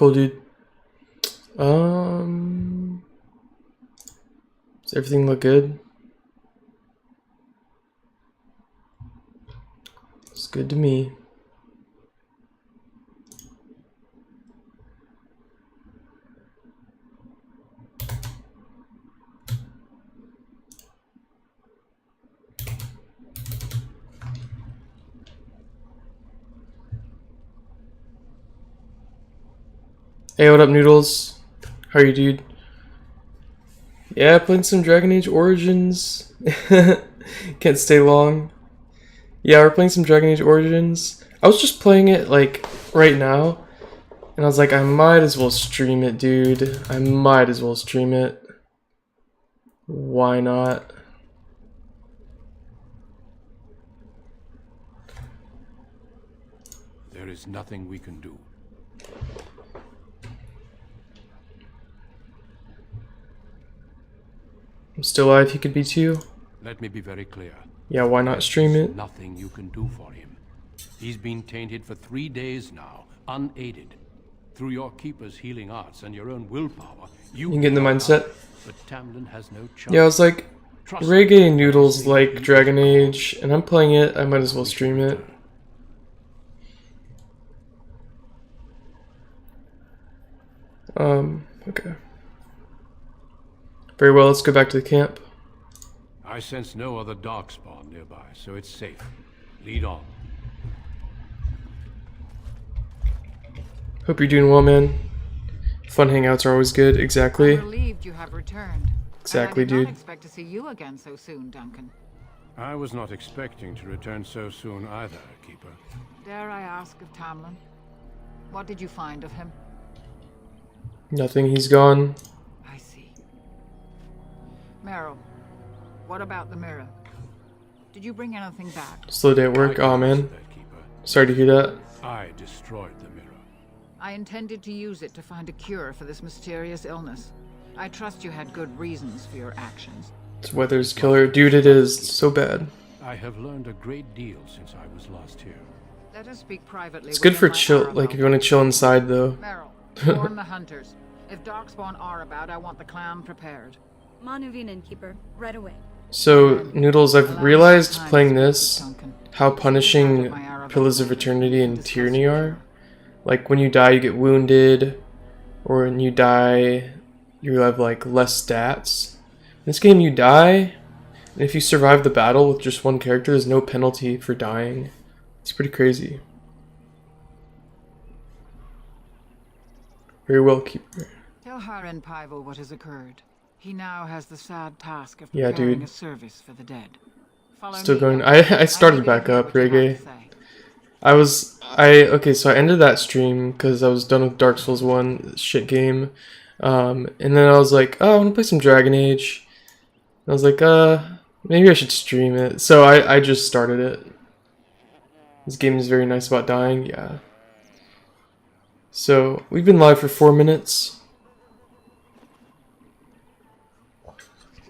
Cool, dude. Does everything look good? It's good to me. Hey, what up, Noodles? How are you, dude? Yeah, playing some Dragon Age Origins. Can't stay long. Yeah, we're playing some Dragon Age Origins. I was just playing it, like, right now. And I was like, I might as well stream it, dude. I might as well stream it. Why not? There is nothing we can do. I'm still alive, he could be too. Let me be very clear. Yeah, why not stream it? Nothing you can do for him. He's been tainted for 3 days now, unaided. Through your Keeper's healing arts and your own willpower, you can get in the mindset. But Tamlin has no chance. Yeah, I was like, Reggae and Noodles like Dragon Age, and I'm playing it, I might as well stream it. Okay. Very well, let's go back to the camp. I sense no other darkspawn nearby, so it's safe. Lead on. Hope you're doing well, man. Fun hangouts are always good, exactly. I'm relieved you have returned. Exactly, I did dude. not expect to see you again so soon, Duncan. I was not expecting to return so soon either, Keeper. Dare I ask of Tamlin? What did you find of him? Nothing, he's gone. I see. Meryl, what about the mirror? Did you bring anything back? Slow day at work, I aw can man. answer that, Keeper. Sorry to hear that. I destroyed the mirror. I intended to use it to find a cure for this mysterious illness. I trust you had good reasons for your actions. This weather's killer. Dude, it is so bad. I have learned a great deal since I was last here. Let us speak privately. It's good for within my chill, Arrow like if you want to chill inside though. Meryl, warn the hunters. If Darkspawn are about, I want the clan prepared. Manuvinen, Keeper, right away. So, Noodles, I've Allow me realized some time playing to speak this, with Duncan. how punishing My Arrow Pillars of later. Eternity and Discuss Tyranny your are. cure. Like, when you die, you get wounded, or when you die, you have, like, less stats. In this game, you die, and if you survive the battle with just one character, there's no penalty for dying. It's pretty crazy. Very well, Keeper. Tell Haren Paival what has occurred. He now has the sad task of Yeah, preparing dude. a service for the dead. Follow Still me, going. Duncan. I started need to back hear up, what you have Reggae. to say. Okay, so I ended that stream because I was done with Dark Souls 1, shit game. And then I was like, oh, I want to play some Dragon Age. And I was like, maybe I should stream it. So I just started it. This game is very nice about dying, yeah. So, we've been live for 4 minutes.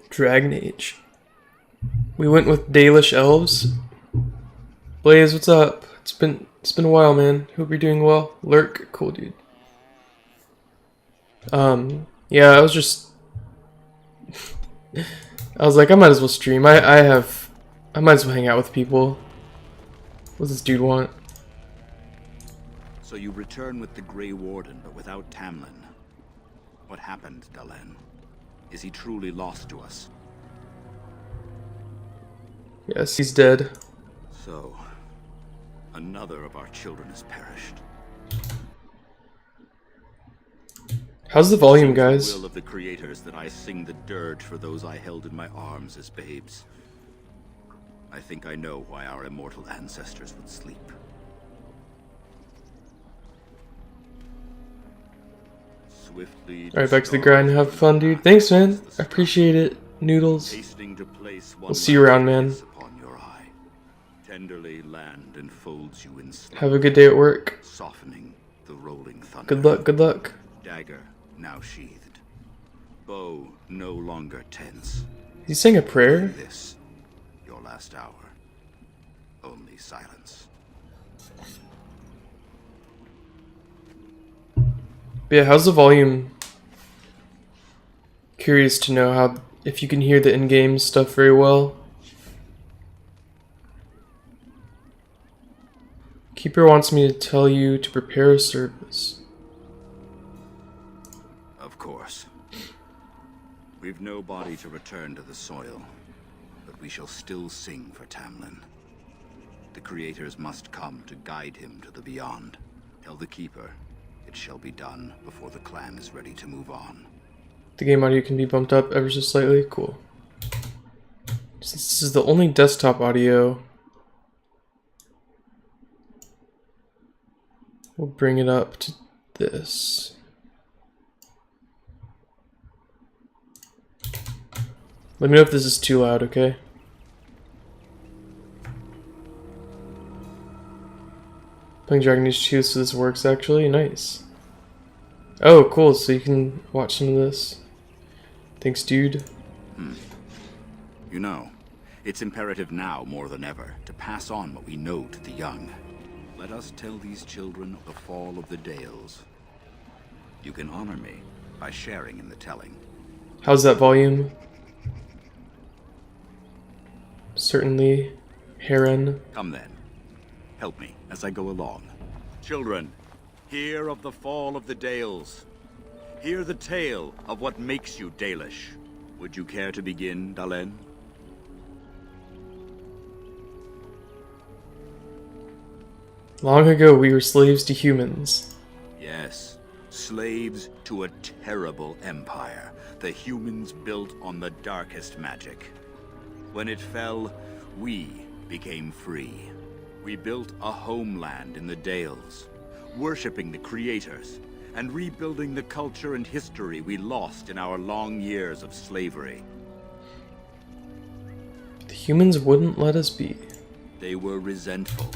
Dragon Age. We went with Dalish Elves. Blaze, what's up? It's been a while, man. Hope you're doing well. Lurk, cool dude. Yeah, I was just I was like, I might as well stream. I might as well hang out with people. What does this dude want? So you return with the Grey Warden, but without Tamlin. What happened, Dalen? Is he truly lost to us? Yes, he's dead. So, another of our children has perished. How's the volume, Seems the guys? will of the creators that I sing the dirge for those I held in my arms as babes. I think I know why our immortal ancestors would sleep. Swiftly. Alright, back to the grind. Have fun, dude. Thanks, man. I appreciate it. Noodles. Hastening to place one We'll see you around, man. last kiss upon your eye. Tenderly land enfolds you in sleep, Have a good day at work. softening the rolling thunder. Good luck, good luck. Dagger now sheathed. Bow no longer tense. Is he saying a prayer? This, your last hour. Only silence. But yeah, how's the volume? Curious to know how if you can hear the in-game stuff very well. Keeper wants me to tell you to prepare a service. Of course. We've no body to return to the soil, but we shall still sing for Tamlin. The creators must come to guide him to the beyond. Tell the Keeper, it shall be done before the clan is ready to move on. The game audio can be bumped up ever so slightly. Cool. Since this is the only desktop audio, we'll bring it up to this. Let me know if this is too loud, okay? Playing Dragon Age 2, so this works actually. Nice. Oh, cool. So you can watch some of this. Thanks, dude. You know, it's imperative now more than ever to pass on what we know to the young. Let us tell these children of the fall of the Dales. You can honor me by sharing in the telling. How's that volume? Certainly, Heron. Come then. Help me as I go along. Children, hear of the fall of the Dales. Hear the tale of what makes you Dalish. Would you care to begin, Dalen? Long ago, we were slaves to humans. Yes, slaves to a terrible empire. The humans built on the darkest magic. When it fell, we became free. We built a homeland in the Dales, worshipping the creators, and rebuilding the culture and history we lost in our long years of slavery. The humans wouldn't let us be. They were resentful.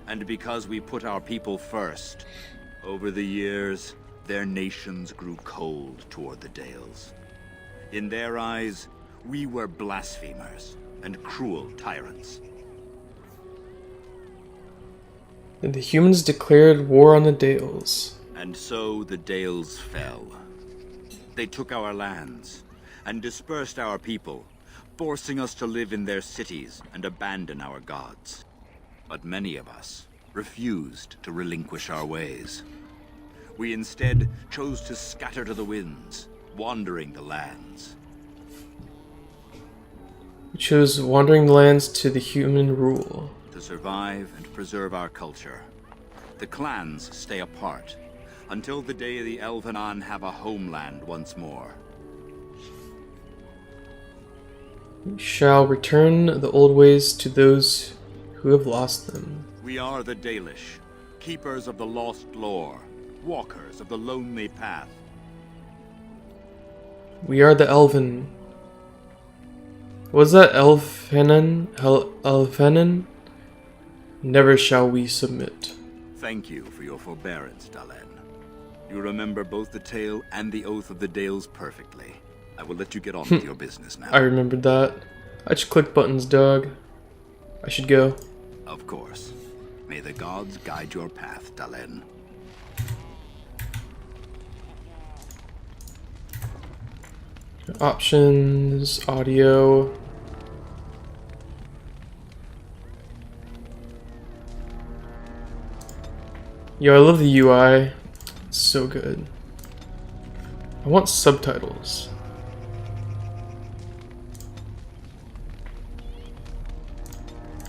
And because we put our people first, over the years, their nations grew cold toward the Dales. In their eyes, we were blasphemers and cruel tyrants. And the humans declared war on the Dales. And so the Dales fell. They took our lands and dispersed our people, forcing us to live in their cities and abandon our gods. But many of us refused to relinquish our ways. We instead chose to scatter to the winds, wandering the lands. We chose wandering the lands to the human rule. To survive and preserve our culture, the clans stay apart until the day the Elvenon have a homeland once more. We shall return the old ways to those who have lost them. We are the Dalish, keepers of the lost lore, walkers of the lonely path. We are the Elven. Was that Elfenin? Elfenin? Never shall we submit. Thank you for your forbearance, Dalen. You remember both the tale and the Oath of the Dales perfectly. I will let you get on with your business now. I remembered that. I just click buttons, dog. I should go. Of course. May the gods guide your path, Dalen. Options, audio. Yo, I love the UI. It's so good. I want subtitles.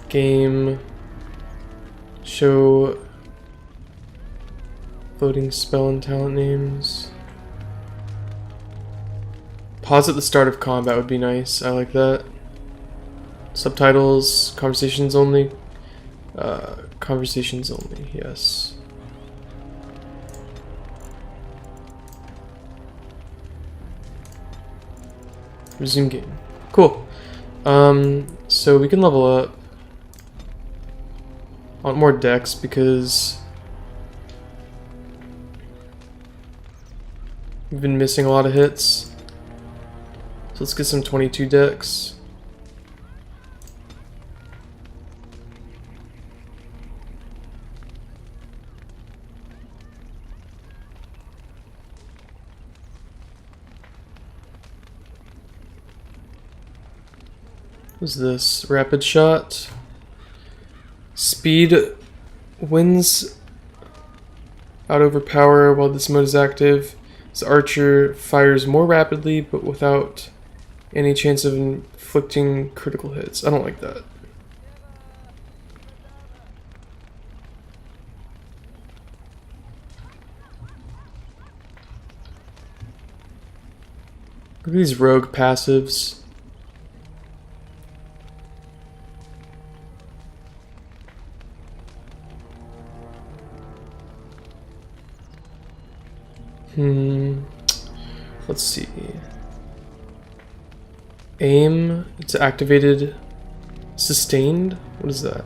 Game. Show voting spell and talent names. Pause at the start of combat would be nice. I like that. Subtitles, conversations only. Conversations only, yes. Resume game. Cool. So we can level up. I want more decks because we've been missing a lot of hits. So let's get some 22 decks. What's this? Rapid shot. Speed wins out over power while this mode is active. This archer fires more rapidly but without any chance of inflicting critical hits. I don't like that. Look at these rogue passives. Let's see. Aim, it's activated, sustained. What is that?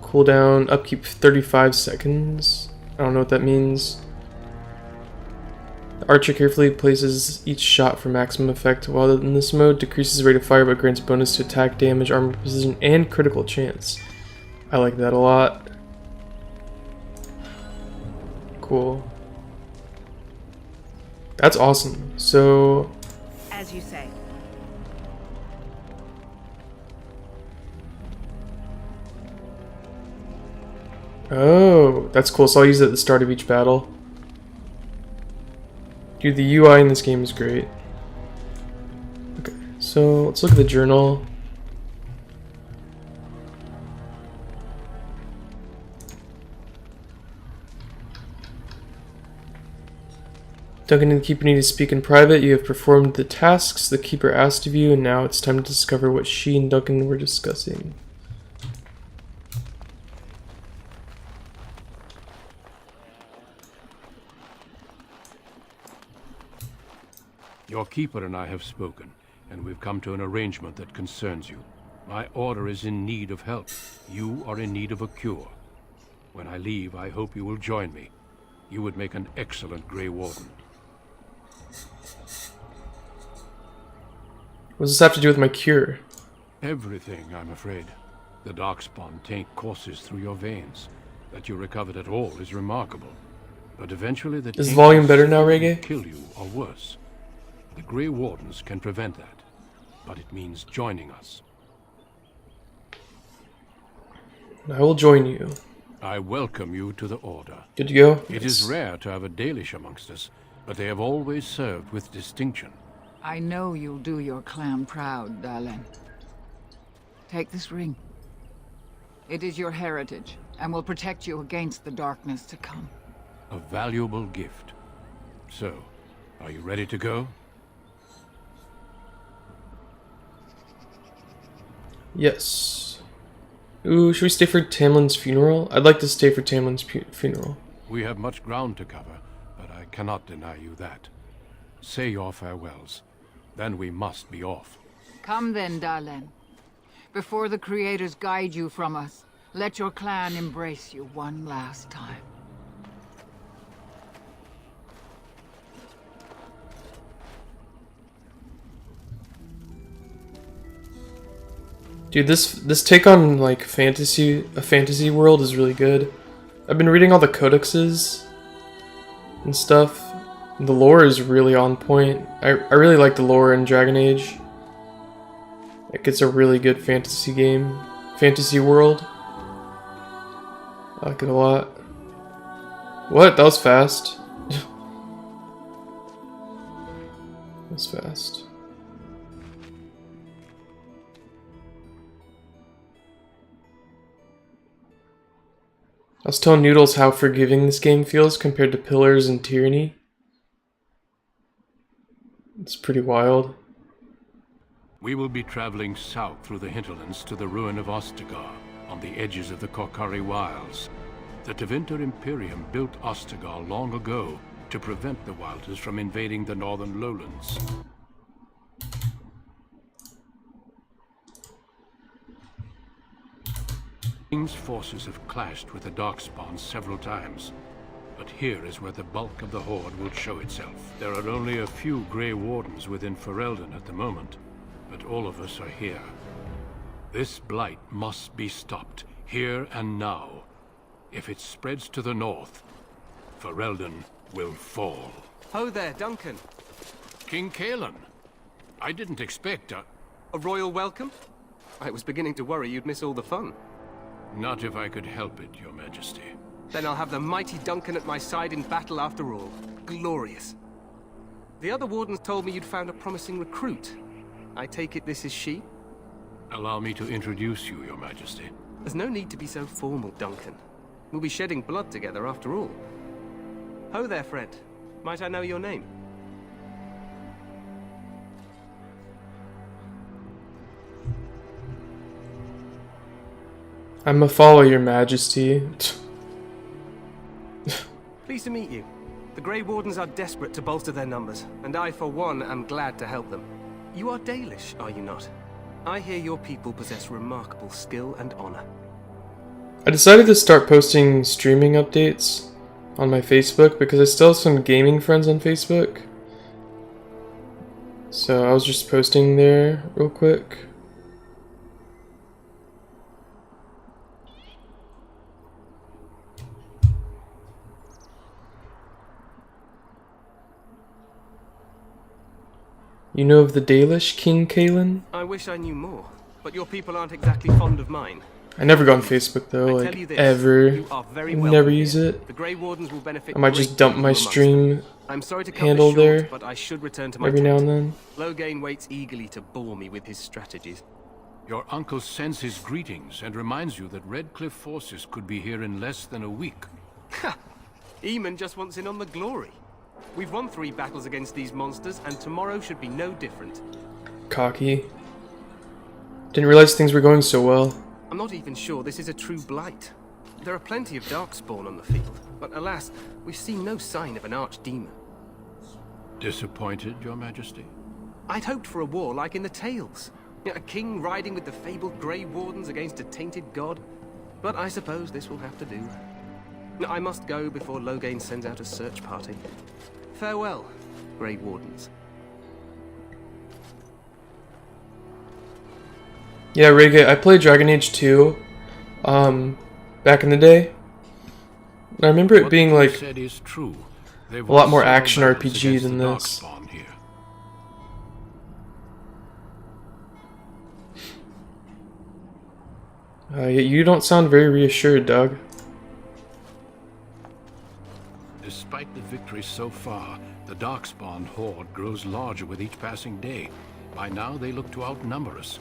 Cooldown, upkeep 35 seconds. I don't know what that means. The archer carefully places each shot for maximum effect, while in this mode decreases rate of fire but grants bonus to attack, damage, armor precision, and critical chance. I like that a lot. Cool. That's awesome. So, As you say. oh, that's cool. So I'll use it at the start of each battle. Dude, the UI in this game is great. Okay, so let's look at the journal. Duncan and the Keeper need to speak in private. You have performed the tasks the Keeper asked of you, and now it's time to discover what she and Duncan were discussing. Your Keeper and I have spoken, and we've come to an arrangement that concerns you. My order is in need of help. You are in need of a cure. When I leave, I hope you will join me. You would make an excellent Grey Warden. What does this have to do with my cure? Everything, I'm afraid. The Darkspawn taint courses through your veins. That you recovered at all is remarkable. But eventually the Is taint volume will better now, certainly Reggae? kill you, or worse. The Grey Wardens can prevent that. But it means joining us. I will join you. I welcome you to the Order. Good to go? It is rare to have a Dalish amongst us, but they have always served with distinction. I know you'll do your clan proud, Dalen. Take this ring. It is your heritage, and will protect you against the darkness to come. A valuable gift. So, are you ready to go? Yes. Ooh, should we stay for Tamlin's funeral? I'd like to stay for Tamlin's funeral. We have much ground to cover, but I cannot deny you that. Say your farewells. Then we must be off. Come then, Dalen. Before the Creators guide you from us, let your clan embrace you one last time. Dude, this take on like a fantasy world is really good. I've been reading all the codexes and stuff. The lore is really on point. I really like the lore in Dragon Age. Like, it's a really good fantasy game. Fantasy world. I like it a lot. What? That was fast. That was fast. I was telling Noodles how forgiving this game feels compared to Pillars and Tyranny. It's pretty wild. We will be traveling south through the hinterlands to the ruin of Ostagar, on the edges of the Korcari Wilds. The Tevinter Imperium built Ostagar long ago to prevent the Wilders from invading the northern lowlands. King's forces have clashed with the Darkspawn several times, but here is where the bulk of the Horde will show itself. There are only a few Grey Wardens within Ferelden at the moment, but all of us are here. This blight must be stopped, here and now. If it spreads to the north, Ferelden will fall. Ho there, Duncan. King Cailan, I didn't expect A royal welcome? I was beginning to worry you'd miss all the fun. Not if I could help it, Your Majesty. Then I'll have the mighty Duncan at my side in battle after all. Glorious. The other wardens told me you'd found a promising recruit. I take it this is she? Allow me to introduce you, Your Majesty. There's no need to be so formal, Duncan. We'll be shedding blood together after all. Ho there, friend. Might I know your name? I'm a follow, Your Majesty. Pleased to meet you. The Grey Wardens are desperate to bolster their numbers, and I, for one, am glad to help them. You are Dalish, are you not? I hear your people possess remarkable skill and honor. I decided to start posting streaming updates on my Facebook because I still have some gaming friends on Facebook. So I was just posting there real quick. You know of the Dalish King Kalen? I wish I knew more, but your people aren't exactly fond of mine. I never go on Facebook though, I like tell you this, ever. you are very Never welcome use here. it. The Grey Wardens will benefit I might just greatly dump from my amongst them. stream I'm sorry to cut handle this short, there but I should return to my every now and tent. then. Loghain waits eagerly to bore me with his strategies. Your uncle sends his greetings and reminds you that Redcliffe forces could be here in less than a week. Ha! Eamon just wants in on the glory. We've won 3 battles against these monsters, and tomorrow should be no different. Cocky. Didn't realize things were going so well. I'm not even sure this is a true blight. There are plenty of Darkspawn on the field, but alas, we've seen no sign of an archdemon. Disappointed, Your Majesty? I'd hoped for a war like in the Tales. A king riding with the fabled Grey Wardens against a tainted god. But I suppose this will have to do. I must go before Loghain sends out a search party. Farewell, Grey Wardens. Yeah, Reggae, I played Dragon Age 2, back in the day. I remember it What being you like said is true. They've a lot won more several action battles RPG against than the this. Darkspawn here. You don't sound very reassured, Doug. Despite the victories so far, the Darkspawn horde grows larger with each passing day. By now, they look to outnumber us.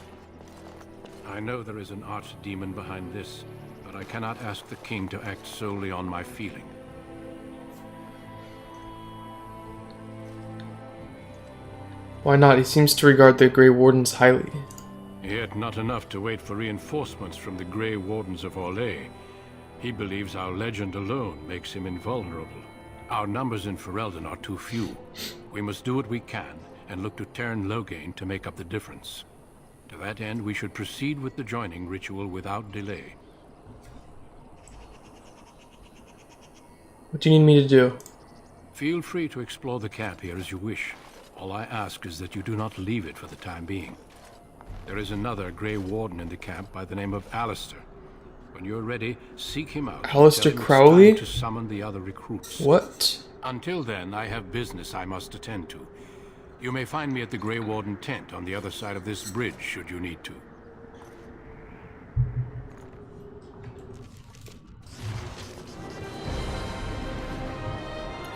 I know there is an archdemon behind this, but I cannot ask the king to act solely on my feeling. Why not? He seems to regard the Grey Wardens highly. Yet not enough to wait for reinforcements from the Grey Wardens of Orlais. He believes our legend alone makes him invulnerable. Our numbers in Ferelden are too few. We must do what we can, and look to Teyrn Loghain to make up the difference. To that end, we should proceed with the joining ritual without delay. What do you need me to do? Feel free to explore the camp here as you wish. All I ask is that you do not leave it for the time being. There is another Grey Warden in the camp by the name of Alistair. When you're ready, seek him out. Alistair Tell him it's Crowley? time to summon the other recruits. What? Until then, I have business I must attend to. You may find me at the Grey Warden tent on the other side of this bridge, should you need to.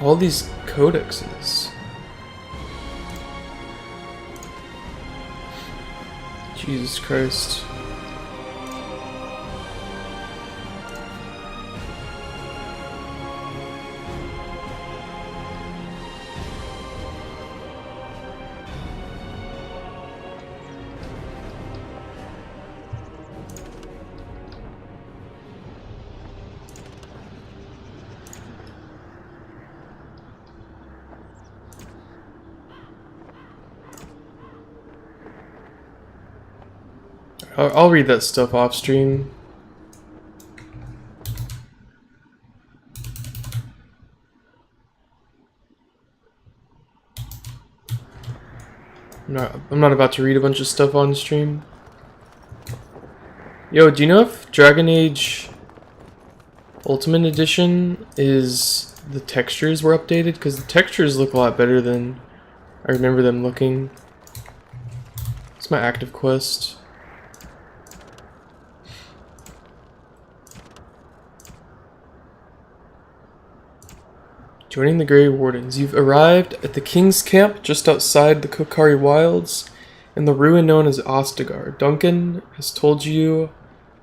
All these codexes. Jesus Christ. I'll read that stuff off stream. I'm not about to read a bunch of stuff on stream. Yo, do you know if Dragon Age Ultimate Edition is the textures were updated? Because the textures look a lot better than I remember them looking. It's my active quest. Joining the Grey Wardens. You've arrived at the King's Camp just outside the Kokari Wilds in the ruin known as Ostagar. Duncan has told you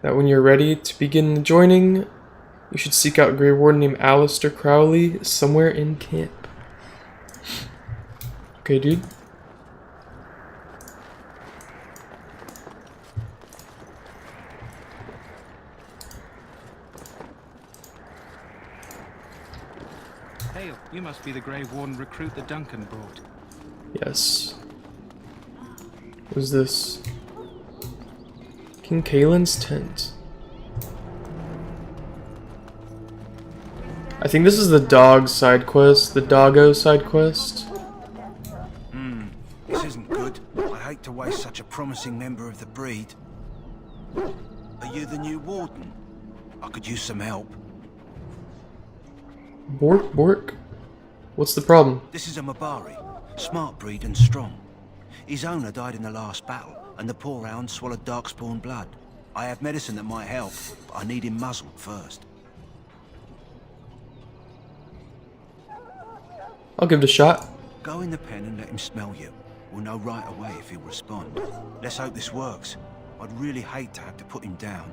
that when you're ready to begin the joining, you should seek out a Grey Warden named Alistair Crowley somewhere in camp. Okay, dude. Hail, you must be the Grey Warden recruit that Duncan brought. Yes. What is this? King Kaelin's tent. I think this is the dog side quest, the doggo side quest. This isn't good. I hate to waste such a promising member of the breed. Are you the new warden? I could use some help. Bork, Bork. What's the problem? This is a Mabari. Smart breed and strong. His owner died in the last battle, and the poor hound swallowed darkspawn blood. I have medicine that might help, but I need him muzzled first. I'll give it a shot. Go in the pen and let him smell you. We'll know right away if he'll respond. Let's hope this works. I'd really hate to have to put him down.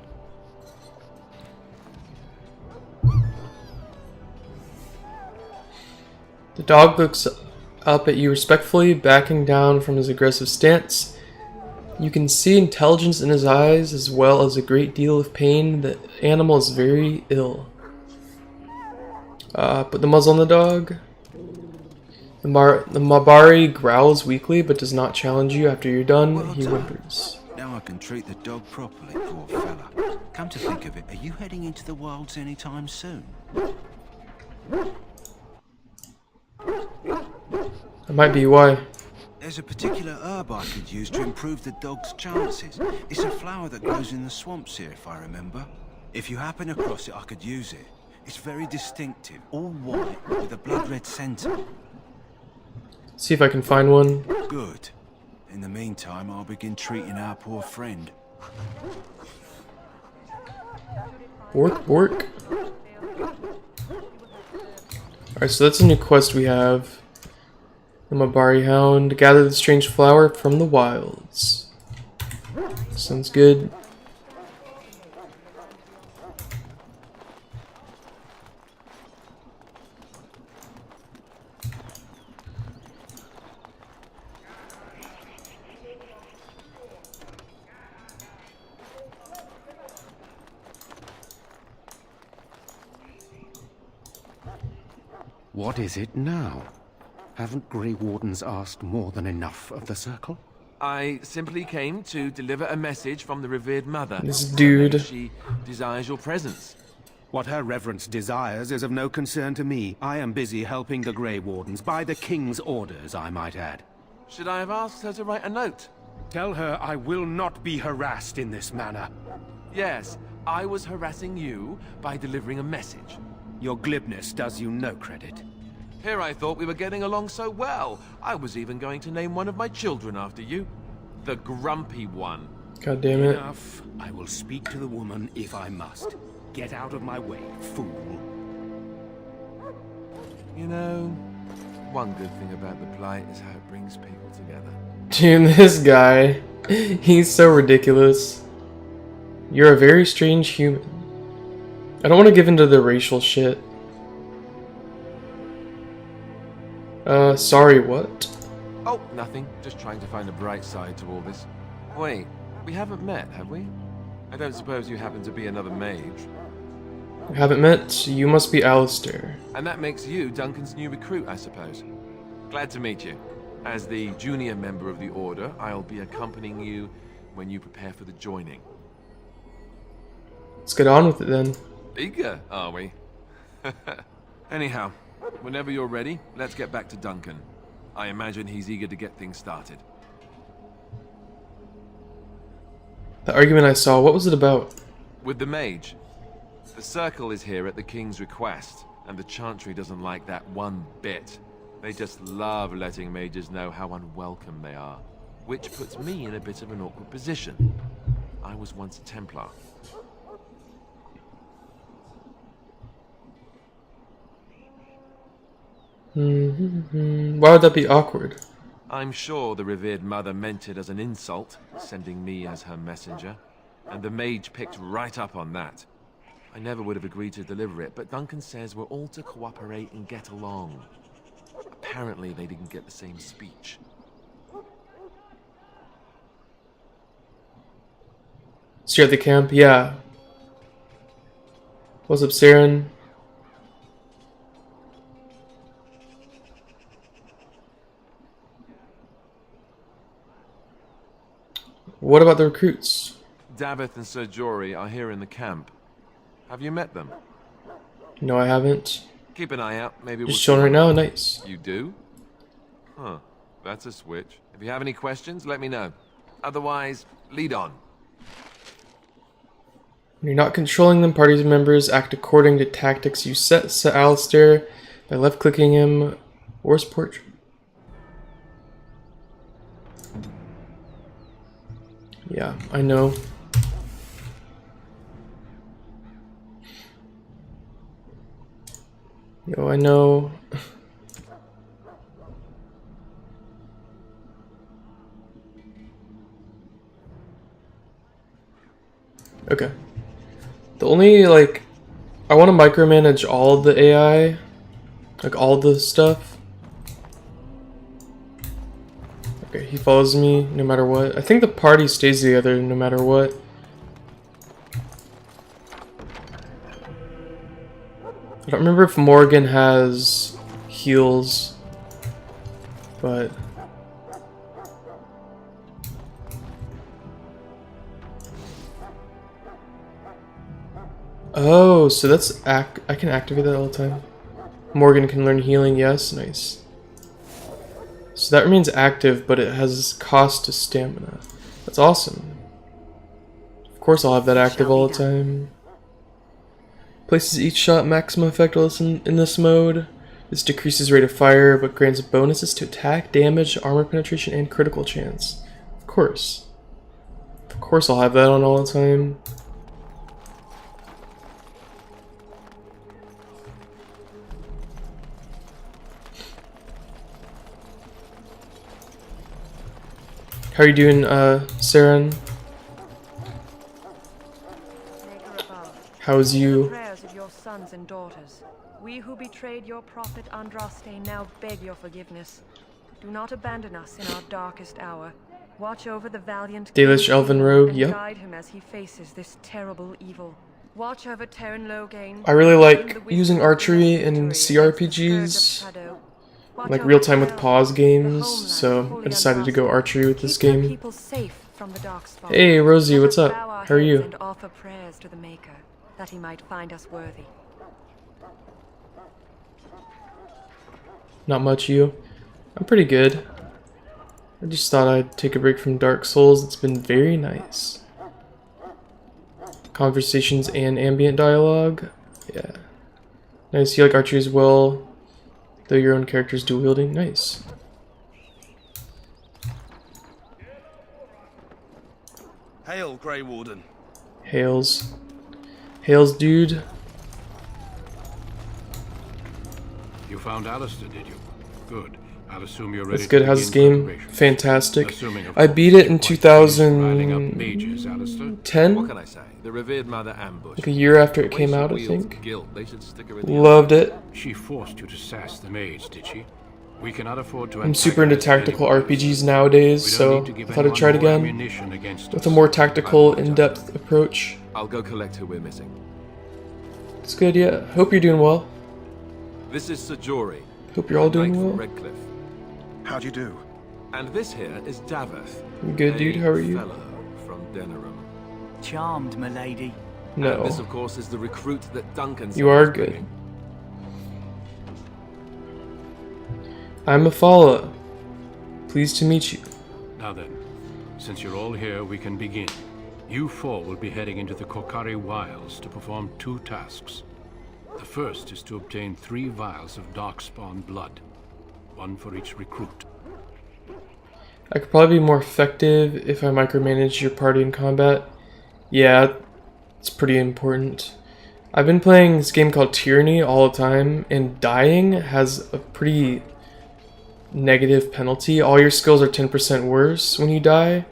The dog looks up at you respectfully, backing down from his aggressive stance. You can see intelligence in his eyes as well as a great deal of pain. The animal is very ill. Put the muzzle on the dog. The Mabari growls weakly but does not challenge you after you're done. Well He done. whimpers. Now I can treat the dog properly, poor fella. Come to think of it, are you heading into the wilds anytime soon? That might be why. There's a particular herb I could use to improve the dog's chances. It's a flower that grows in the swamps here, if I remember. If you happen across it, I could use it. It's very distinctive, all white with a blood-red centre. See if I can find one. Good. In the meantime, I'll begin treating our poor friend. Bork, Bork. Alright, so that's a new quest we have. The Mabari Hound. Gather the strange flower from the wilds. Sounds good. What is it now? Haven't Grey Wardens asked more than enough of the Circle? I simply came to deliver a message from the revered mother. This dude. She desires your presence. What her reverence desires is of no concern to me. I am busy helping the Grey Wardens, by the King's orders, I might add. Should I have asked her to write a note? Tell her I will not be harassed in this manner. Yes, I was harassing you by delivering a message. Your glibness does you no credit. Here I thought we were getting along so well. I was even going to name one of my children after you. The Grumpy One. God damn it. Enough. I will speak to the woman if I must. Get out of my way, fool. You know, one good thing about the Blight is how it brings people together. Dude, this guy. He's so ridiculous. You're a very strange human. I don't want to give into the racial shit. Sorry, what? Oh, nothing. Just trying to find a bright side to all this. Wait, we haven't met, have we? I don't suppose you happen to be another mage. We haven't met. You must be Alistair. And that makes you Duncan's new recruit, I suppose. Glad to meet you. As the junior member of the Order, I'll be accompanying you when you prepare for the joining. Let's get on with it then. Eager, are we? Anyhow, whenever you're ready, let's get back to Duncan. I imagine he's eager to get things started. The argument I saw, what was it about? With the mage. The Circle is here at the King's request, and the Chantry doesn't like that one bit. They just love letting mages know how unwelcome they are. which puts me in a bit of an awkward position. I was once a Templar. Why would that be awkward? I'm sure the revered mother meant it as an insult, sending me as her messenger, and the mage picked right up on that. I never would have agreed to deliver it, but Duncan says we're all to cooperate and get along. Apparently they didn't get the same speech. So you're at the camp? Yeah. What's up, Saren? What about the recruits? Daveth and Sir Jory are here in the camp. Have you met them? No, I haven't. Keep an eye out. Maybe Just chilling right now. Nice. You do? Huh. That's a switch. If you have any questions, let me know. Otherwise, lead on. When you're not controlling them, party members act according to tactics you set Alistair by left-clicking him or his portrait. Yeah, I know. Yo, I know. Okay. The only, like, I want to micromanage all of the AI, like all the stuff. Okay, he follows me no matter what. I think the party stays together no matter what. I don't remember if Morgan has heals, but oh, so that's I can activate that all the time. Morgan can learn healing, yes, nice. So that remains active, but it has cost to stamina. That's awesome. Of course I'll have that active all the time. Places each shot maximum effectiveness in this mode. This decreases rate of fire, but grants bonuses to attack, damage, armor penetration, and critical chance. Of course. Of course I'll have that on all the time. How are you doing, Saren? How's you? Prayers of your sons and daughters. We who betrayed your prophet Andraste now beg your forgiveness. Do not abandon us in our darkest hour. Watch over the valiant Dalish Elven Rogue, and yep. guide him as he faces this terrible evil. Watch over Terran Loghain. I really like using archery in CRPGs, like real time with pause games, so I decided to go archery with this game. Hey Rosie, what's up? How are you? And offer prayers to the Maker, that he might find us worthy. Not much, you? I'm pretty good. I just thought I'd take a break from Dark Souls. It's been very nice. Conversations and ambient dialogue. Yeah. Nice. You like archery as well, though your own character's dual wielding. Nice. Hail, Grey Warden. Hails. Hails, dude. You found Alistair, did you? Good. I'll assume you're ready. That's good. To How's this begin game? preparations. Fantastic. Assuming, of I course, beat it in you're quite pleased riding up mages, Alistair. 2010? What can I say? The revered mother ambushed. Like a year after it The way came she out, I wields think. guilt, they should stick her in the Loved it. She forced you to sass the mage, did she? We cannot afford to. I'm super into tactical RPGs nowadays, so I thought I'd try it again with a more tactical, in-depth approach. I'll go collect who we're missing. It's good, yeah. Hope you're doing well. This is Sir Jory. Hope you're all a knight doing from well. Redcliffe. How'd you do? And this here is Daveth. Good, dude. How are you? Fellow from Denerim. Charmed, milady. No. And this, of course, is the recruit that Duncan. You are good. I'm Afala. Pleased to meet you. Now then, since you're all here, we can begin. You four will be heading into the Korcari Wilds to perform 2 tasks. The first is to obtain 3 vials of Darkspawn blood, 1 for each recruit. I could probably be more effective if I micromanage your party in combat. Yeah, it's pretty important. I've been playing this game called Tyranny all the time, and dying has a pretty negative penalty. All your skills are 10% worse when you die.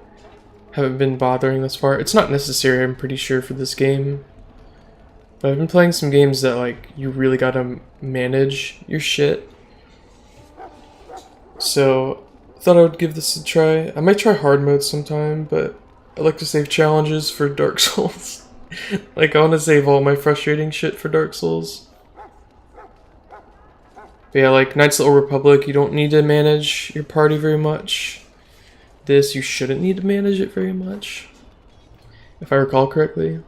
Haven't been bothering thus far. It's not necessary, I'm pretty sure, for this game. But I've been playing some games that, like, you really gotta manage your shit. So, I thought I would give this a try. I might try hard mode sometime, but I like to save challenges for Dark Souls. Like, I want to save all my frustrating shit for Dark Souls. But yeah, like Knights of the Old Republic, you don't need to manage your party very much. This, you shouldn't need to manage it very much, if I recall correctly.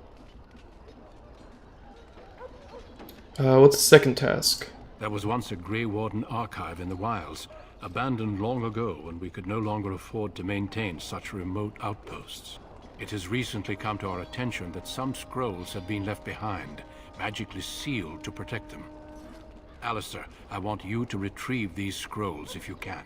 What's the second task? There was once a Grey Warden archive in the wilds, abandoned long ago when we could no longer afford to maintain such remote outposts. It has recently come to our attention that some scrolls have been left behind, magically sealed to protect them. Alistair, I want you to retrieve these scrolls if you can.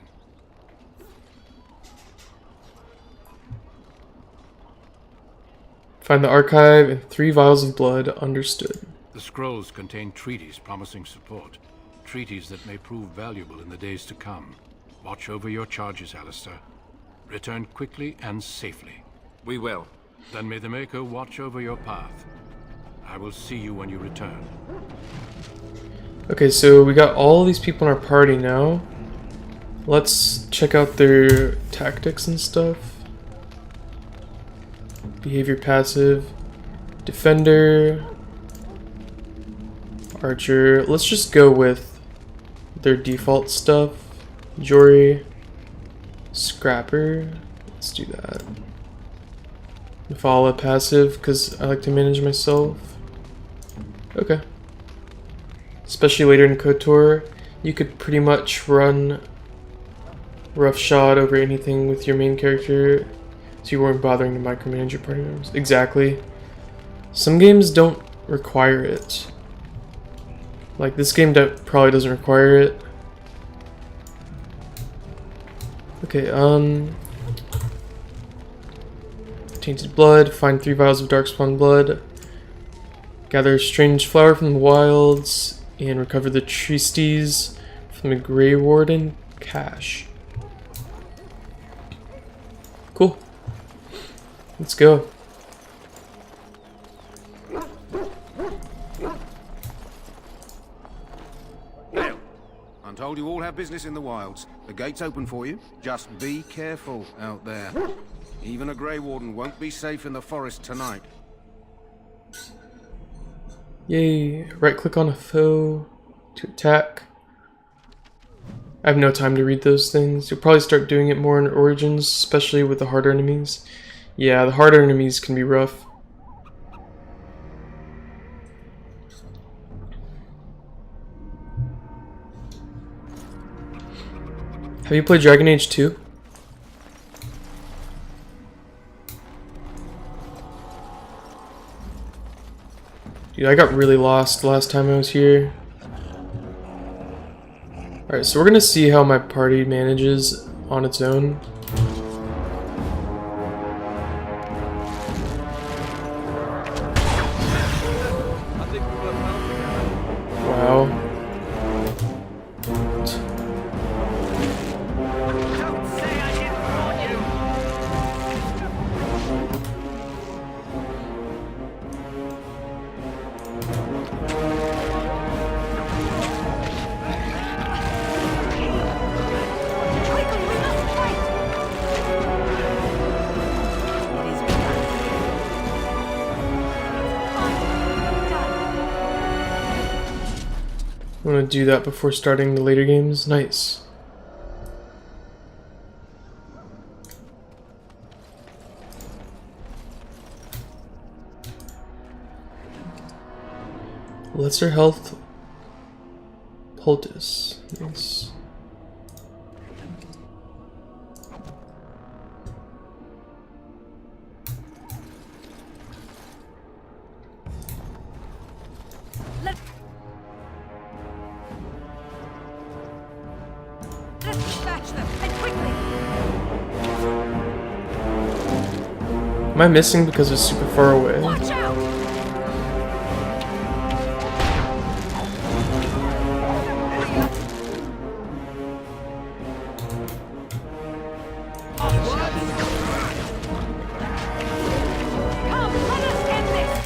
Find the archive and 3 vials of blood. Understood. The scrolls contain treaties promising support. Treaties that may prove valuable in the days to come. Watch over your charges, Alistair. Return quickly and safely. We will. Then may the Maker watch over your path. I will see you when you return. Okay, so we got all these people in our party now. Let's check out their tactics and stuff. Behavior passive. Defender. Archer. Let's just go with their default stuff. Jory. Scrapper. Let's do that. Nafala passive, because I like to manage myself. Okay. Especially later in KOTOR, you could pretty much run roughshod over anything with your main character, so you weren't bothering to micromanage your party members. Exactly. Some games don't require it. Like this game that probably doesn't require it. Okay, Tainted blood, find 3 vials of darkspawn blood, gather a strange flower from the wilds, and recover the tristes from the Grey Warden cache. Cool. Let's go. Now, I'm told you all have business in the wilds. The gate's open for you. Just be careful out there. Even a Grey Warden won't be safe in the forest tonight. Yay. Right click on a foe to attack. I have no time to read those things. You'll probably start doing it more in Origins, especially with the harder enemies. Yeah, the harder enemies can be rough. Have you played Dragon Age 2? Dude, I got really lost last time I was here. Alright, so we're gonna see how my party manages on its own. Wow. I want to do that before starting the later games. Nice. Lesser health poultice. Nice. Let's dispatch them, and quickly! Am I missing because it's super far away? Watch out! Come, let us end this!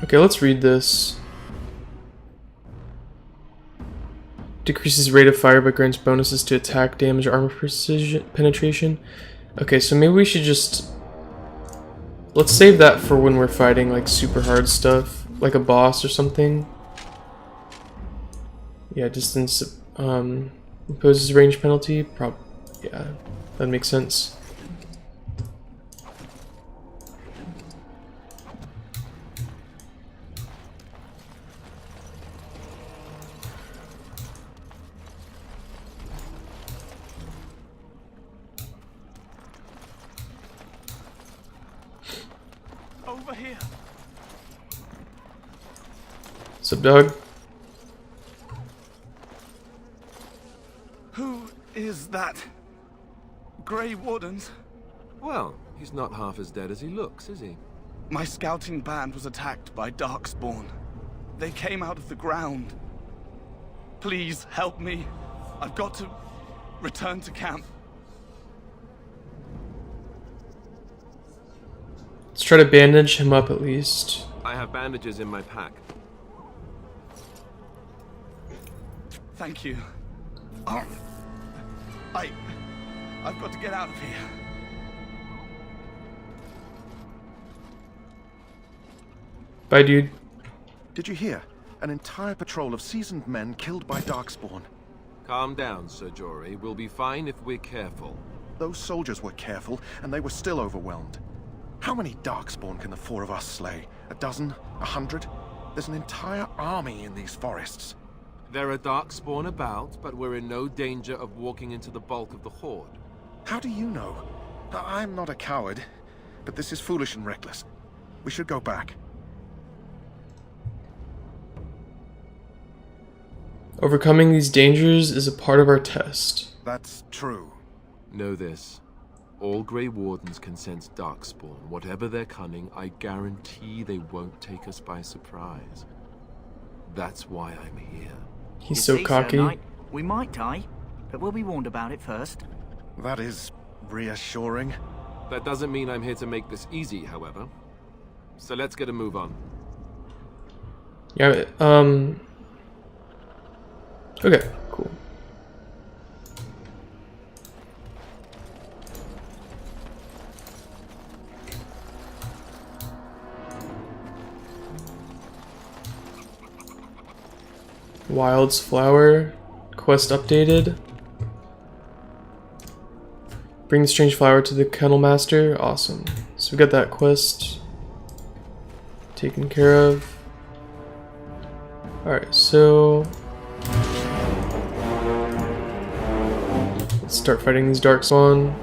Okay, let's read this. Decreases rate of fire but grants bonuses to attack, damage, armor precision, penetration. Okay, so maybe we should just... Let's save that for when we're fighting like super hard stuff, like a boss or something. Yeah, distance imposes range penalty. Yeah, that makes sense. Over here. What's up, dog? Who is that? Grey Wardens? Well, he's not half as dead as he looks, is he? My scouting band was attacked by Darkspawn. They came out of the ground. Please help me. I've got to return to camp. Let's try to bandage him up at least. I have bandages in my pack. Thank you. Oh, I've got to get out of here. Bye, dude. Did you hear? An entire patrol of seasoned men killed by Darkspawn. Calm down, Sir Jory. We'll be fine if we're careful. Those soldiers were careful, and they were still overwhelmed. How many Darkspawn can the four of us slay? A dozen? 100? There's an entire army in these forests. There are Darkspawn about, but we're in no danger of walking into the bulk of the Horde. How do you know? I'm not a coward, but this is foolish and reckless. We should go back. Overcoming these dangers is a part of our test. That's true. Know this. All Grey Wardens can sense Darkspawn. Whatever their cunning, I guarantee they won't take us by surprise. That's why I'm here. He's You so see, cocky. Sir Knight, we might die, but we'll be warned about it first. That is reassuring. That doesn't mean I'm here to make this easy, however. So let's get a move on. Yeah, okay, cool. Wild's flower quest updated. Bring the strange flower to the kennel master. Awesome. So we got that quest taken care of. Alright, so let's start fighting these Darkspawn.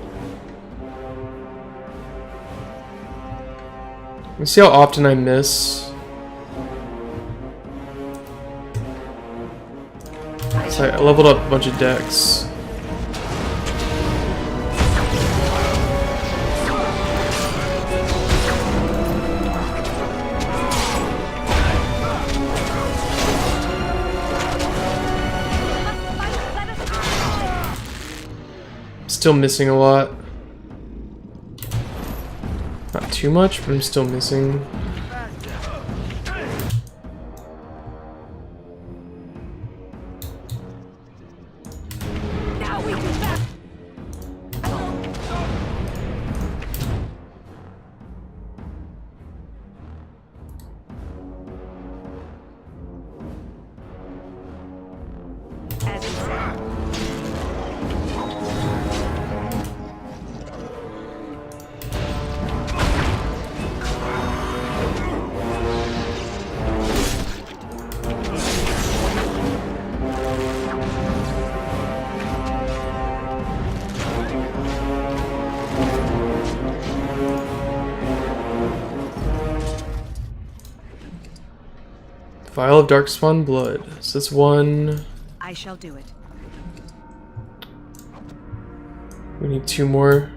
Let's see how often I miss. So I leveled up a bunch of decks. Still missing a lot. Not too much, but I'm still missing. Vial of Darkspawn blood. So that's one. I shall do it. We need 2 more.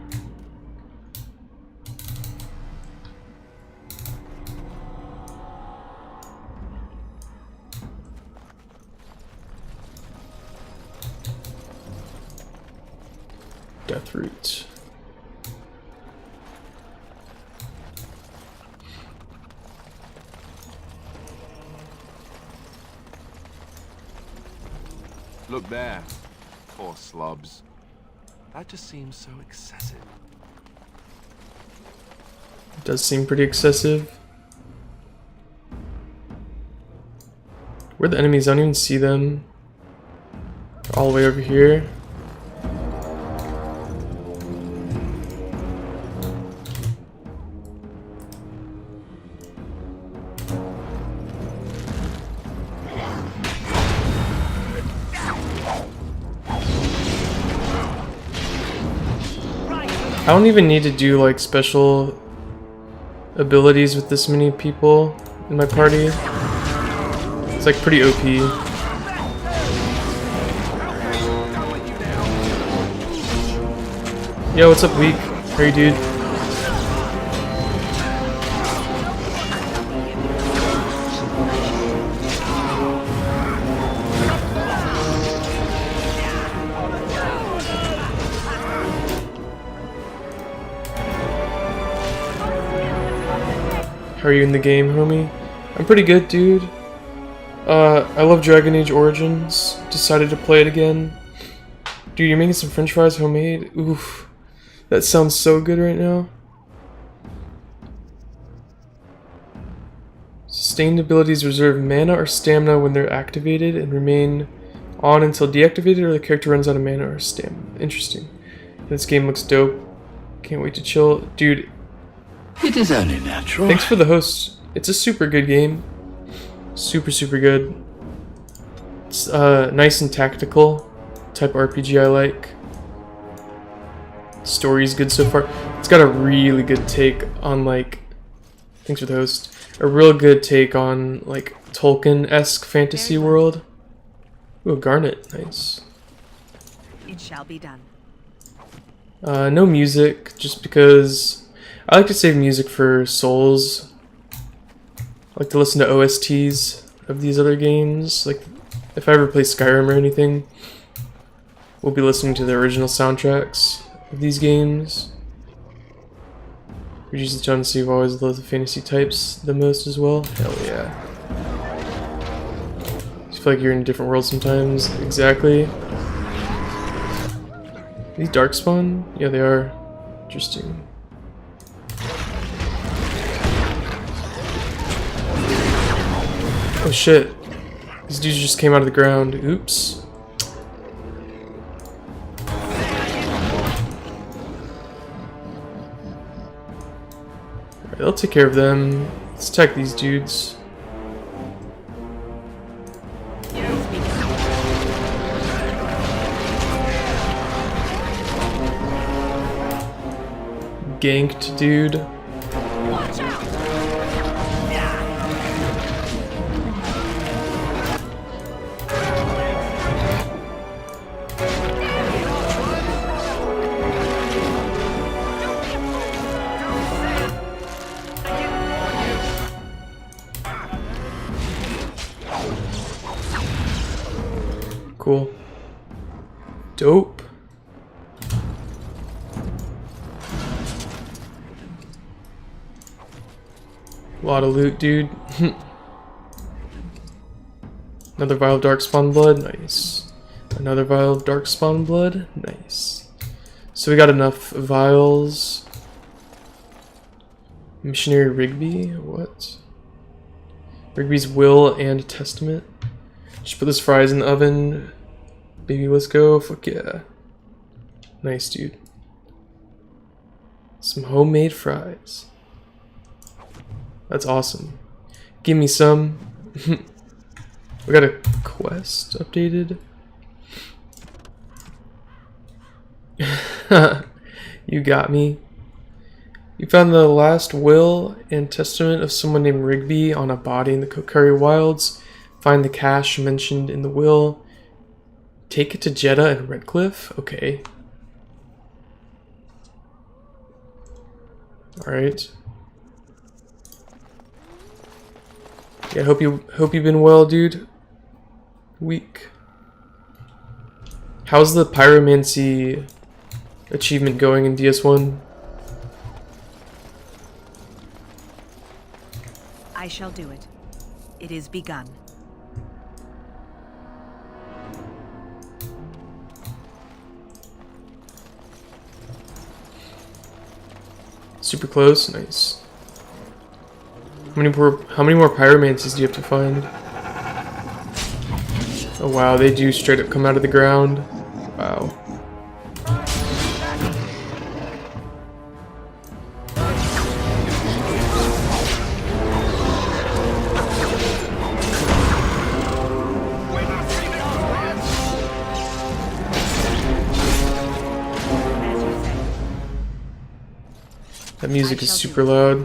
Deathroot. Look there. Poor slobs. That just seems so excessive. It does seem pretty excessive. Where are the enemies? I don't even see them. They're all the way over here. I don't even need to do like special abilities with this many people in my party. It's like pretty OP. Yo, what's up, Weak? How you, dude? How are you in the game, homie? I'm pretty good, dude. I love Dragon Age Origins. Decided to play it again. Dude, you're making some french fries homemade? Oof. That sounds so good right now. Sustained abilities reserve mana or stamina when they're activated and remain on until deactivated or the character runs out of mana or stamina. Interesting. This game looks dope. Can't wait to chill. Dude. It is only natural. Thanks for the host. It's a super good game. Super, super good. It's nice and tactical. Type RPG I like. Story's good so far. It's got a really good take on like... Thanks for the host. A real good take on like Tolkien-esque fantasy world. Ooh, Garnet. Nice. It shall be done. No music, just because I like to save music for Souls. I like to listen to OSTs of these other games. Like, if I ever play Skyrim or anything, we'll be listening to the original soundtracks of these games. Reduce the chance you've always loved the fantasy types the most as well. Hell yeah. I feel like you're in a different world sometimes. Exactly. Are these Darkspawn? Yeah, they are. Interesting. Oh shit. These dudes just came out of the ground. Oops. Alright, I'll take care of them. Let's attack these dudes. Ganked, dude. Watch out! Cool. Dope. Lot of loot, dude. Another vial of Darkspawn blood. Nice. Another vial of Darkspawn blood. Nice. So we got enough vials. Missionary Rigby? What? Rigby's Will and Testament. Just put this fries in the oven. Baby, let's go. Fuck yeah. Nice, dude. Some homemade fries. That's awesome. Give me some. We got a quest updated. You got me. You found the last will and testament of someone named Rigby on a body in the Kokiri Wilds. Find the cache mentioned in the will. Take it to Jeddah and Redcliffe? Okay. Alright. Yeah, hope you've been well, dude. Week. How's the pyromancy achievement going in DS1? I shall do it. It is begun. Super close, nice. How many more pyromancies do you have to find? Oh wow, they do straight up come out of the ground. Wow. That music is super loud.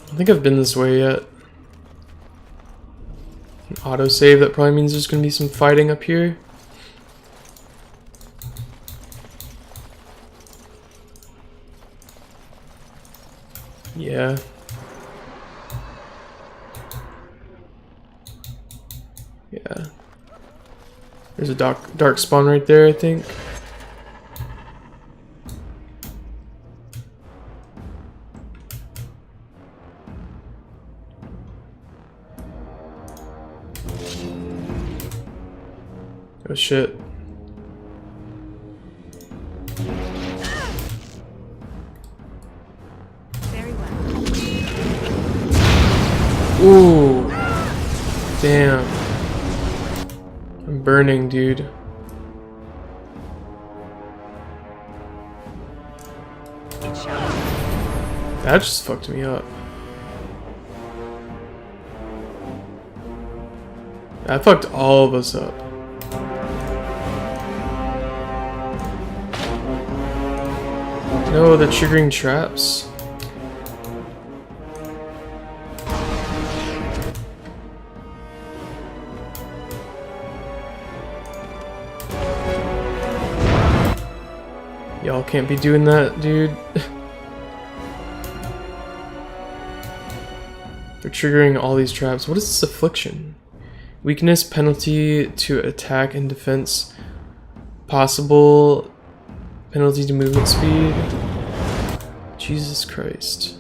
I don't think I've been this way yet. An autosave, that probably means there's gonna be some fighting up here. Yeah. Yeah. There's a dark spawn right there, I think. Oh shit. Very well. Ooh. Damn. I'm burning, dude. That just fucked me up. That fucked all of us up. No, they're triggering traps. Y'all can't be doing that, dude. They're triggering all these traps. What is this affliction? Weakness, penalty to attack and defense. Possible penalty to movement speed. Jesus Christ.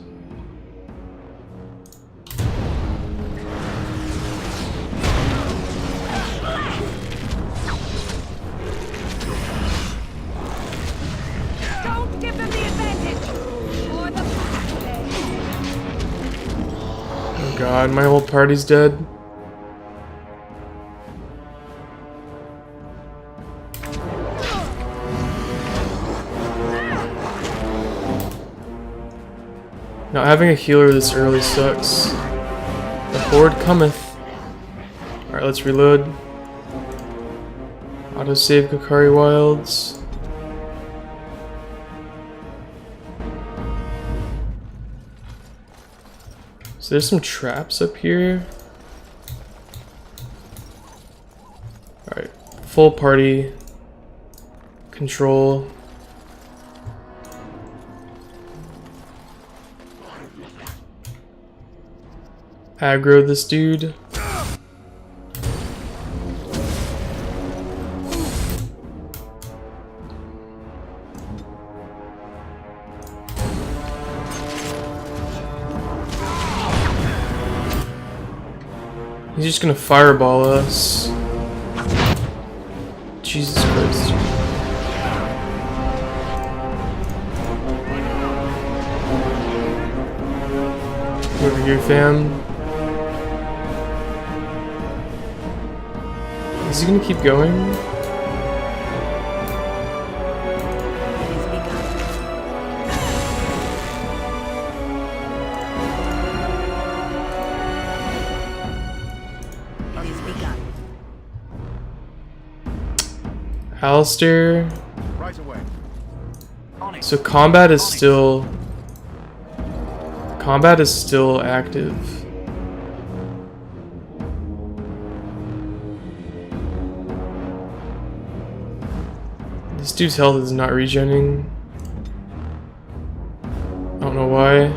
Don't give them the advantage! Or the Oh god, my whole party's dead. Not having a healer this early sucks. The horde cometh. Alright, let's reload. Autosave Kokiri Wilds. So there's some traps up here. Alright, full party control. Aggro this dude. He's just gonna fireball us. Jesus Christ. Over here, fam. Is he gonna keep going? Alistair. Right away. So combat is still active. This dude's health is not regenerating. I don't know why.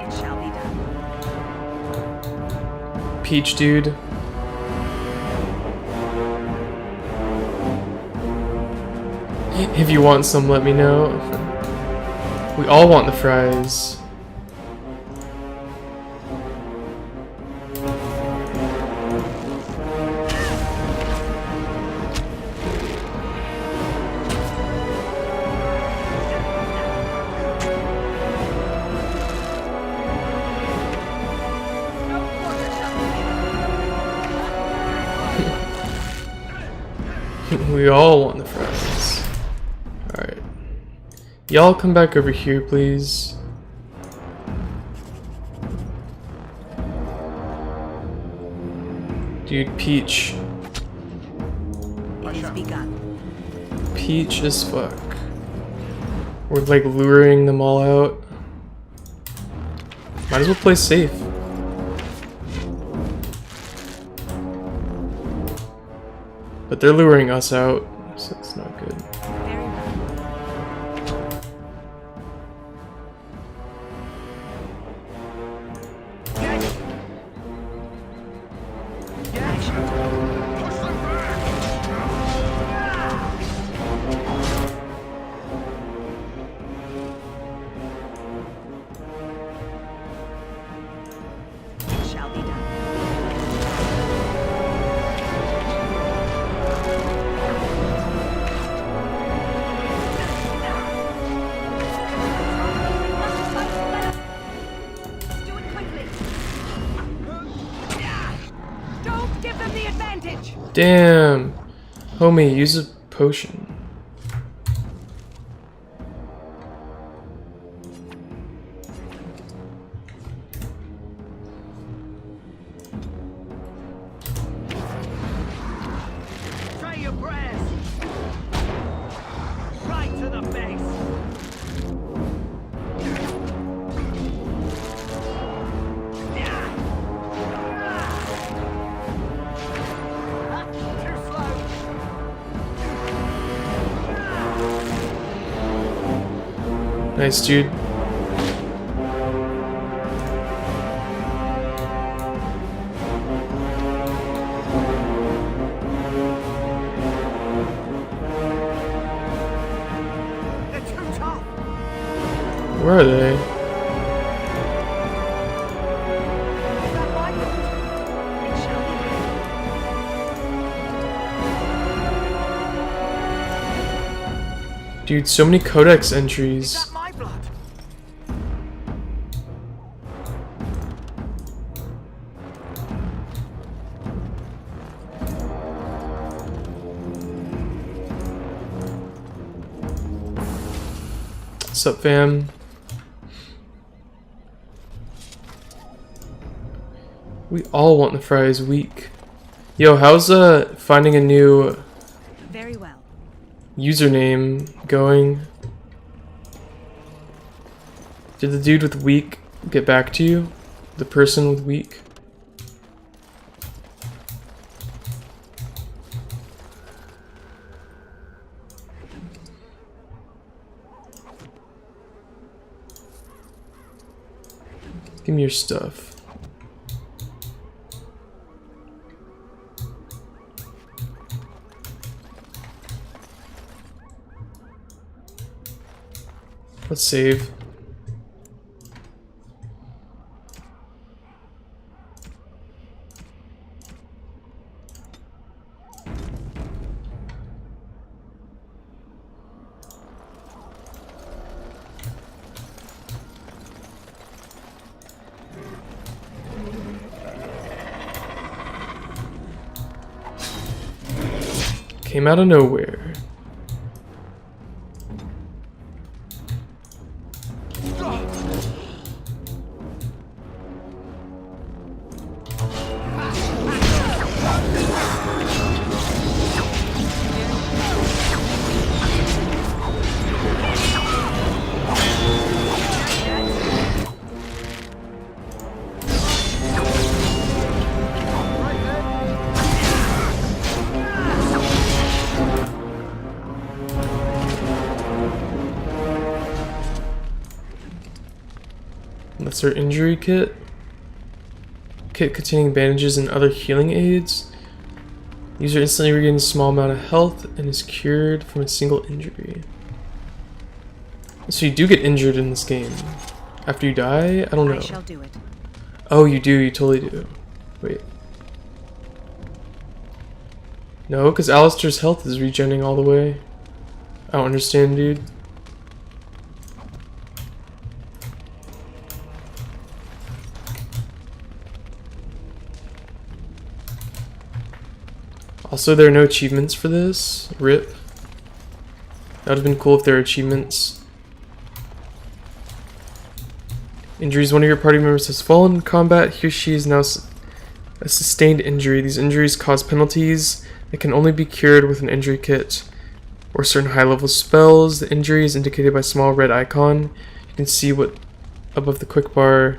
It shall be done. Peach dude. If you want some, let me know. We all want the fries. We all want the fries. Alright. Y'all come back over here, please. Dude, Peach. It is begun. Peach as fuck. We're like luring them all out. Might as well play safe. But they're luring us out, so it's not good. It shall be done. Do it quickly. Don't give them the advantage. Damn! Homie, use a potion. Try your prayers. Right to the base. Too slow. Nice, dude. They're too tough. Where are they? It shall be done. Dude, so many codex entries. My blood. What's up, fam? We all want the fries weak. Yo, how's finding a new Very well. username going? Did the dude with weak get back to you? The person with weak? Give me your stuff. Let's save. Came out of nowhere. That's our injury kit. Kit containing bandages and other healing aids. User instantly regains a small amount of health and is cured from a single injury. So you do get injured in this game. After you die? I don't know. I shall do it. Oh, you do. You totally do. Wait. No, because Alistair's health is regenerating all the way. I don't understand, dude. Also, there are no achievements for this. RIP. That would have been cool if there were achievements. Injuries. One of your party members has fallen in combat. He or she is now a sustained injury. These injuries cause penalties that can only be cured with an injury kit or certain high-level spells. The injury is indicated by a small red icon. You can see what above the quick bar.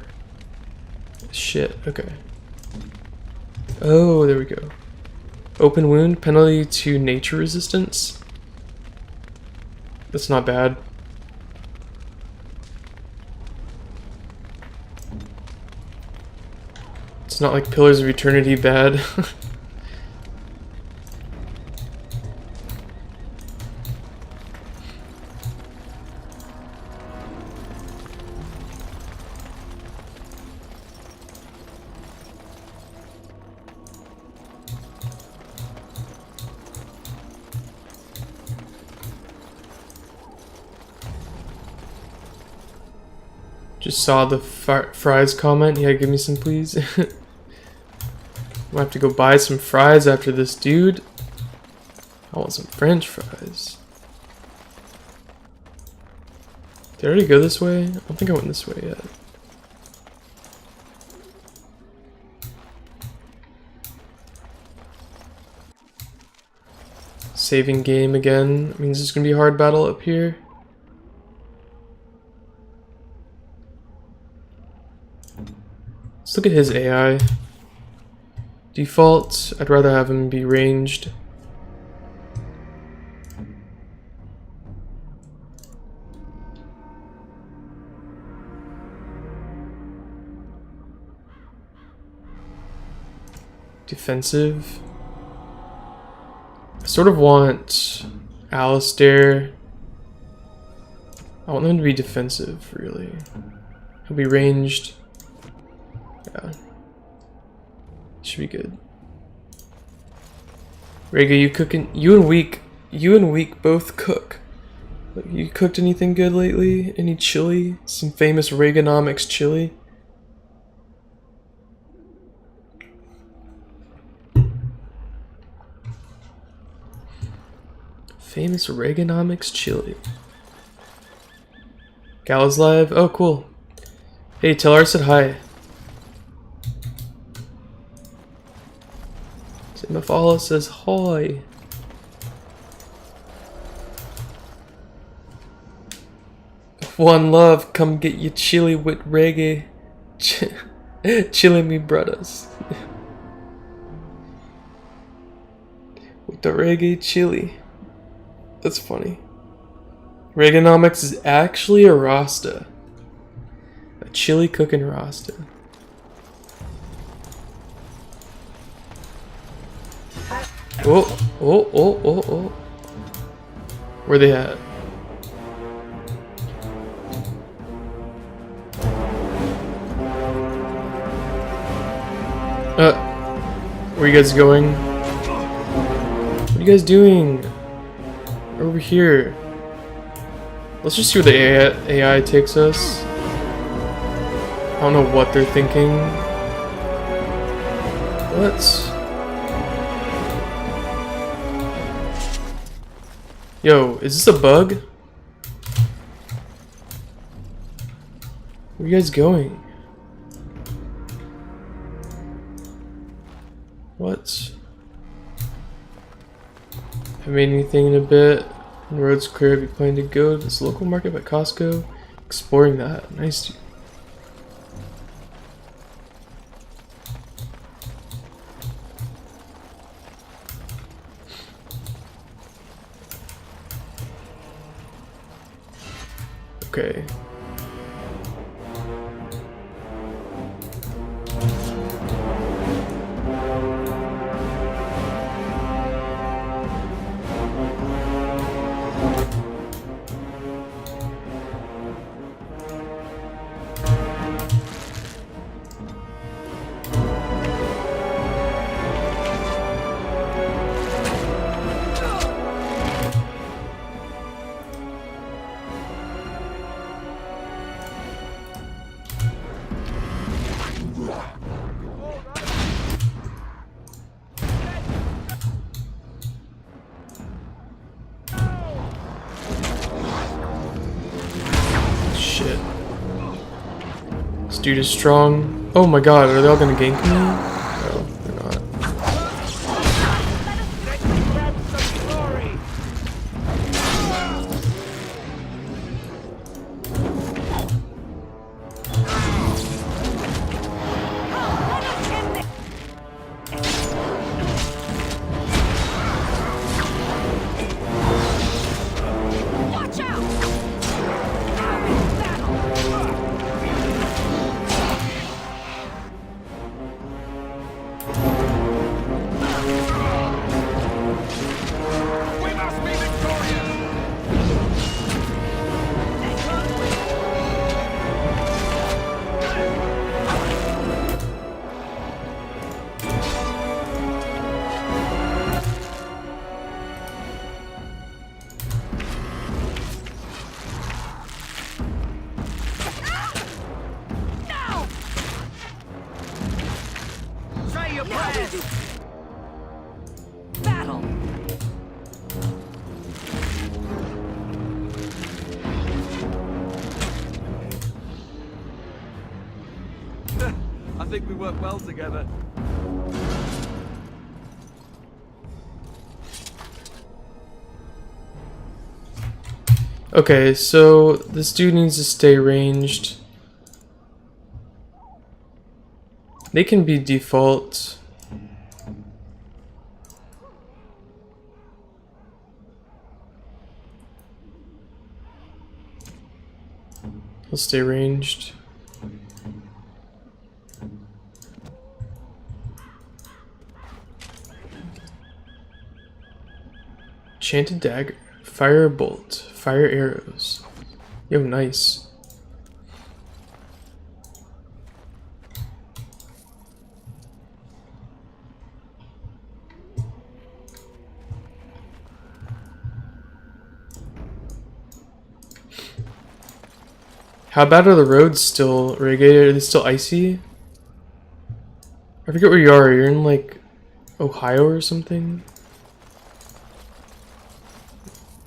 Shit. Okay. Oh, there we go. Open wound, penalty to nature resistance. That's not bad. It's not like Pillars of Eternity bad. Just saw the fries comment. Yeah, give me some, please. Might have to go buy some fries after this, dude. I want some French fries. Did I already go this way? I don't think I went this way yet. Saving game again. Means it's gonna be a hard battle up here. Let's look at his AI. Default, I'd rather have him be ranged. Defensive. I sort of want Alistair. I want them to be defensive, really. He'll be ranged. Yeah. Should be good. Rhaega, you cooking? You and Week both cook. You cooked anything good lately? Any chili? Some famous Reaganomics chili? Famous Reaganomics chili. Gala's live. Oh, cool. Hey, tell her I said hi. Mafala says hi. One love, come get your chili with reggae. Chili me brothers. With the reggae chili. That's funny. Reaganomics is actually a Rasta. A chili cooking Rasta. Oh, oh, oh, oh, oh. Where they at? Where you guys going? What are you guys doing? Over here. Let's just see where the AI takes us. I don't know what they're thinking. Let's... Yo, is this a bug? Where are you guys going? What? Haven't made anything in a bit. When the road's clear, I'd be planning to go to this local market by Costco. Exploring that. Nice, dude. Okay. Shit. This dude is strong. Oh my god, are they all gonna gank me? No, they're not. Battle. I think we work well together. Okay, so this dude needs to stay ranged. They can be default. He'll stay ranged. Enchanted dagger. Fire bolt. Fire arrows. Yo, nice. How bad are the roads still, Reggae? Are they still icy? I forget where you are. You're in, like, Ohio or something?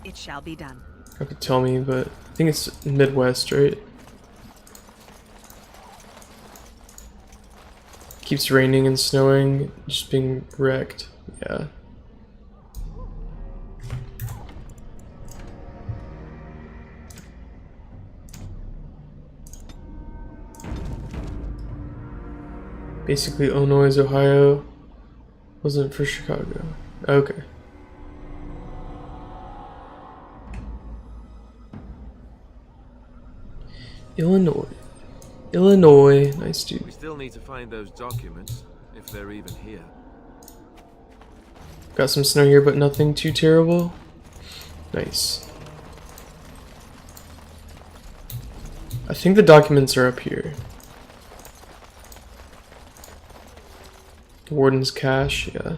It shall be done. You could tell me, but I think it's Midwest, right? Keeps raining and snowing, just being wrecked. Yeah. Basically, Illinois, Ohio. Wasn't for Chicago. Okay. Illinois. Illinois. Nice dude. We still need to find those documents, if they're even here. Got some snow here, but nothing too terrible. Nice. I think the documents are up here. The Warden's cache, yeah.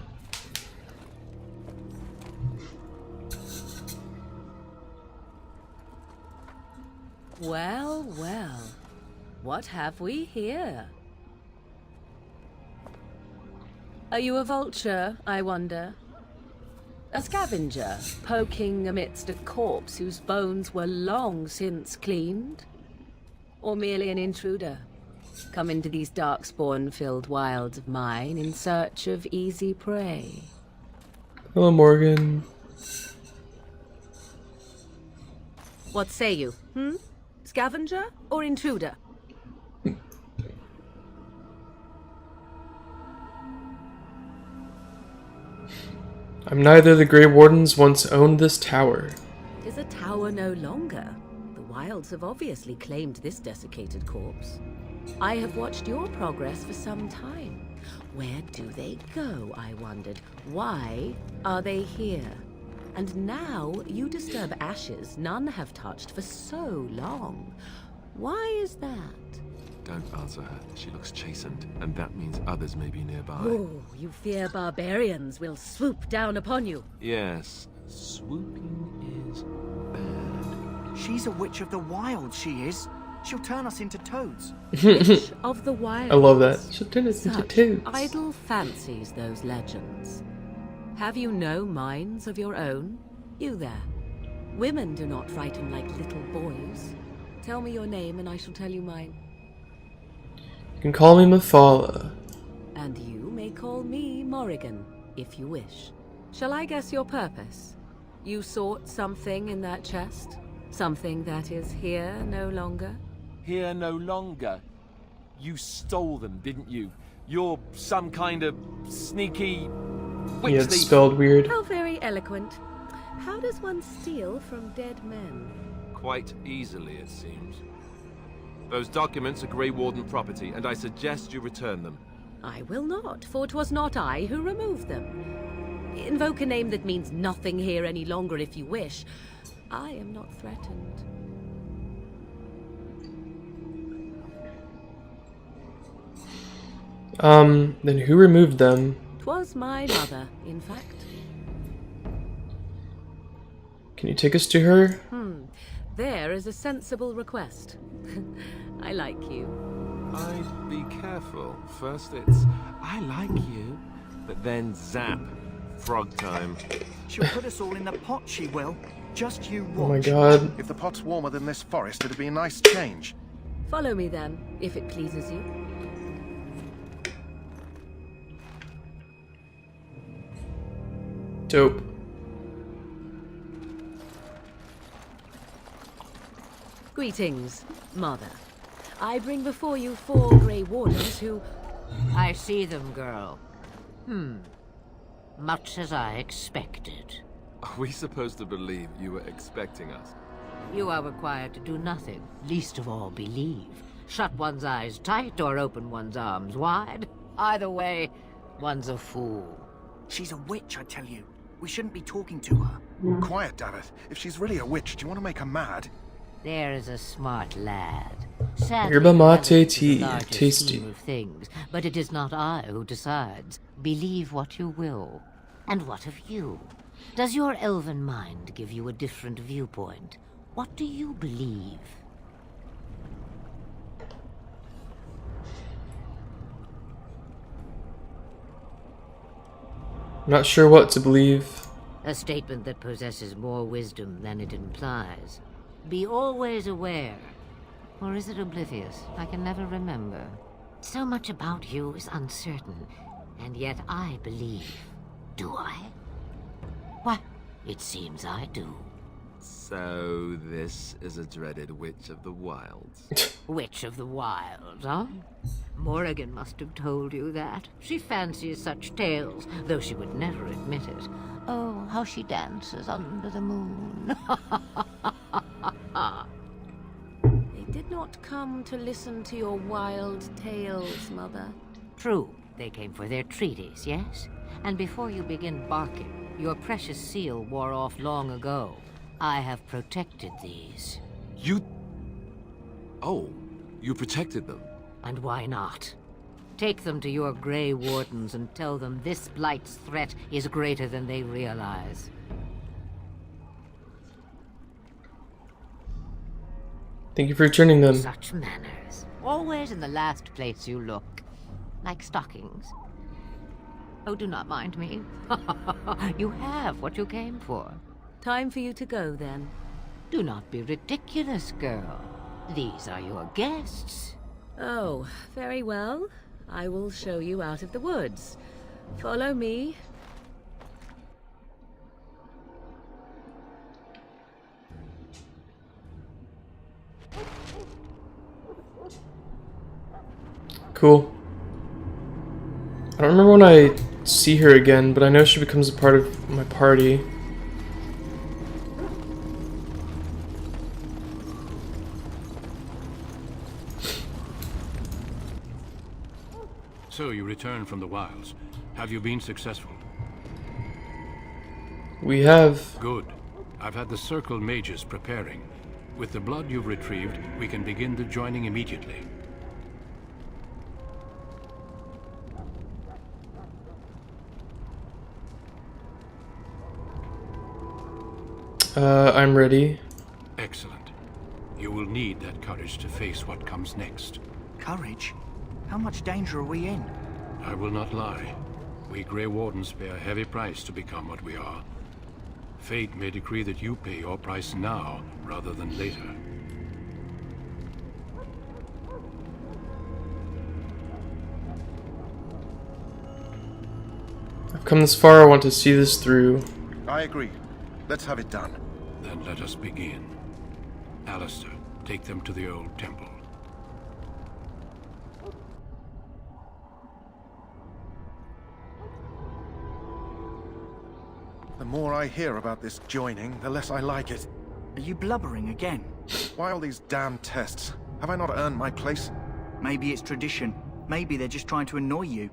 Well, well. What have we here? Are you a vulture, I wonder? A scavenger, poking amidst a corpse whose bones were long since cleaned? Or merely an intruder, come into these darkspawn-filled wilds of mine in search of easy prey? Hello, Morgan. What say you, Scavenger or intruder? I'm neither. The Grey Wardens once owned this tower. Is a tower no longer? The wilds have obviously claimed this desiccated corpse. I have watched your progress for some time. Where do they go, I wondered? Why are they here? And now you disturb ashes none have touched for so long. Why is that? Don't answer her. She looks chastened, and that means others may be nearby. Oh, you fear barbarians will swoop down upon you. Yes, swooping is bad. She's a witch of the wild, she is. She'll turn us into toads. Witch of the wild. I love that. She'll turn us into Such toads. idle fancies, those legends. Have you no minds of your own? You there. Women do not frighten like little boys. Tell me your name and I shall tell you mine. You can call me Mathala. And you may call me Morrigan, if you wish. Shall I guess your purpose? You sought something in that chest? Something that is here no longer? Here no longer? You stole them, didn't you? You're some kind of sneaky witch Yeah, it's thief. spelled weird. How very eloquent. How does one steal from dead men? Quite easily, it seems. Those documents are Grey Warden property, and I suggest you return them. I will not, for it was not I who removed them. Invoke a name that means nothing here any longer if you wish. I am not threatened. Then who removed them? 'Twas my mother, in fact. Can you take us to her? There is a sensible request. I like you. I'd be careful. First it's, I like you, but then zap. Frog time. She'll put us all in the pot, she will. Just you watch. Oh my god. If the pot's warmer than this forest, it'd be a nice change. Follow me then, if it pleases you. Dope. Greetings, Mother. I bring before you 4 Grey Wardens who... I see them, girl. Much as I expected. Are we supposed to believe you were expecting us? You are required to do nothing, least of all believe. Shut one's eyes tight or open one's arms wide. Either way, one's a fool. She's a witch, I tell you. We shouldn't be talking to her. Quiet, Davith. If she's really a witch, do you want to make her mad? There is a smart lad. Sadly, Yerba mate the tea. larger Tasty. scheme of things, but it is not I who decides. Believe what you will. And what of you? Does your elven mind give you a different viewpoint? What do you believe? I'm not sure what to believe. A statement that possesses more wisdom than it implies. Be always aware. Or is it oblivious? I can never remember. So much about you is uncertain, and yet I believe. Do I? Why, it seems I do. So this is a dreaded Witch of the Wilds. Witch of the Wilds, huh? Morrigan must have told you that. She fancies such tales, though she would never admit it. Oh, how she dances under the moon. They did not come to listen to your wild tales, Mother. True, they came for their treaties, yes? And before you begin barking, your precious seal wore off long ago. I have protected these. You... Oh, you protected them? And why not? Take them to your Grey Wardens and tell them this Blight's threat is greater than they realize. Thank you for returning them. Such manners. Always in the last place you look. Like stockings. Oh, do not mind me. You have what you came for. Time for you to go, then. Do not be ridiculous, girl. These are your guests. Oh, very well. I will show you out of the woods. Follow me. Cool. I don't remember when I see her again, but I know she becomes a part of my party. So you return from the wilds. Have you been successful? We have. Good. I've had the Circle mages preparing. With the blood you've retrieved, we can begin the joining immediately. I'm ready. Excellent. You will need that courage to face what comes next. Courage? How much danger are we in? I will not lie. We Grey Wardens pay a heavy price to become what we are. Fate may decree that you pay your price now, rather than later. I've come this far, I want to see this through. I agree. Let's have it done. Then let us begin. Alistair, take them to the old temple. The more I hear about this joining, the less I like it. Are you blubbering again? Why all these damn tests? Have I not earned my place? Maybe it's tradition. Maybe they're just trying to annoy you.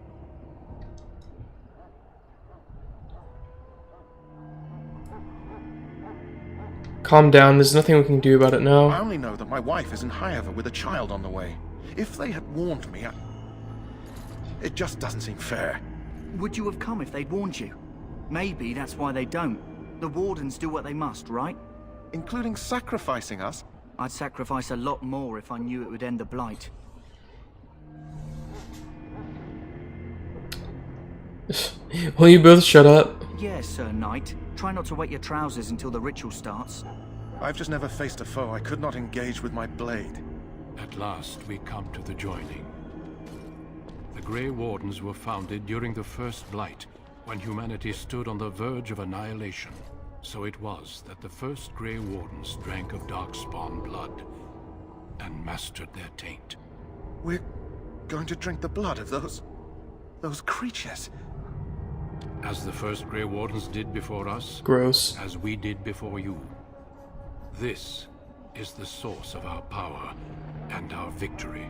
Calm down, there's nothing we can do about it now. I only know that my wife is in Highever with a child on the way. If they had warned me, it just doesn't seem fair. Would you have come if they'd warned you? Maybe that's why they don't. The Wardens do what they must, right? Including sacrificing us? I'd sacrifice a lot more if I knew it would end the Blight. Will you both shut up? Yes, Sir Knight. Try not to wet your trousers until the ritual starts. I've just never faced a foe I could not engage with my blade. At last, we come to the joining. The Grey Wardens were founded during the First Blight, when humanity stood on the verge of annihilation. So it was that the first Grey Wardens drank of Darkspawn blood and mastered their taint. We're going to drink the blood of those creatures. As the first Grey Wardens did before us. Gross. As we did before you. This is the source of our power and our victory.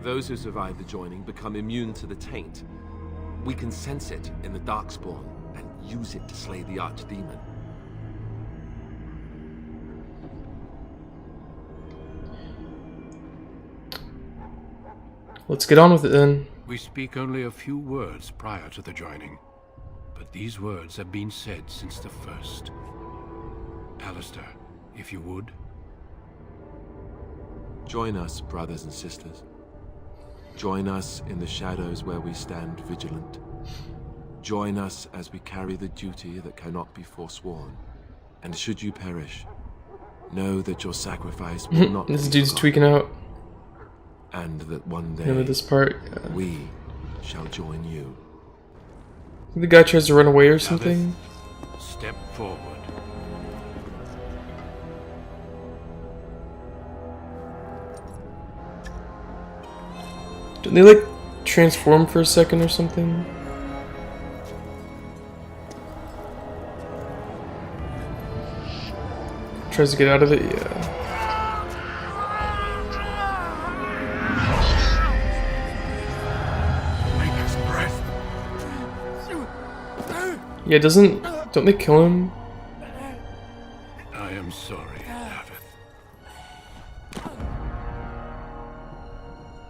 Those who survive the joining become immune to the taint. We can sense it in the Darkspawn and use it to slay the Archdemon. Let's get on with it then. We speak only a few words prior to the joining, but these words have been said since the first. Alistair, if you would. Join us, brothers and sisters. Join us in the shadows where we stand vigilant. Join us as we carry the duty that cannot be forsworn. And should you perish, know that your sacrifice will not This be dude's forgotten. tweaking out. And that one day, Remember this part? Yeah. we shall join you. The guy tries to run away or something. Step forward. Didn't they like transform for a second or something? Tries to get out of it, yeah. Yeah, don't they kill him? I am sorry, Davith.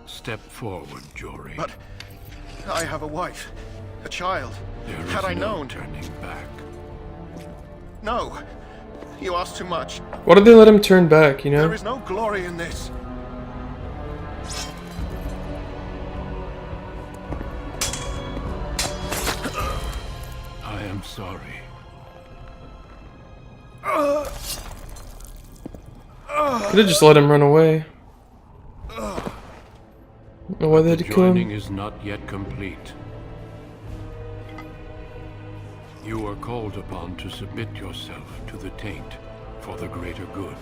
Step forward, Jory. But I have a wife, a child. There is Had I no known. turning back. No, you ask too much. Why did they let him turn back, you know? There is no glory in this. sorry. Could have just let him run away. Don't know why they had to kill Joining him. is not yet complete. You are called upon to submit yourself to the taint for the greater good.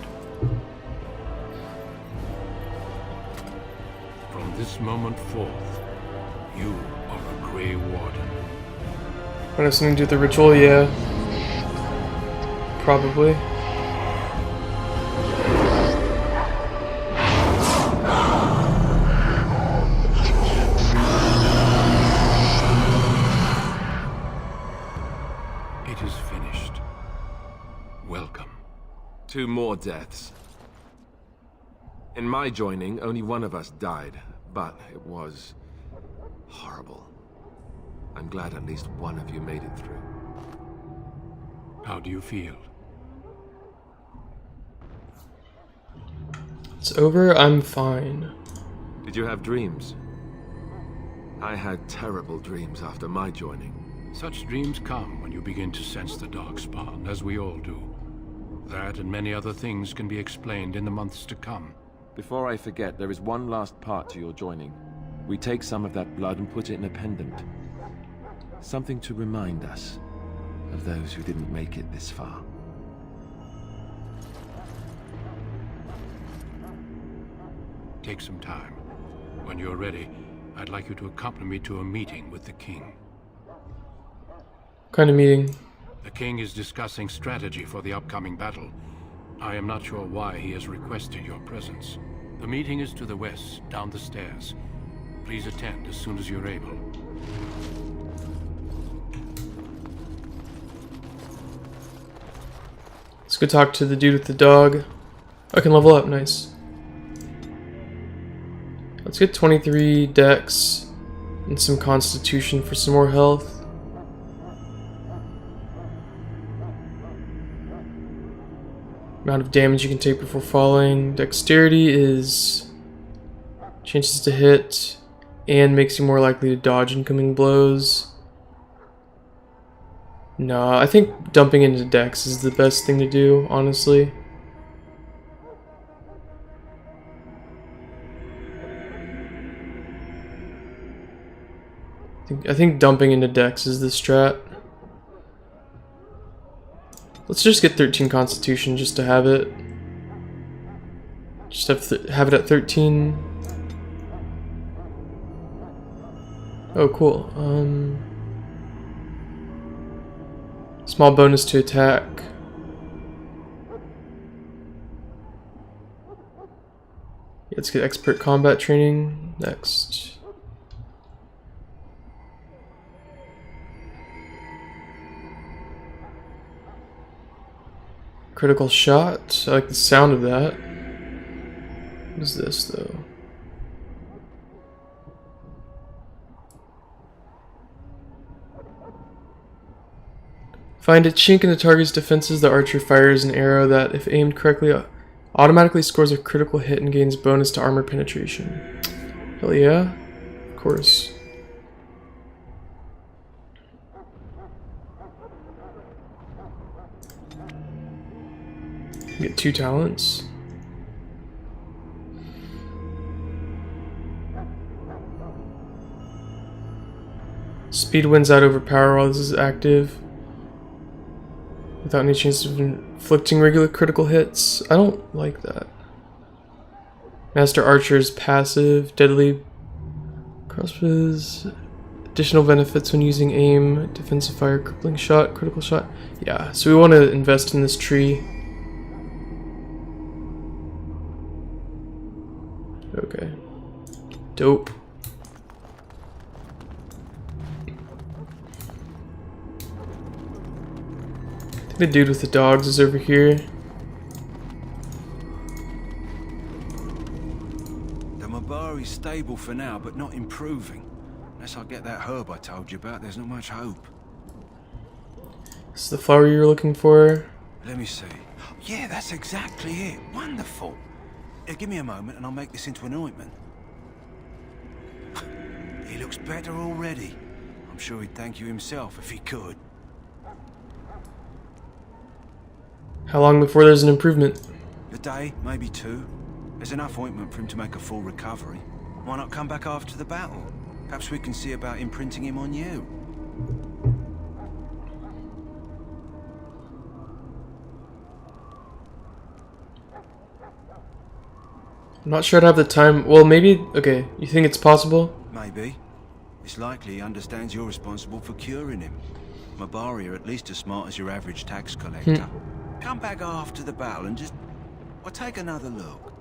From this moment forth, you are a Grey Warden. Might have something to do with the ritual, yeah. Probably. It is finished. Welcome. 2 more deaths. In my joining, only one of us died, but it was horrible. I'm glad at least one of you made it through. How do you feel? It's over, I'm fine. Did you have dreams? I had terrible dreams after my joining. Such dreams come when you begin to sense the Darkspawn, as we all do. That and many other things can be explained in the months to come. Before I forget, there is one last part to your joining. We take some of that blood and put it in a pendant. Something to remind us of those who didn't make it this far. Take some time. When you're ready, I'd like you to accompany me to a meeting with the King. What kind of meeting? The King is discussing strategy for the upcoming battle. I am not sure why he has requested your presence. The meeting is to the west, down the stairs. Please attend as soon as you're able. Let's go talk to the dude with the dog. I can level up, nice. Let's get 23 dex and some constitution for some more health. Amount of damage you can take before falling. Dexterity is chances to hit and makes you more likely to dodge incoming blows. No, I think dumping into dex is the best thing to do, honestly. I think dumping into dex is the strat. Let's just get 13 constitution just to have it. Just have it at 13. Oh, cool. Small bonus to attack. Let's get expert combat training next. Critical shot. I like the sound of that. What is this, though? Find a chink in the target's defenses. The archer fires an arrow that, if aimed correctly, automatically scores a critical hit and gains bonus to armor penetration. Hell yeah. Of course. Get 2 talents. Speed wins out over power while this is active. Without any chance of inflicting regular critical hits. I don't like that. Master Archer's passive, deadly crossbows. Additional benefits when using aim, defensive fire, crippling shot, critical shot. Yeah, so we want to invest in this tree. Okay. Dope. I think the dude with the dogs is over here. The Mabari's stable for now, but not improving. Unless I get that herb I told you about, there's not much hope. This is the flower you were looking for. Let me see. Yeah, that's exactly it. Wonderful. Give me a moment and I'll make this into an ointment. He looks better already. I'm sure he'd thank you himself if he could. How long before there's an improvement? A day, maybe 2. There's enough ointment for him to make a full recovery. Why not come back after the battle? Perhaps we can see about imprinting him on you. I'm not sure I'd have the time. Well, maybe. Okay, you think it's possible? Maybe. It's likely he understands you're responsible for curing him. Mabari are at least as smart as your average tax collector. Come back after the battle and just... well, take another look.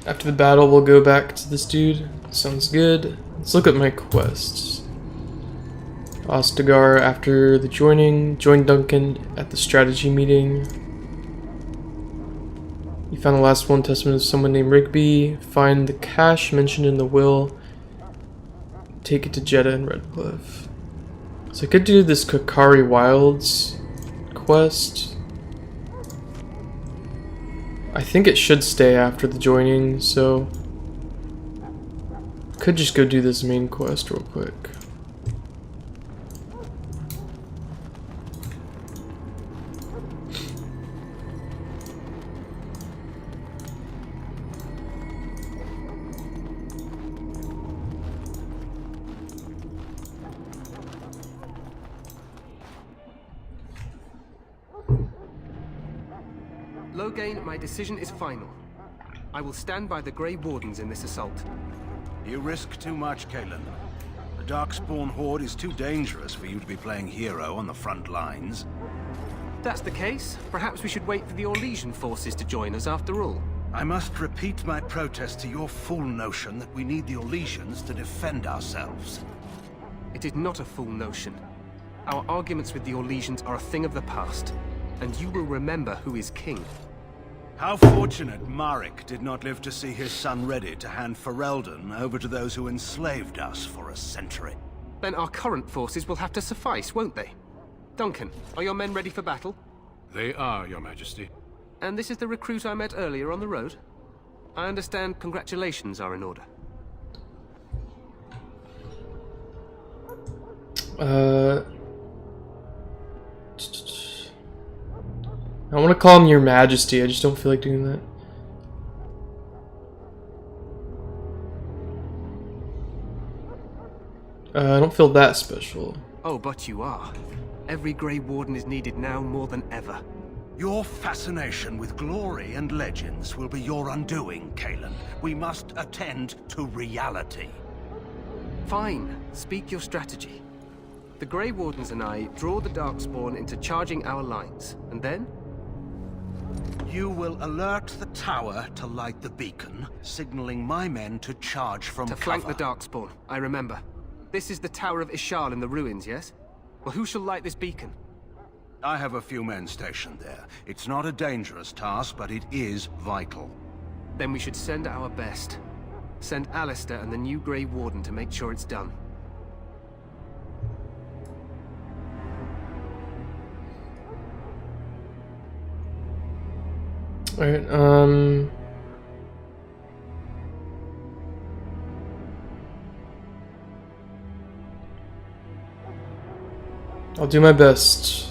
After the battle, we'll go back to this dude. Sounds good. Let's look at my quests. Ostagar after the joining. Join Duncan at the strategy meeting. You found the last one testament of someone named Rigby. Find the cache mentioned in the will. Take it to Jeddah and Redcliffe. So I could do this Kokari Wilds quest. I think it should stay after the joining, so could just go do this main quest real quick. Loghain, my decision is final. I will stand by the Grey Wardens in this assault. You risk too much, Cailan. The Darkspawn Horde is too dangerous for you to be playing hero on the front lines. If that's the case, perhaps we should wait for the Orlesian forces to join us after all. I must repeat my protest to your fool notion that we need the Orlesians to defend ourselves. It is not a fool notion. Our arguments with the Orlesians are a thing of the past, and you will remember who is king. How fortunate Marek did not live to see his son ready to hand Ferelden over to those who enslaved us for a century. Then our current forces will have to suffice, won't they? Duncan, are your men ready for battle? They are, Your Majesty. And this is the recruit I met earlier on the road? I understand congratulations are in order. I want to call him Your Majesty, I just don't feel like doing that. I don't feel that special. Oh, but you are. Every Grey Warden is needed now more than ever. Your fascination with glory and legends will be your undoing, Cailan. We must attend to reality. Fine. Speak your strategy. The Grey Wardens and I draw the Darkspawn into charging our lines, and then? You will alert the tower to light the beacon, signaling my men to charge from cover. To flank the Darkspawn, I remember. This is the Tower of Ishal in the ruins, yes? Well, who shall light this beacon? I have a few men stationed there. It's not a dangerous task, but it is vital. Then we should send our best. Send Alistair and the new Grey Warden to make sure it's done. Alright, I'll do my best.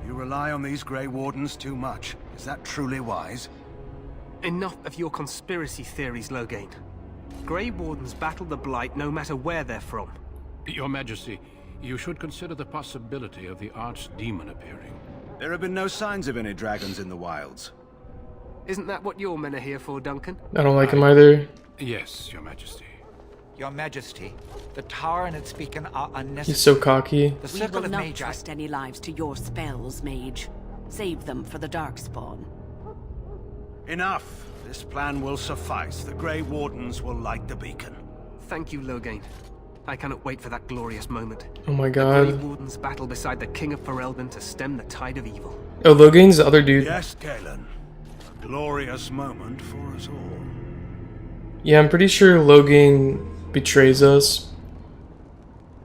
You rely on these Grey Wardens too much. Is that truly wise? Enough of your conspiracy theories, Loghain. Grey Wardens battle the Blight no matter where they're from. Your Majesty, you should consider the possibility of the Archdemon appearing. There have been no signs of any dragons in the wilds. Isn't that what your men are here for, Duncan? I don't like him either. Yes, Your Majesty. Your Majesty, the tower and its beacon are unnecessary. He's so cocky. The We circle will of not Magi... trust any lives to your spells, Mage. Save them for the Darkspawn. Enough. This plan will suffice. The Grey Wardens will light the beacon. Thank you, Loghain. I cannot wait for that glorious moment. Oh my The god. Grey Wardens battle beside the King of Ferelden to stem the tide of evil. Oh, Loghain's the other dude. Yes, Cailan. A glorious moment for us all. Yeah, I'm pretty sure Loghain betrays us.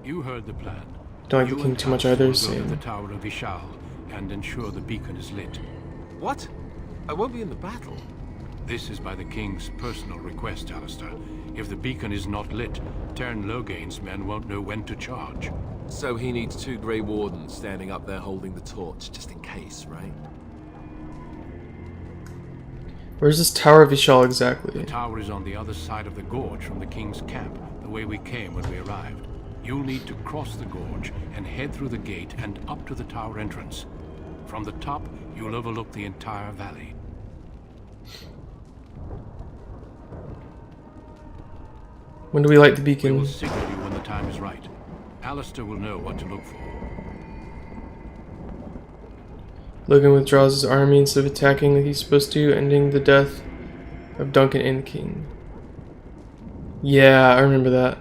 You heard the plan. Don't like the king too much either, Go to same. the Tower of Ishal and ensure the beacon is lit. What? I won't be in the battle. This is by the king's personal request, Alistair. If the beacon is not lit, Tern Loghain's men won't know when to charge. So he needs 2 Grey Wardens standing up there holding the torch, just in case, right? Where's this Tower of Ishal exactly? The tower is on the other side of the gorge from the king's camp, the way we came when we arrived. You'll need to cross the gorge and head through the gate and up to the tower entrance. From the top, you'll overlook the entire valley. When do we light the We beacon? will signal you when the time is right. Alistair will know what to look for. Logan withdraws his army instead of attacking like he's supposed to, ending the death of Duncan and the king. Yeah, I remember that.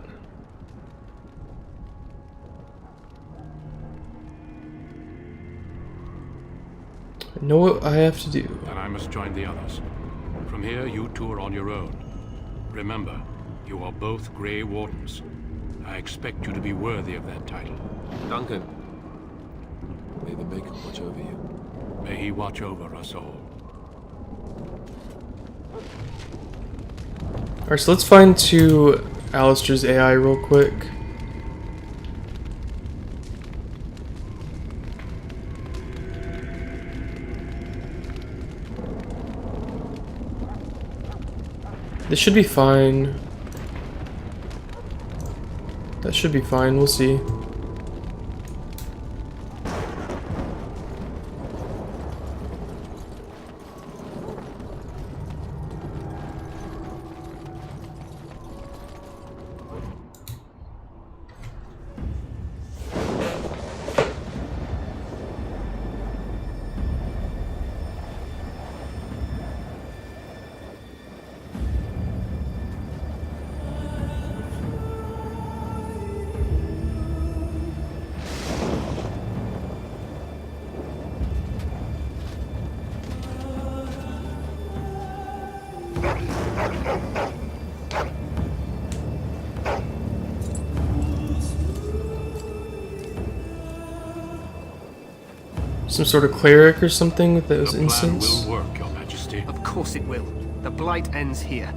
I know what I have to do. Then I must join the others. From here, you two are on your own. Remember, you are both Grey Wardens. I expect you to be worthy of that title. Duncan, may the Maker watch over you. May he watch over us all. Alright, so let's find Alistair's AI real quick. This should be fine. That should be fine, we'll see. Some sort of cleric or something with those incense? Will work, Your Majesty. Of course it will. The blight ends here.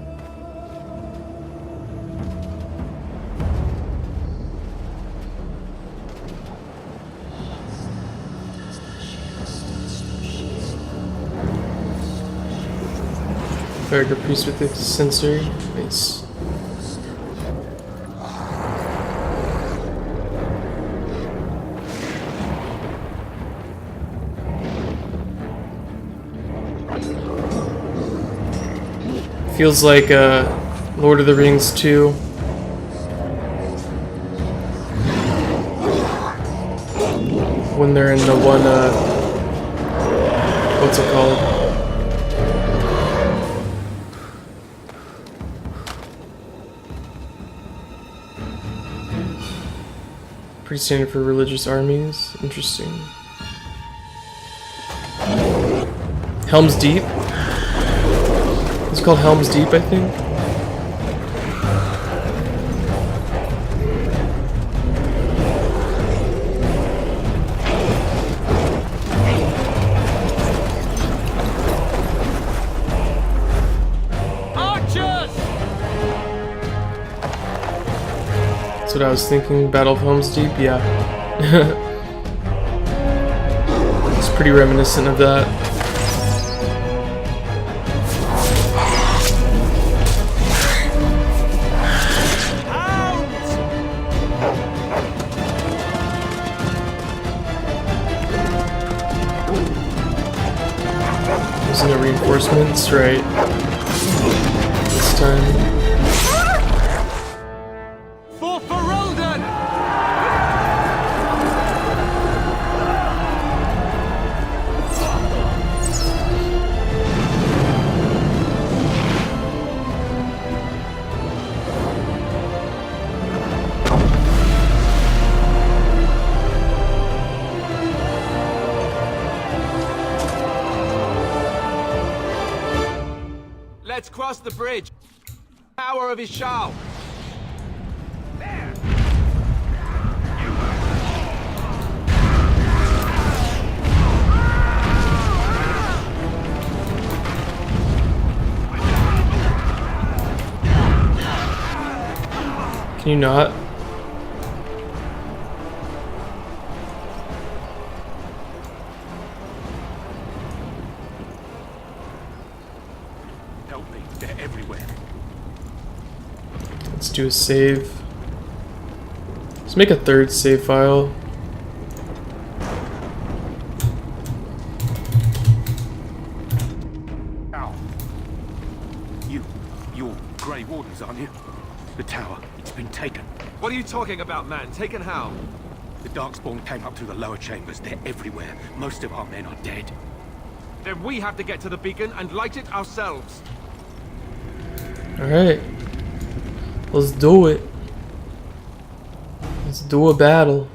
Cleric or priest with the censer. Nice. Feels like Lord of the Rings 2. When they're in the one, what's it called? Pretty standard for religious armies. Interesting. Helm's Deep? It's called Helm's Deep, I think. Archers! That's what I was thinking. Battle of Helm's Deep, yeah. It's pretty reminiscent of that. Using the reinforcements, right? This time. For Ferelden! Let's cross the bridge. Tower of Ishal. Can you not? Let's do a save. Let's make a third save file. Ow. You're Grey Wardens, aren't you? The tower, it's been taken. What are you talking about, man? Taken how? The Darkspawn came up through the lower chambers. They're everywhere. Most of our men are dead. Then we have to get to the beacon and light it ourselves. Alright. Let's do it. Let's do a battle.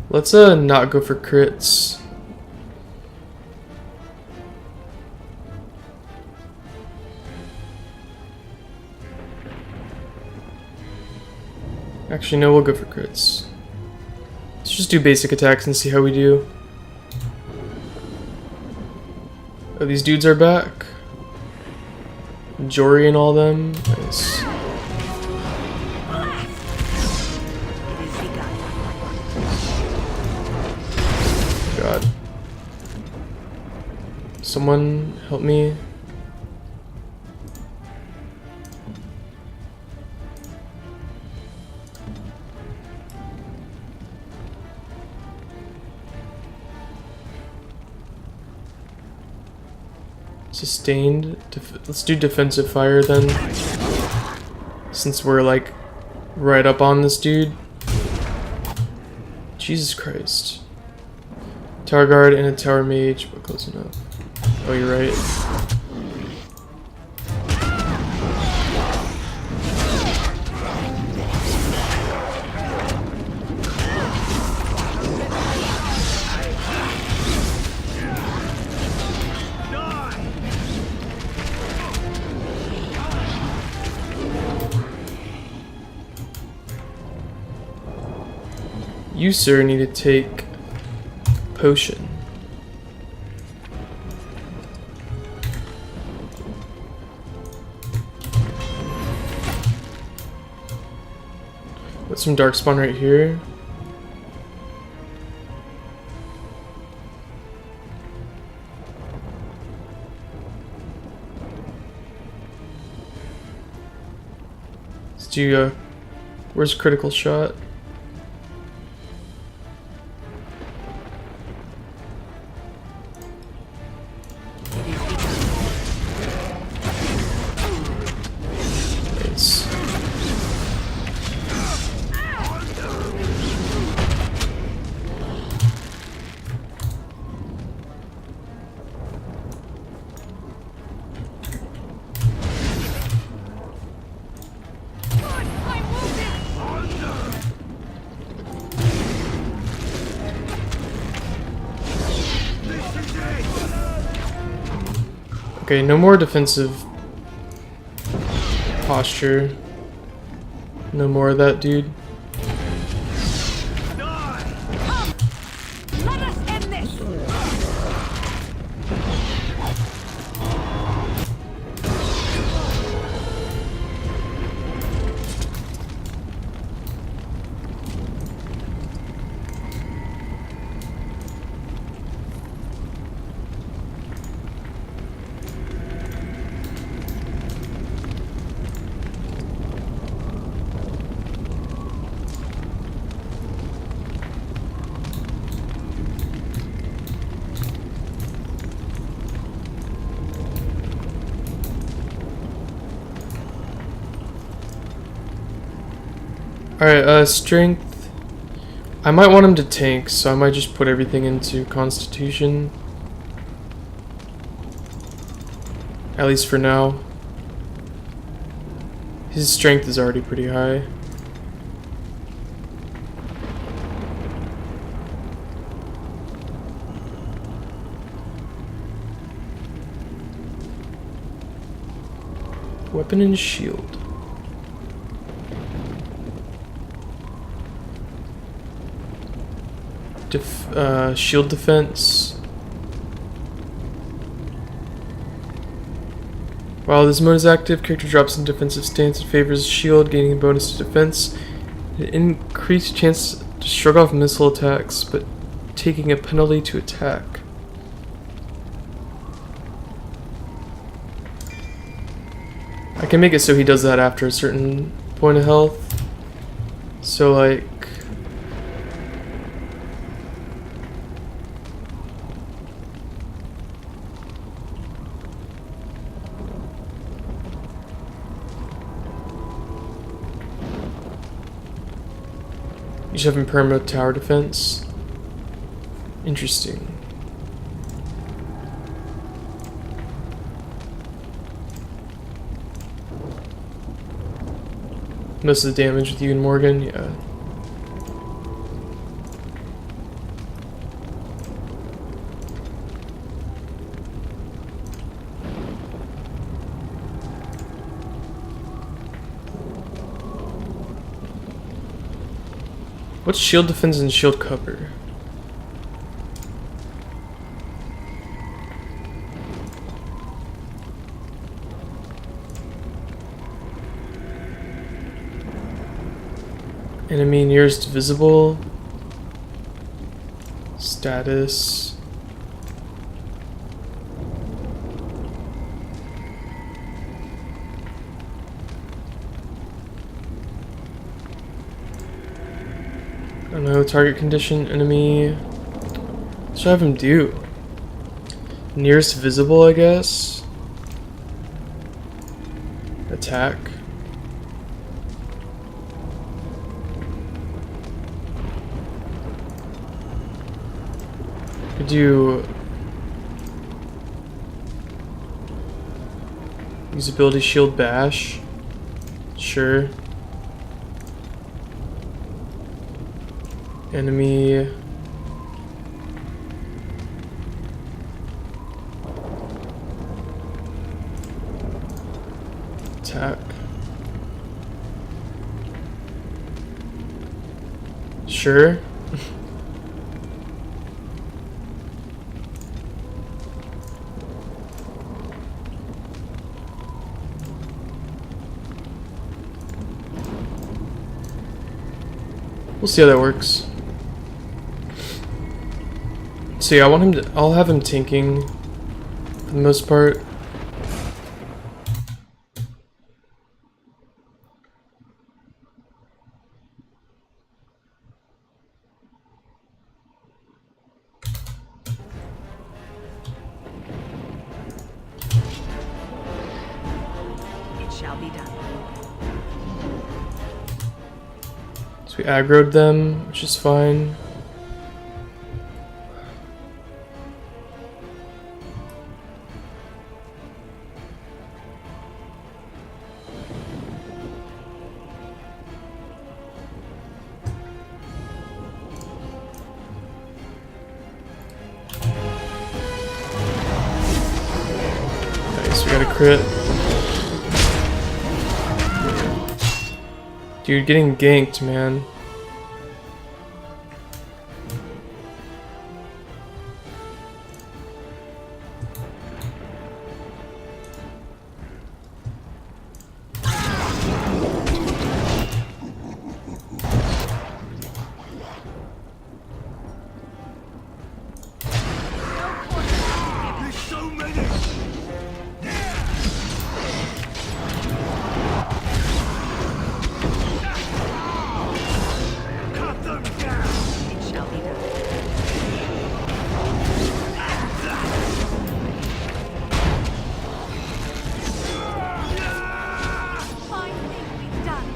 Let's not go for crits. Actually, no, we'll go for crits. Let's just do basic attacks and see how we do. Oh, these dudes are back. Jory and all them. Nice. God. Someone help me. Sustained. Let's do defensive fire then. Since we're like right up on this dude. Jesus Christ. Tower guard and a tower mage, but close enough. Oh, you're right. You, sir, need to take potion. Got some darkspawn right here. Let's do where's critical shot? Okay, no more defensive posture. No more of that, dude. Let us end this! Alright, strength. I might want him to tank, so I might just put everything into constitution. At least for now. His strength is already pretty high. Weapon and shield. Shield defense. While this mode is active, character drops in defensive stance and favors shield, gaining a bonus to defense. An increased chance to shrug off missile attacks, but taking a penalty to attack. I can make it so he does that after a certain point of health. So like... You should have permanent tower defense. Interesting. Most of the damage with you and Morgan, yeah. What's shield defense and shield cover? Enemy nearest visible. Status. I don't know, target condition, enemy. What should I have him do? Nearest visible, I guess. Attack. Could do use ability shield bash. Sure. Enemy. Attack. Sure. We'll see how that works. So yeah, I want him to, I'll have him tanking for the most part. It shall be done. So we aggroed them, which is fine. Nice, we got a crit. Dude, getting ganked, man. There's so many! Cut them down! It shall be done. Fine thing we've done.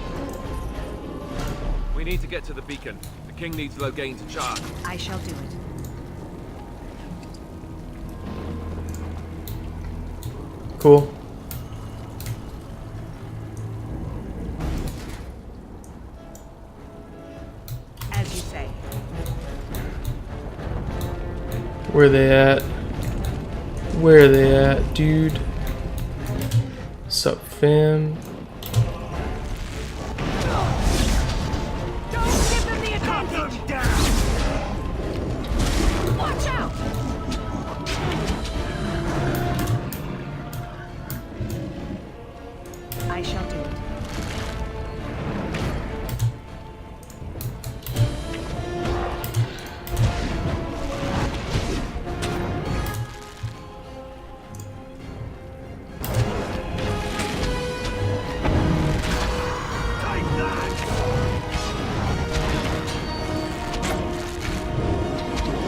We need to get to the beacon. The king needs Loghain to charge. I shall do it. Cool. As you say. Where are they at? Where are they at, dude? Sup, fam? Don't give them the advantage! Watch out! I shall do it.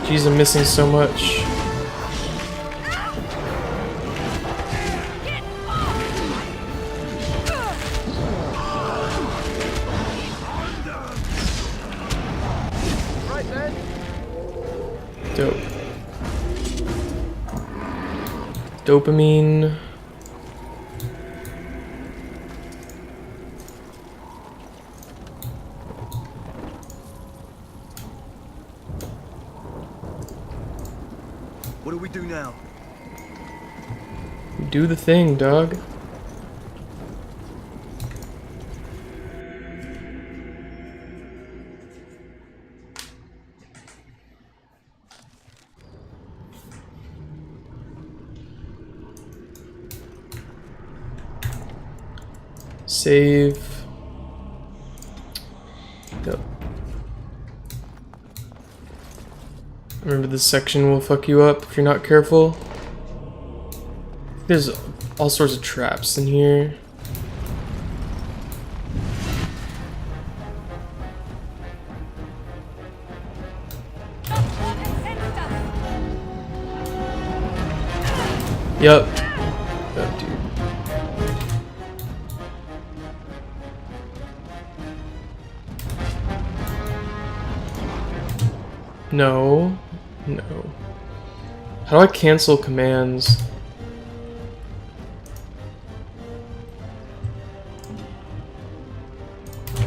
Jeez, I'm missing so much. Dope. Dopamine. What do we do now? Do the thing, dog. Save. Yep. Remember, this section will fuck you up if you're not careful. There's all sorts of traps in here. Yup. Oh, dude. No. No. How do I cancel commands?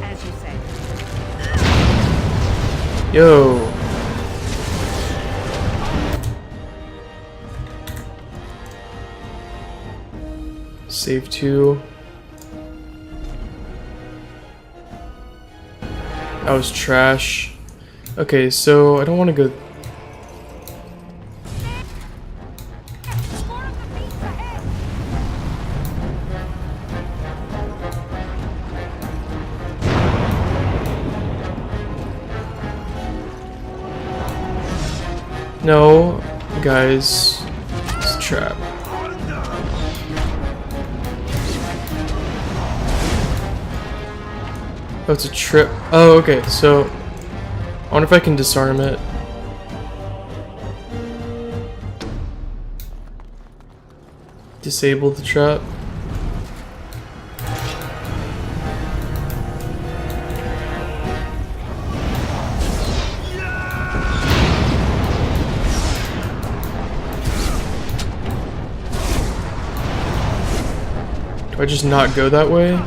As you say. Yo. Save 2. That was trash. Okay, so I don't want to go. No, guys, it's a trap. Oh, it's a trip. Oh, okay, so I wonder if I can disarm it. Disable the trap. Do I just not go that way?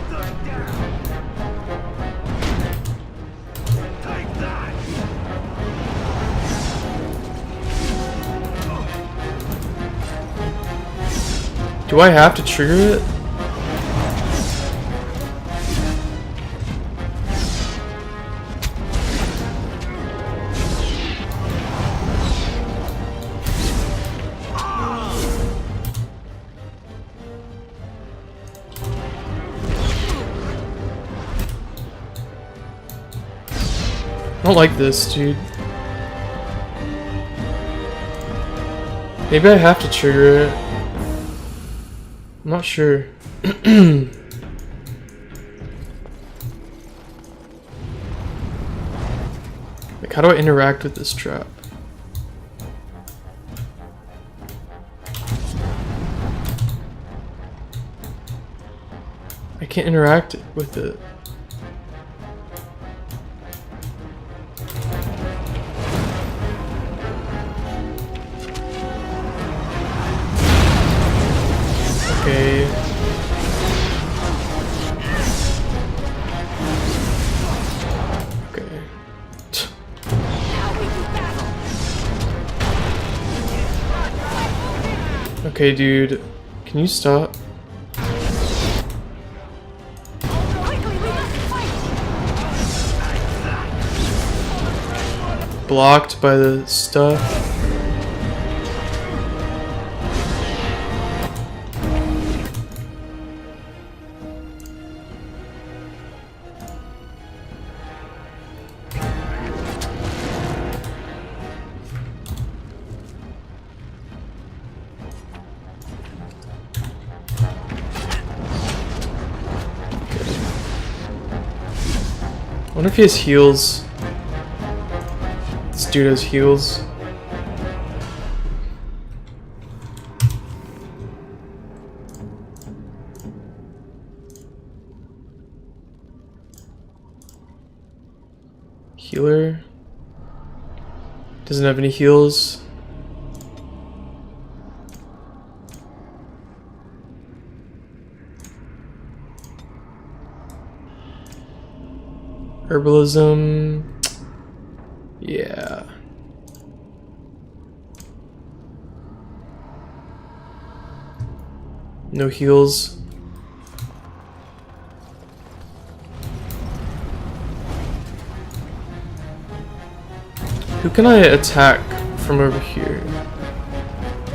Do I have to trigger it? I don't like this, dude. Maybe I have to trigger it. I'm not sure. Like, how do I interact with this trap? I can't interact with it. Okay. Okay. Okay, dude. Can you stop? Blocked by the stuff. I wonder if he has heals. This dude has heals. Healer. Doesn't have any heals. Herbalism. Yeah. No heals. Who can I attack from over here?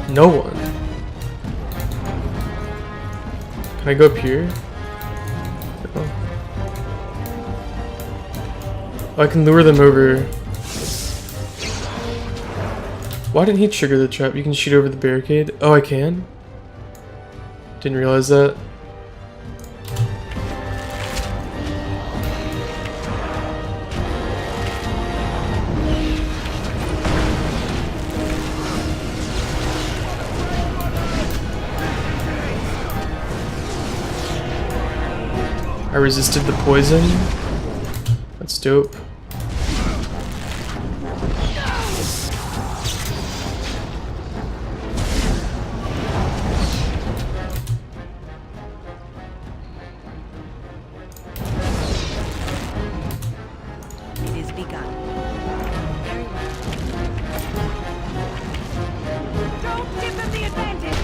No one. Can I go up here? No. Oh, I can lure them over. Why didn't he trigger the trap? You can shoot over the barricade. Oh, I can? Didn't realize that. I resisted the poison. That's dope. It is begun. Very well. Don't give them the advantage!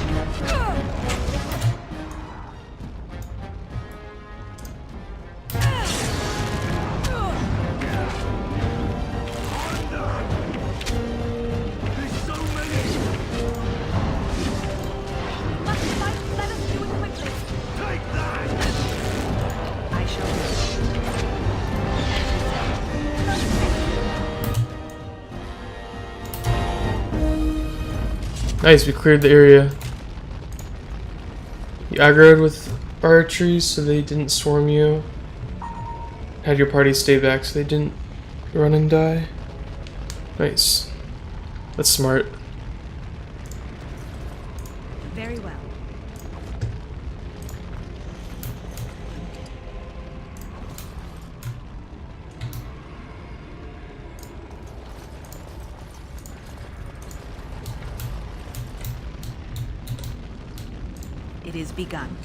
Nice, we cleared the area. You aggroed with archery so they didn't swarm you. Had your party stay back so they didn't run and die. Nice. That's smart. Very well. It is begun.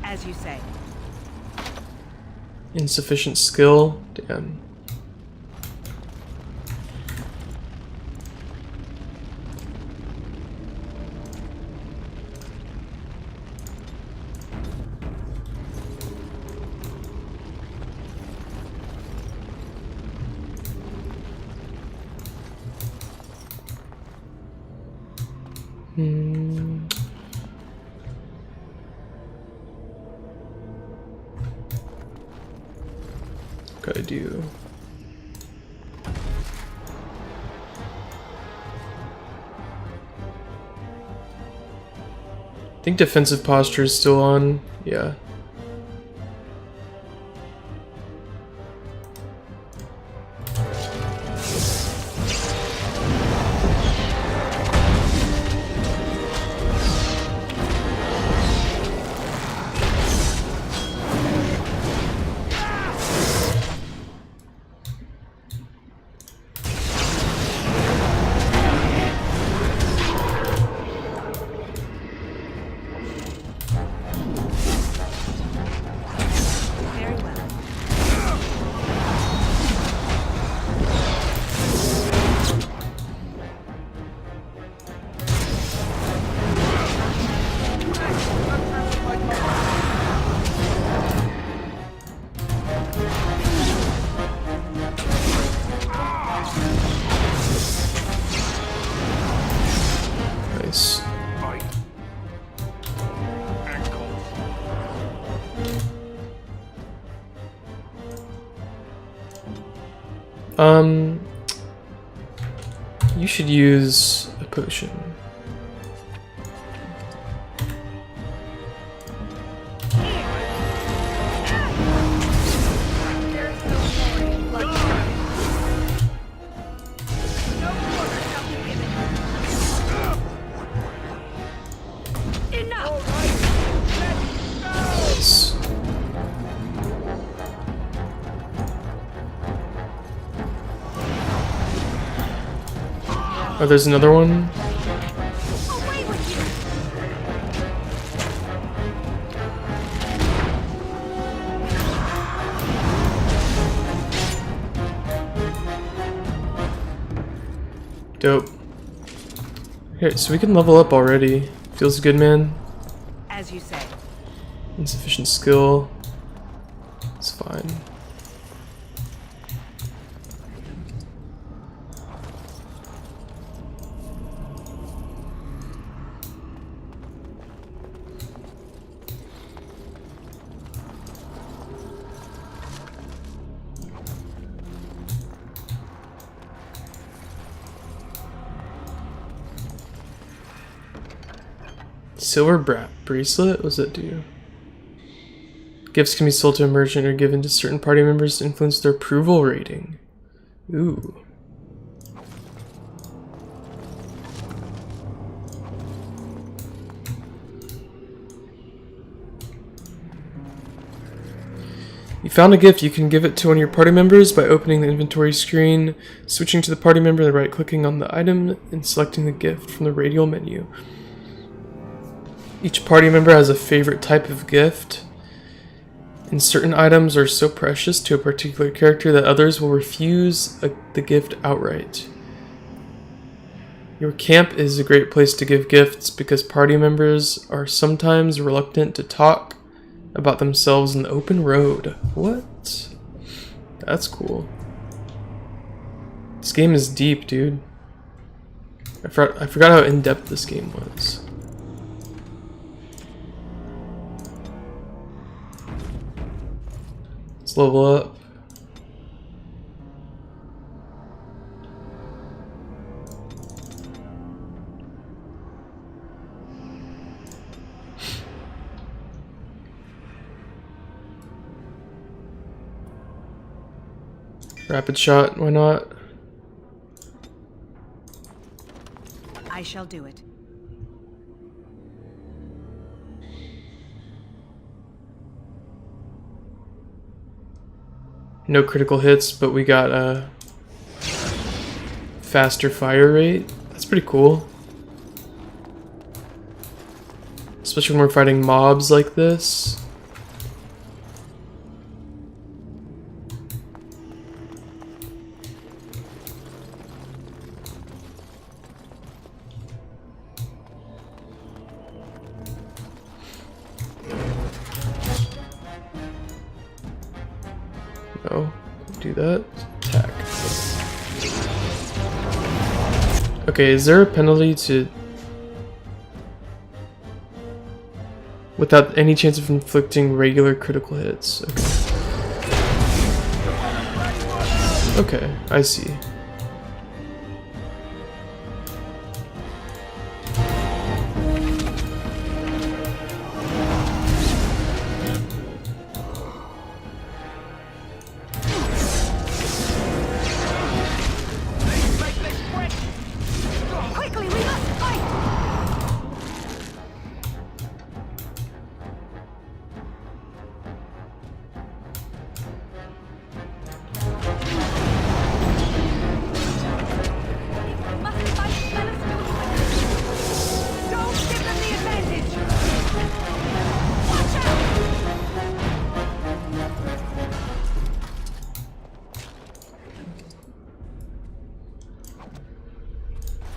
As you say. Insufficient skill? Damn. What could I do? I think defensive posture is still on. Yeah. Nice. You should use a potion. Nice. Oh, there's another one. Dope. Okay, so we can level up already. Feels good, man. As you say. Insufficient skill. It's fine. Silver bracelet? What does that do? Gifts can be sold to a merchant or given to certain party members to influence their approval rating. Ooh. You found a gift. You can give it to one of your party members by opening the inventory screen, switching to the party member, and right-clicking on the item, and selecting the gift from the radial menu. Each party member has a favorite type of gift, and certain items are so precious to a particular character that others will refuse the gift outright. Your camp is a great place to give gifts because party members are sometimes reluctant to talk about themselves in the open road. What? That's cool. This game is deep, dude. I forgot how in-depth this game was. Let's level up. Rapid shot, why not? I shall do it. No critical hits, but we got a faster fire rate. That's pretty cool. Especially when we're fighting mobs like this. No, do that. Attack. Okay, is there a penalty to... without any chance of inflicting regular critical hits? Okay. Okay, I see. Quickly, we must fight! Don't give them the advantage! Watch out!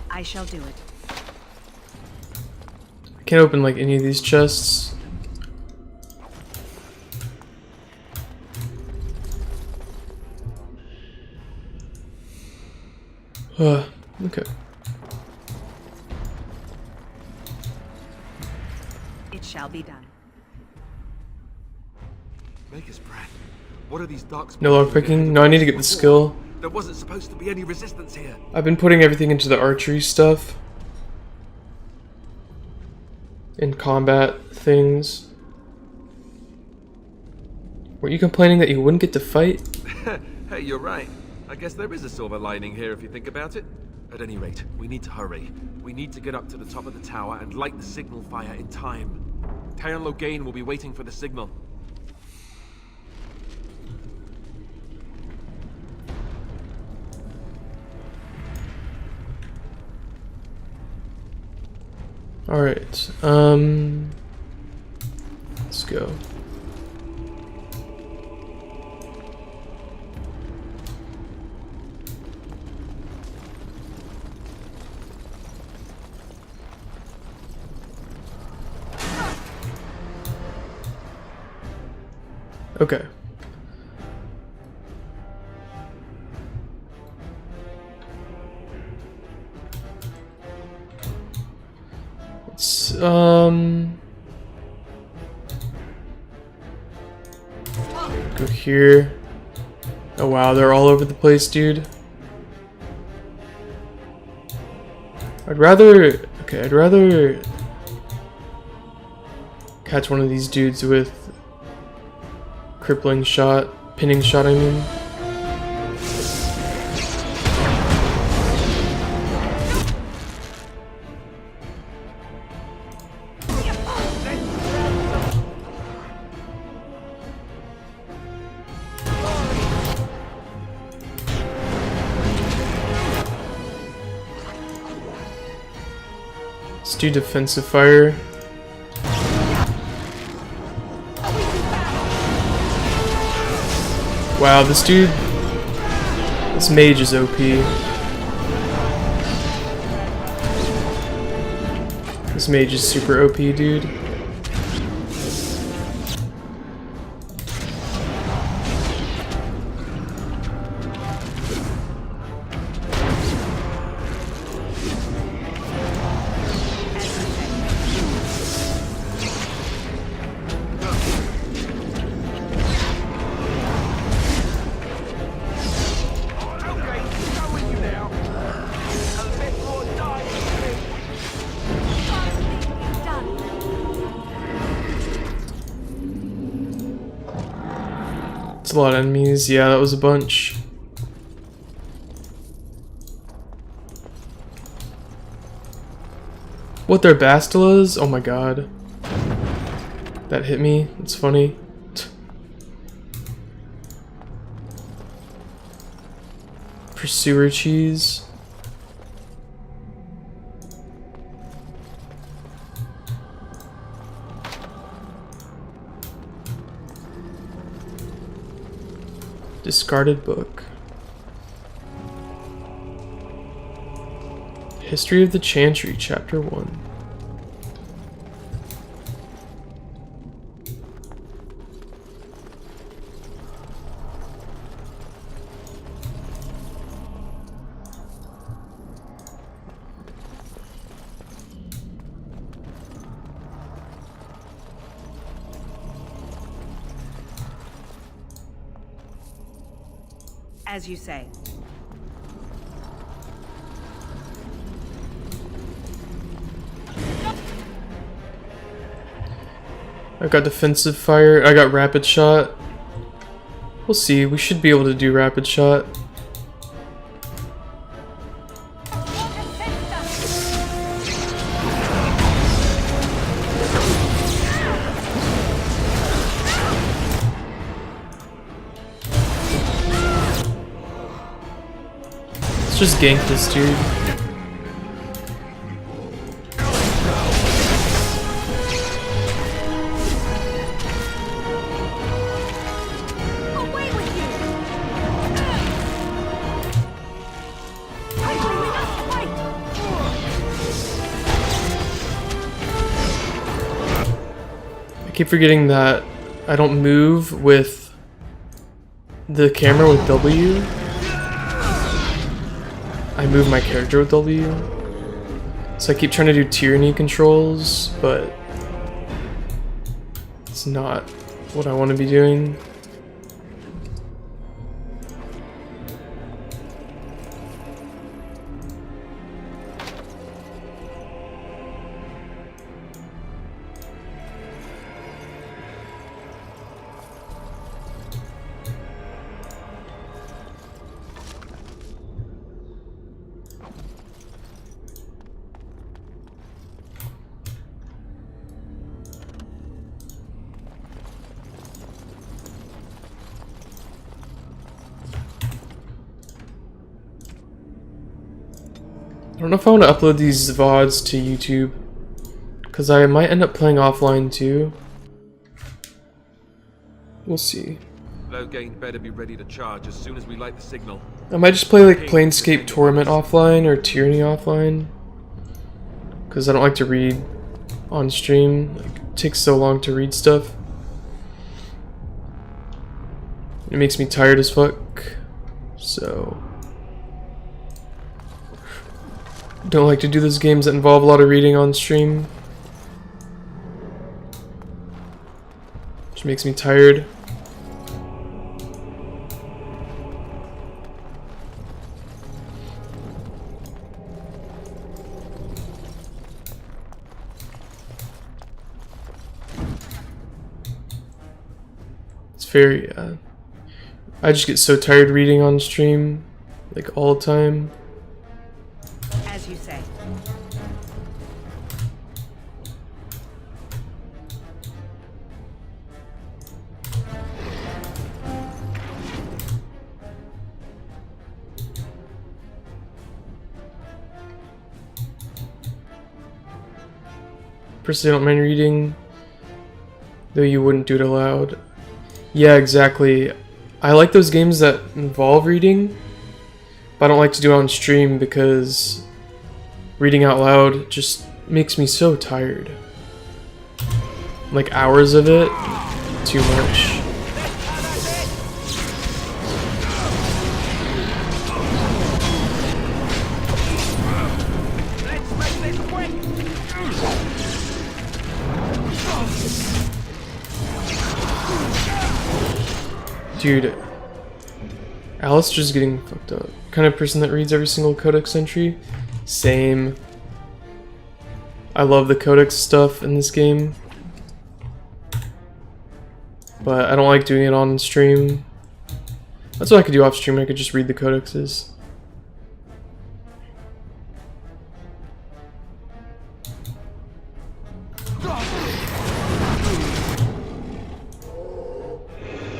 I shall do it. I can't open like any of these chests. Okay. It shall be done. Maker's breath. What are these dark? No lockpicking? No, I need to get the skill. There wasn't supposed to be any resistance here. I've been putting everything into the archery stuff. And combat things. Were you complaining that you wouldn't get to fight? Hey, you're right. I guess there is a silver lining here if you think about it. At any rate, we need to hurry. We need to get up to the top of the tower and light the signal fire in time. Teyrn Loghain will be waiting for the signal. Alright, let's go. Okay. Let's, go here. Oh wow, they're all over the place, dude. I'd rather catch one of these dudes with crippling shot, pinning shot, I mean. Let's do defensive fire. Wow, this mage is OP. This mage is super OP, dude. It's a lot of enemies. Yeah, that was a bunch. What, they're Bastilas? Oh my god. That hit me. It's funny. Pursuer cheese. Discarded book. History of the Chantry, Chapter 1. As you say. I got defensive fire. I got rapid shot. We'll see. We should be able to do rapid shot. Let's just gank this dude. I keep forgetting that I don't move with the camera with W. I move my character with W. So I keep trying to do tyranny controls, but it's not what I want to be doing. I don't know if I want to upload these VODs to YouTube. Because I might end up playing offline too. We'll see. Loghain better be ready to charge as soon as we light the signal. I might just play like Planescape Torment offline or Tyranny offline. Because I don't like to read on stream. Like, it takes so long to read stuff. It makes me tired as fuck. So don't like to do those games that involve a lot of reading on stream. Which makes me tired. It's very, I just get so tired reading on stream, like all the time. As you say. Personally, I don't mind reading, though you wouldn't do it aloud. Yeah, exactly. I like those games that involve reading, but I don't like to do it on stream because reading out loud just makes me so tired. Like hours of it, too much. Dude, Alistair's getting fucked up. Kind of person that reads every single codex entry. Same. I love the codex stuff in this game, but I don't like doing it on stream. That's what I could do off stream. I could just read the codexes.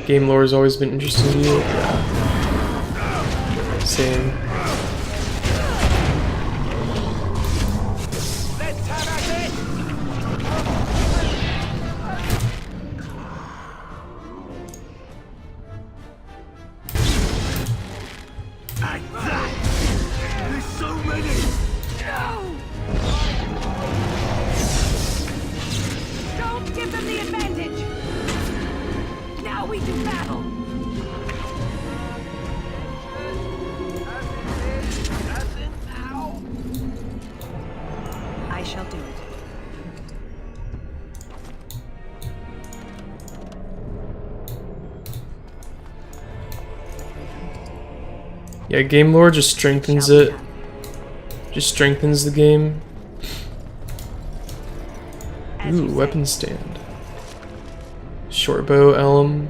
Game lore has always been interesting to you? Yeah. Same. There's so many! No! Don't give them the advantage! Now we do battle! I shall do it. Yeah, game lore just strengthens it. Just strengthens the game. Ooh, weapon stand. Shortbow, elm.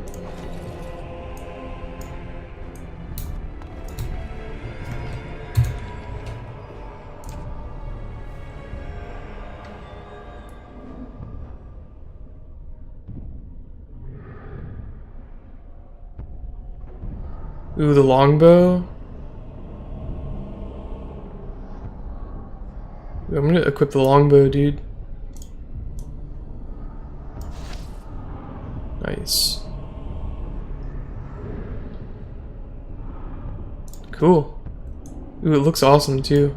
Ooh, the longbow. I'm gonna equip the longbow, dude. Nice. Cool. Ooh, it looks awesome too.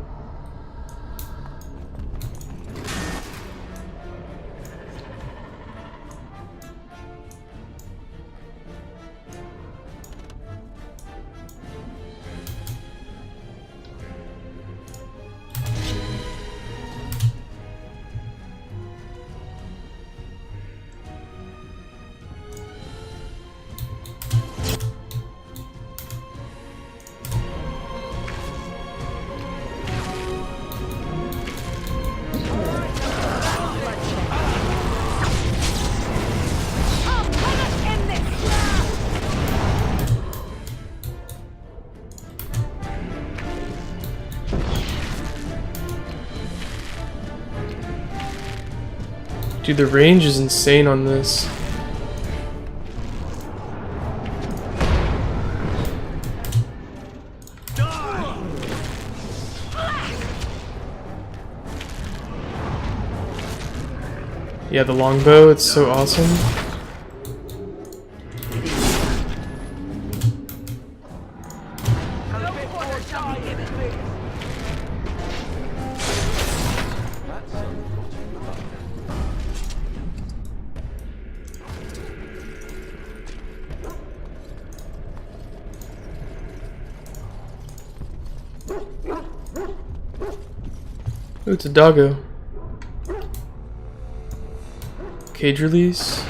Dude, the range is insane on this. Yeah, the longbow, it's so awesome. Ooh, it's a doggo. Cage release.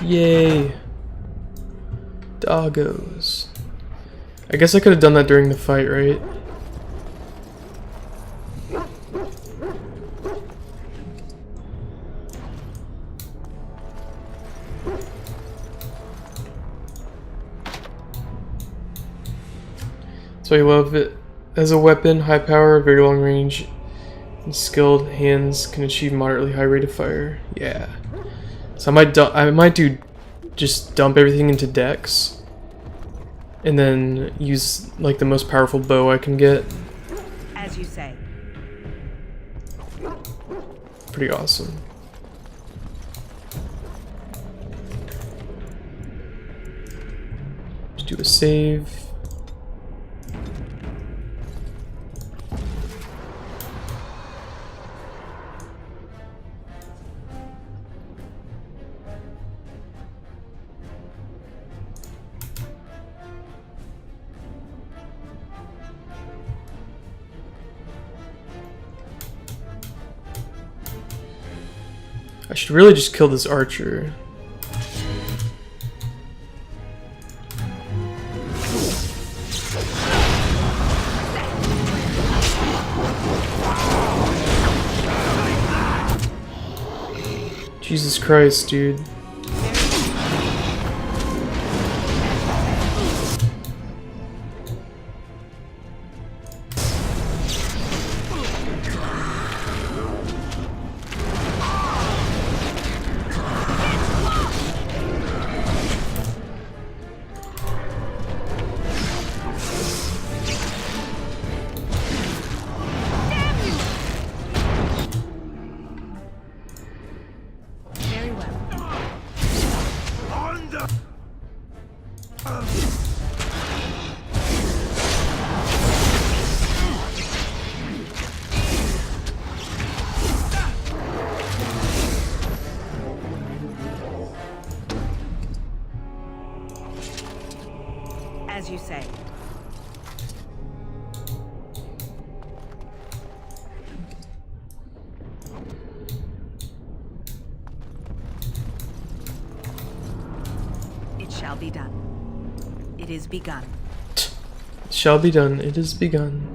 Yay. Doggos. I guess I could have done that during the fight, right? So I love it. As a weapon, high power, very long range, and skilled hands can achieve moderately high rate of fire. Yeah. So I might just dump everything into Dex, and then use like the most powerful bow I can get. As you say. Pretty awesome. Just do a save. I should really just kill this archer. Jesus Christ, dude. As you say. It shall be done. It is begun. It shall be done. It is begun.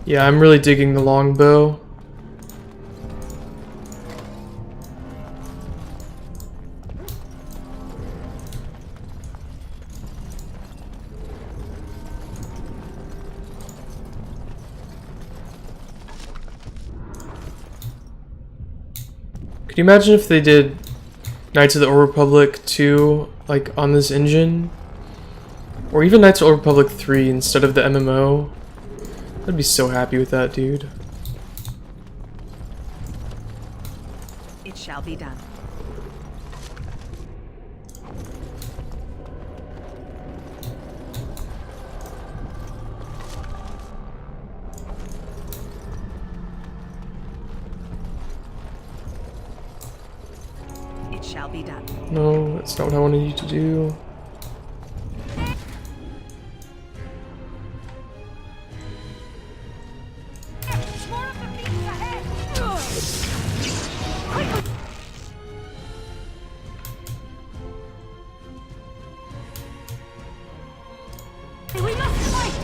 Yeah, I'm really digging the longbow. Could you imagine if they did Knights of the Old Republic 2 like on this engine? Or even Knights of the Old Republic 3 instead of the MMO? I'd be so happy with that, dude. It shall be done. It shall be done. No, that's not what I wanted you to do. We must fight!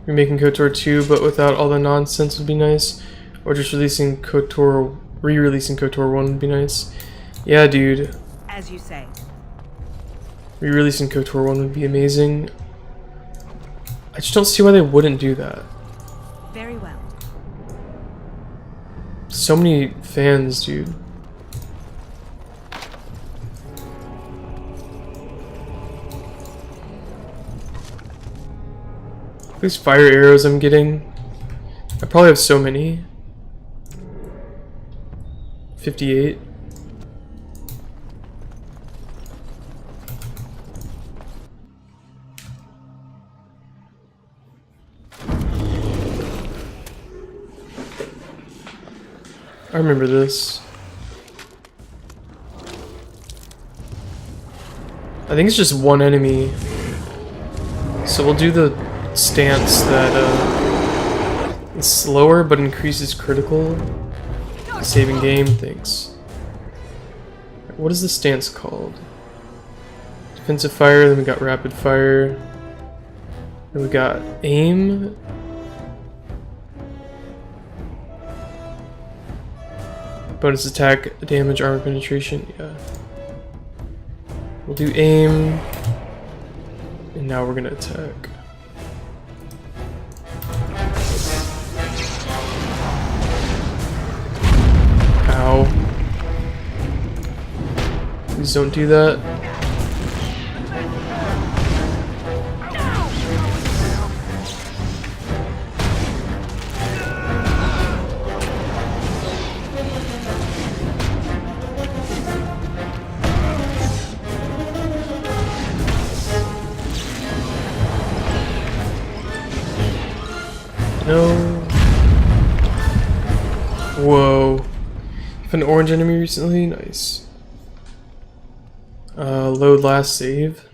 Remaking KOTOR 2 but without all the nonsense would be nice. Or just releasing KOTOR Re-releasing KOTOR 1 would be nice. Yeah, dude. As you say. Re-releasing KOTOR 1 would be amazing. I just don't see why they wouldn't do that. Very well. So many fans, dude. These fire arrows I'm getting. I probably have so many. 58. I remember this. I think it's just one enemy. So we'll do the stance that is slower but increases critical. Saving game, thanks. What is the stance called? Defensive fire, then we got rapid fire. Then we got aim. Bonus attack, damage, armor penetration, yeah. We'll do aim. And now we're gonna attack. Ow. Please don't do that. No. Whoa. An orange enemy recently? Nice. Load last save.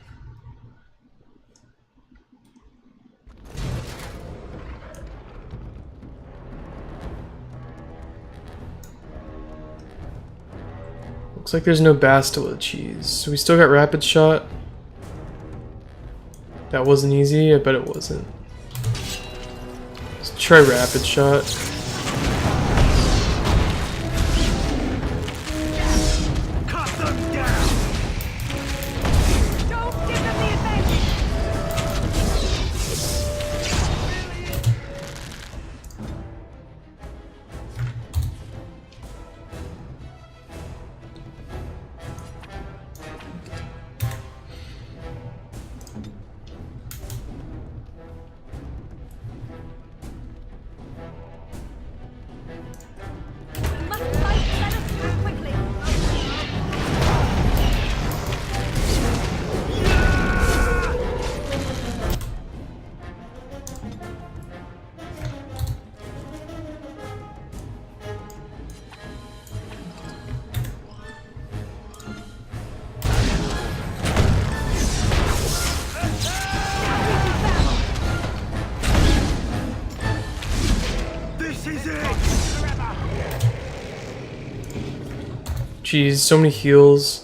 Looks like there's no Bastila cheese. So we still got rapid shot. That wasn't easy, I bet it wasn't. Let's try rapid shot. Jeez, so many heals.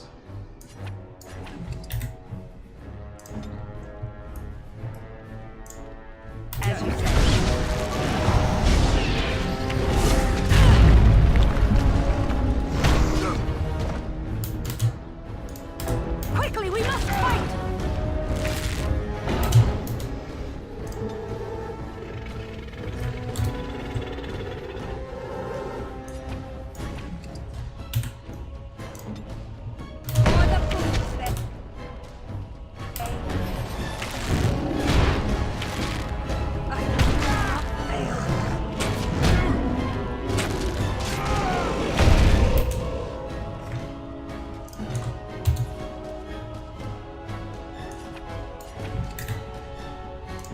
Quickly, we must fight!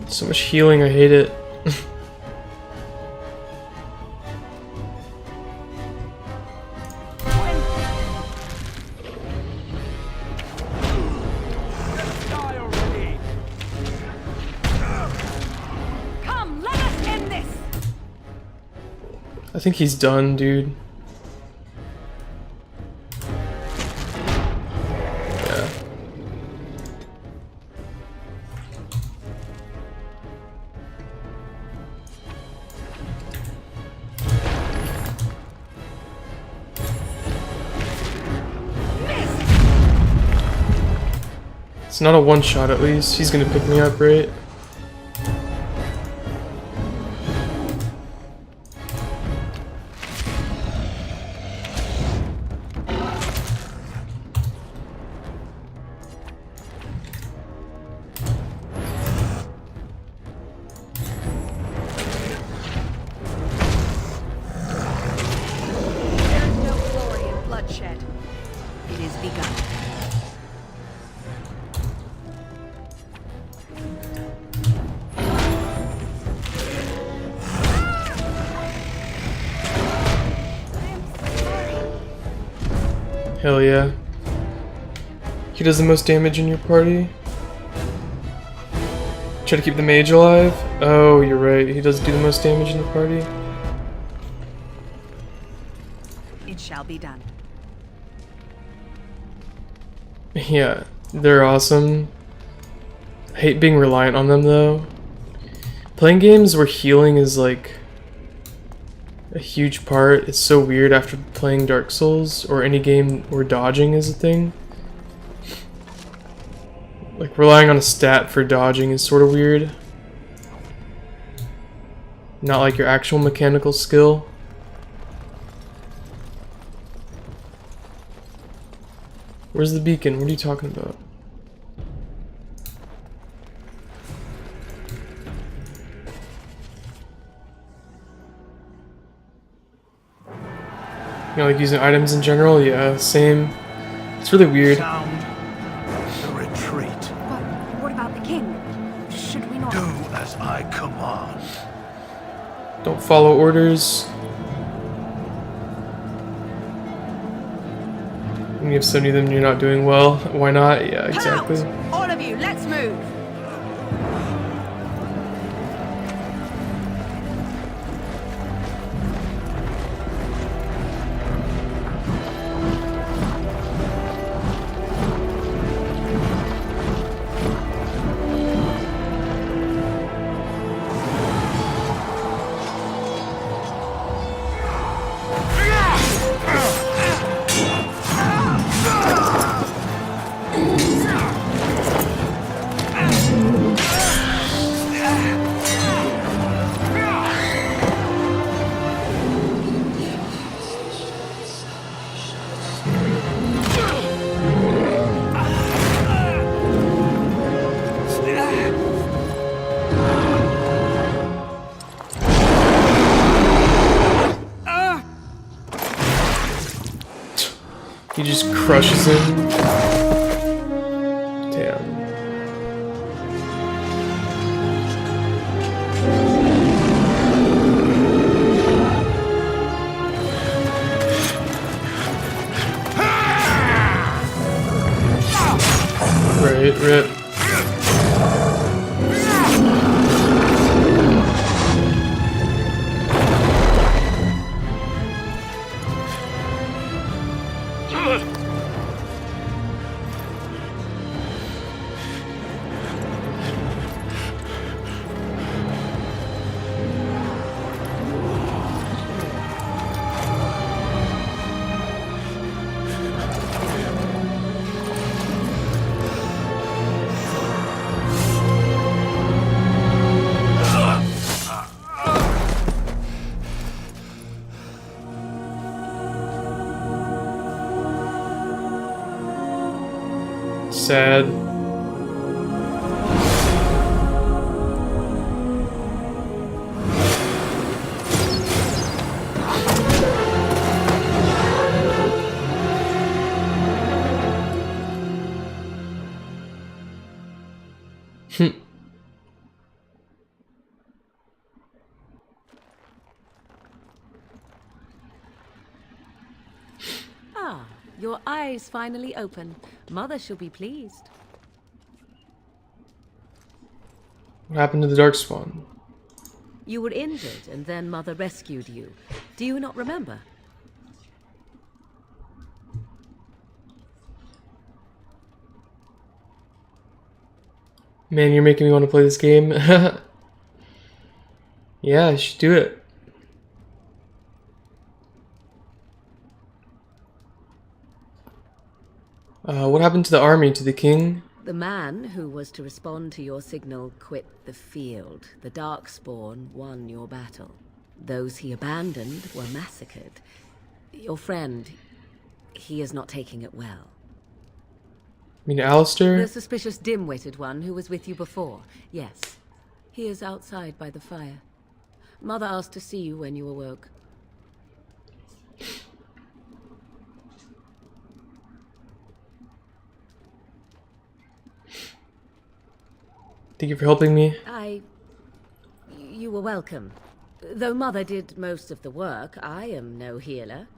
So much healing, I hate it. Come, let us end this! I think he's done, dude. Yeah. It's not a one-shot at least. He's gonna pick me up, right? There is no glory in bloodshed. It is begun. Hell yeah. He does the most damage in your party. Try to keep the mage alive. Oh, you're right. He does do the most damage in the party. It shall be done. Yeah, they're awesome. I hate being reliant on them though. Playing games where healing is like a huge part. It's so weird after playing Dark Souls or any game where dodging is a thing. Like relying on a stat for dodging is sort of weird. Not like your actual mechanical skill. Where's the beacon? What are you talking about? You know, like using items in general? Yeah, same. It's really weird. The retreat. But what about the king? Should we not... Do as I command. Don't follow orders. When you have so many of them and you're not doing well, why not? Yeah, exactly. All of you, let's move! He just crushes him. Damn. Right, rip. Sad. Ah, your eyes finally open. Mother shall be pleased. What happened to the Darkspawn? You were injured, and then Mother rescued you. Do you not remember? Man, you're making me want to play this game. Yeah, I should do it. What happened to the army, to the king? The man who was to respond to your signal quit the field. The Darkspawn won your battle. Those he abandoned were massacred. Your friend, he is not taking it well. You mean Alistair? The suspicious dim-witted one who was with you before. Yes. He is outside by the fire. Mother asked to see you when you awoke. Thank you for helping me. You were welcome. Though Mother did most of the work, I am no healer.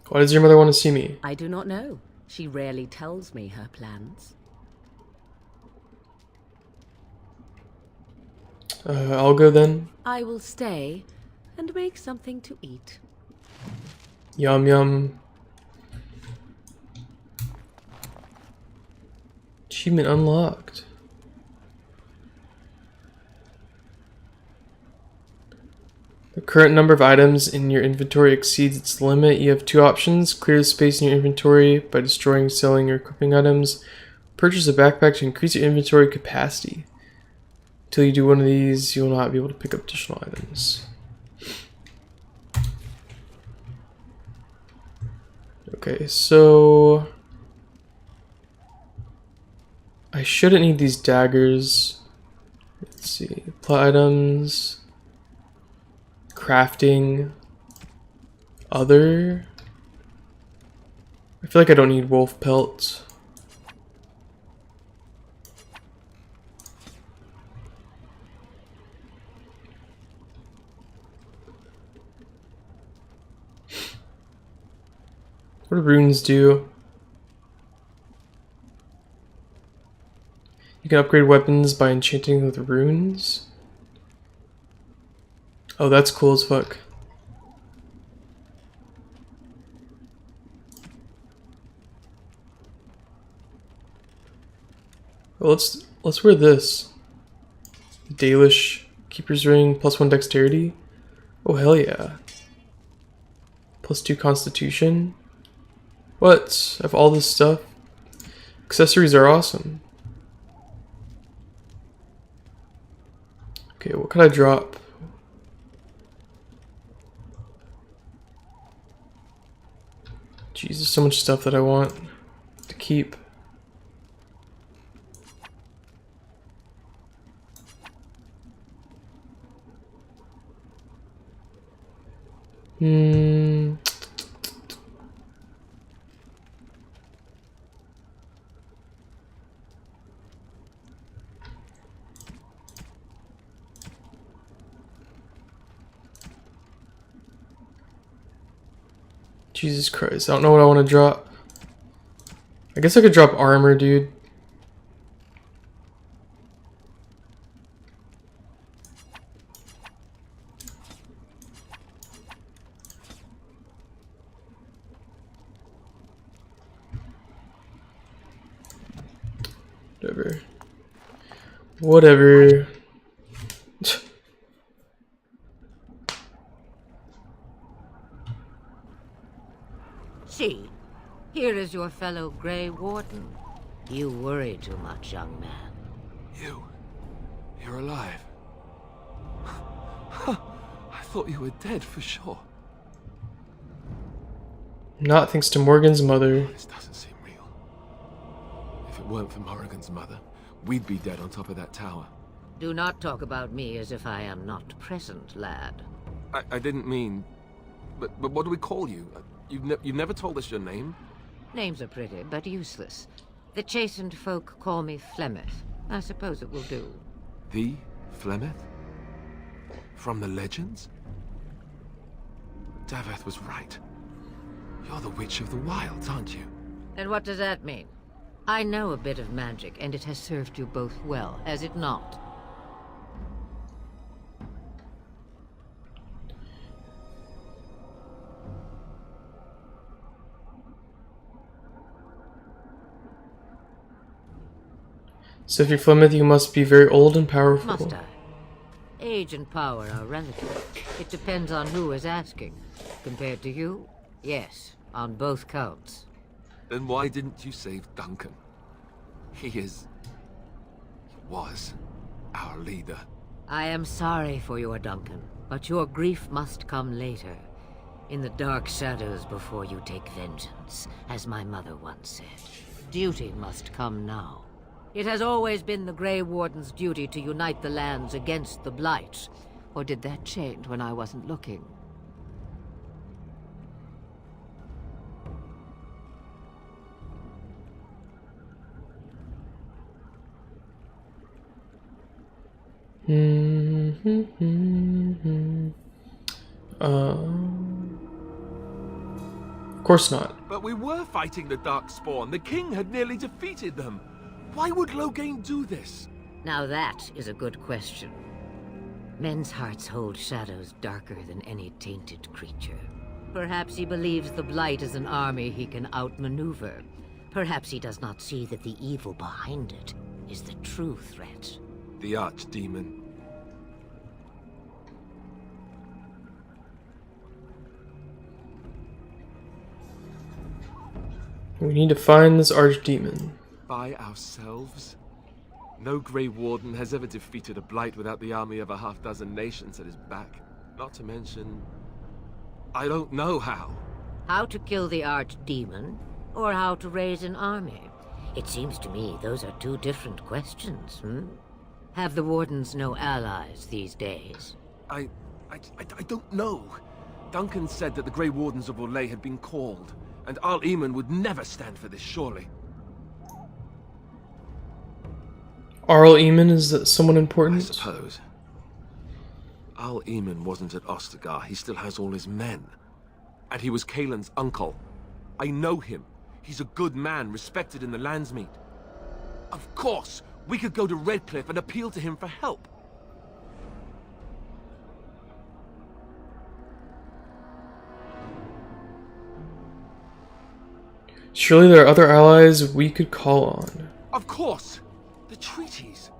Why does your mother want to see me? I do not know. She rarely tells me her plans. I'll go then. I will stay and make something to eat. Yum yum. Achievement unlocked. The current number of items in your inventory exceeds its limit. You have two options. Clear the space in your inventory by destroying, selling, or equipping items. Purchase a backpack to increase your inventory capacity. Until you do one of these, you will not be able to pick up additional items. Okay, so I shouldn't need these daggers. Let's see. Plot items. Crafting. Other. I feel like I don't need wolf pelt. What do runes do? You can upgrade weapons by enchanting with runes. Oh, that's cool as fuck. Well, let's wear this. Dalish Keeper's Ring, +1 dexterity. Oh hell yeah. +2 constitution. What? I have all this stuff. Accessories are awesome. Okay, what could I drop? Jesus, so much stuff that I want to keep. Jesus Christ, I don't know what I want to drop. I guess I could drop armor, dude. Whatever. Whatever. See, here is your fellow Grey Warden. You worry too much, young man. You're alive. I thought you were dead for sure. Not thanks to Morgan's mother. This doesn't seem real. If it weren't for Morrigan's mother, we'd be dead on top of that tower. Do not talk about me as if I am not present, lad. I didn't mean... But what do we call you? You've never told us your name? Names are pretty, but useless. The chastened folk call me Flemeth. I suppose it will do. The Flemeth? From the legends? Daveth was right. You're the Witch of the Wilds, aren't you? And what does that mean? I know a bit of magic, and it has served you both well, has it not? So if you're Flemeth, you must be very old and powerful. Must I? Age and power are relative. It depends on who is asking. Compared to you, yes, on both counts. Then why didn't you save Duncan? He was our leader. I am sorry for your Duncan, but your grief must come later. In the dark shadows before you take vengeance, as my mother once said. Duty must come now. It has always been the Grey Warden's duty to unite the lands against the Blight. Or did that change when I wasn't looking? Of course not. But we were fighting the Darkspawn. The king had nearly defeated them. Why would Loghain do this? Now that is a good question. Men's hearts hold shadows darker than any tainted creature. Perhaps he believes the Blight is an army he can outmaneuver. Perhaps he does not see that the evil behind it is the true threat. The Archdemon. We need to find this Archdemon. By ourselves? No Grey Warden has ever defeated a Blight without the army of a half-dozen nations at his back. Not to mention... I don't know how. How to kill the Archdemon, or how to raise an army? It seems to me those are two different questions, Have the Wardens no allies these days? I don't know. Duncan said that the Grey Wardens of Orlais had been called, and Arl Eamon would never stand for this, surely. Arl Eamon, is that someone important? I suppose. Arl Eamon wasn't at Ostagar. He still has all his men. And he was Cailan's uncle. I know him. He's a good man, respected in the Landsmeet. Of course, we could go to Redcliffe and appeal to him for help. Surely there are other allies we could call on. Of course! The treaties.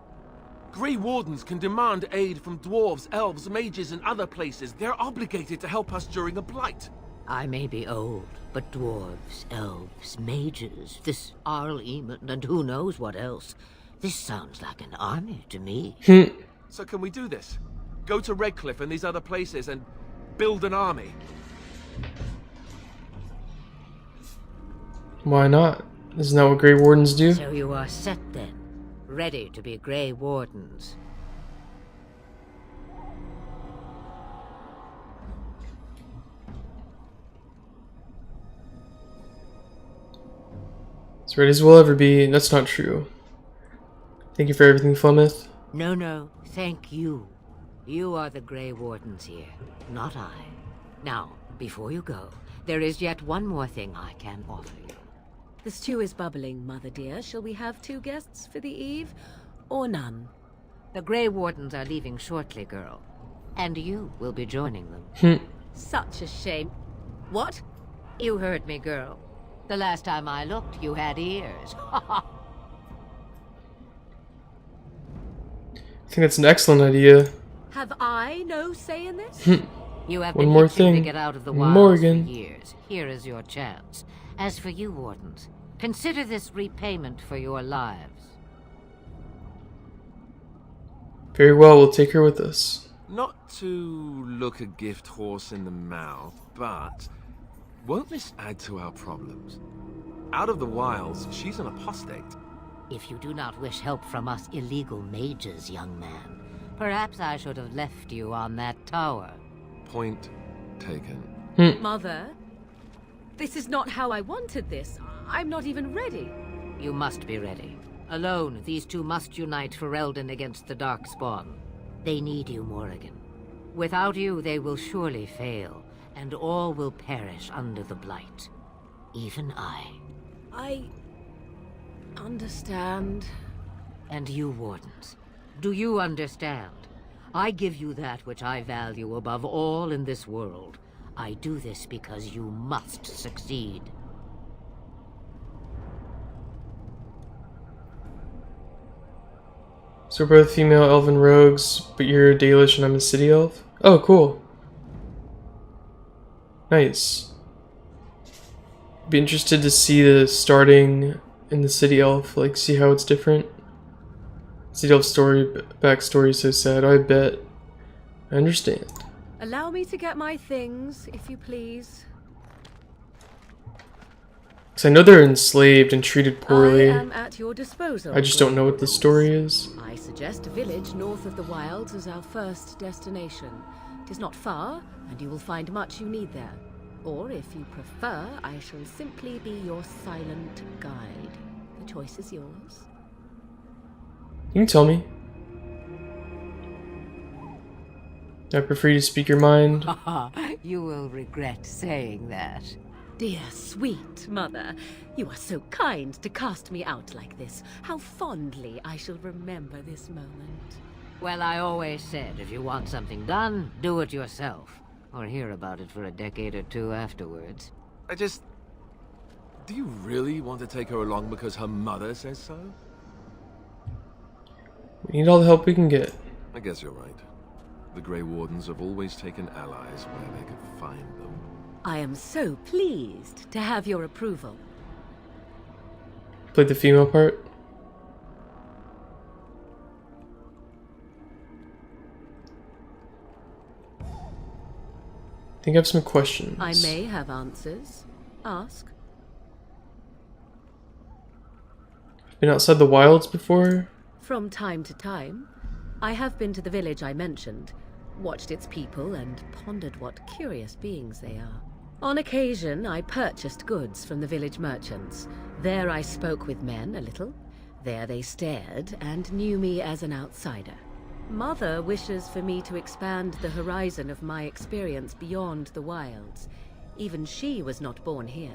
Grey Wardens can demand aid from dwarves, elves, mages, and other places. They're obligated to help us during a blight. I may be old, but dwarves, elves, mages, this Arl Eamon, and who knows what else. This sounds like an army to me. So can we do this? Go to Redcliffe and these other places and build an army? Why not? Isn't that what Grey Wardens do? So you are set then, ready to be Grey Wardens. As ready as we'll ever be. That's not true. Thank you for everything, Flemeth. No, thank you. You are the Grey Wardens here, not I. Now, before you go, there is yet one more thing I can offer you. The stew is bubbling, Mother dear. Shall we have 2 guests for the eve, or none? The Grey Wardens are leaving shortly, girl. And you will be joining them. Such a shame. What? You heard me, girl. The last time I looked, you had ears. I think that's an excellent idea. Have I no say in this? You have One been more itching to thing. get out of the wilds Morgan. for years. Here is your chance. As for you, Wardens, consider this repayment for your lives. Very well, we'll take her with us. Not to look a gift horse in the mouth, but won't this add to our problems? Out of the wilds, she's an apostate. If you do not wish help from us illegal mages, young man, perhaps I should have left you on that tower. Point taken. Mother, this is not how I wanted this. I'm not even ready. You must be ready. Alone, these two must unite Ferelden against the Darkspawn. They need you, Morrigan. Without you, they will surely fail, and all will perish under the Blight. Even I. I understand. And you, Wardens, do you understand? I give you that which I value above all in this world. I do this because you must succeed. So we're both female elven rogues, but you're a Dalish and I'm a city elf? Oh, cool. Nice. Be interested to see the starting in the City Elf, like see how it's different. City Elf story, backstory is so sad. I bet. I understand. Allow me to get my things, if you please. Because I know they're enslaved and treated poorly. I am at your disposal. I just don't know what the story is. I suggest a village north of the wilds as our first destination. It is not far, and you will find much you need there. Or, if you prefer, I shall simply be your silent guide. The choice is yours. You can tell me. I prefer you to speak your mind. You will regret saying that. Dear, sweet mother, you are so kind to cast me out like this. How fondly I shall remember this moment. Well, I always said, if you want something done, do it yourself. Or hear about it for a decade or two afterwards. Do you really want to take her along because her mother says so? We need all the help we can get. I guess you're right. The Grey Wardens have always taken allies where they could find them. I am so pleased to have your approval. Play the female part. I think I have some questions. I may have answers. Ask. I've been outside the wilds before. From time to time, I have been to the village I mentioned, watched its people, and pondered what curious beings they are. On occasion, I purchased goods from the village merchants. There I spoke with men a little. There they stared and knew me as an outsider. Mother wishes for me to expand the horizon of my experience beyond the wilds. Even she was not born here.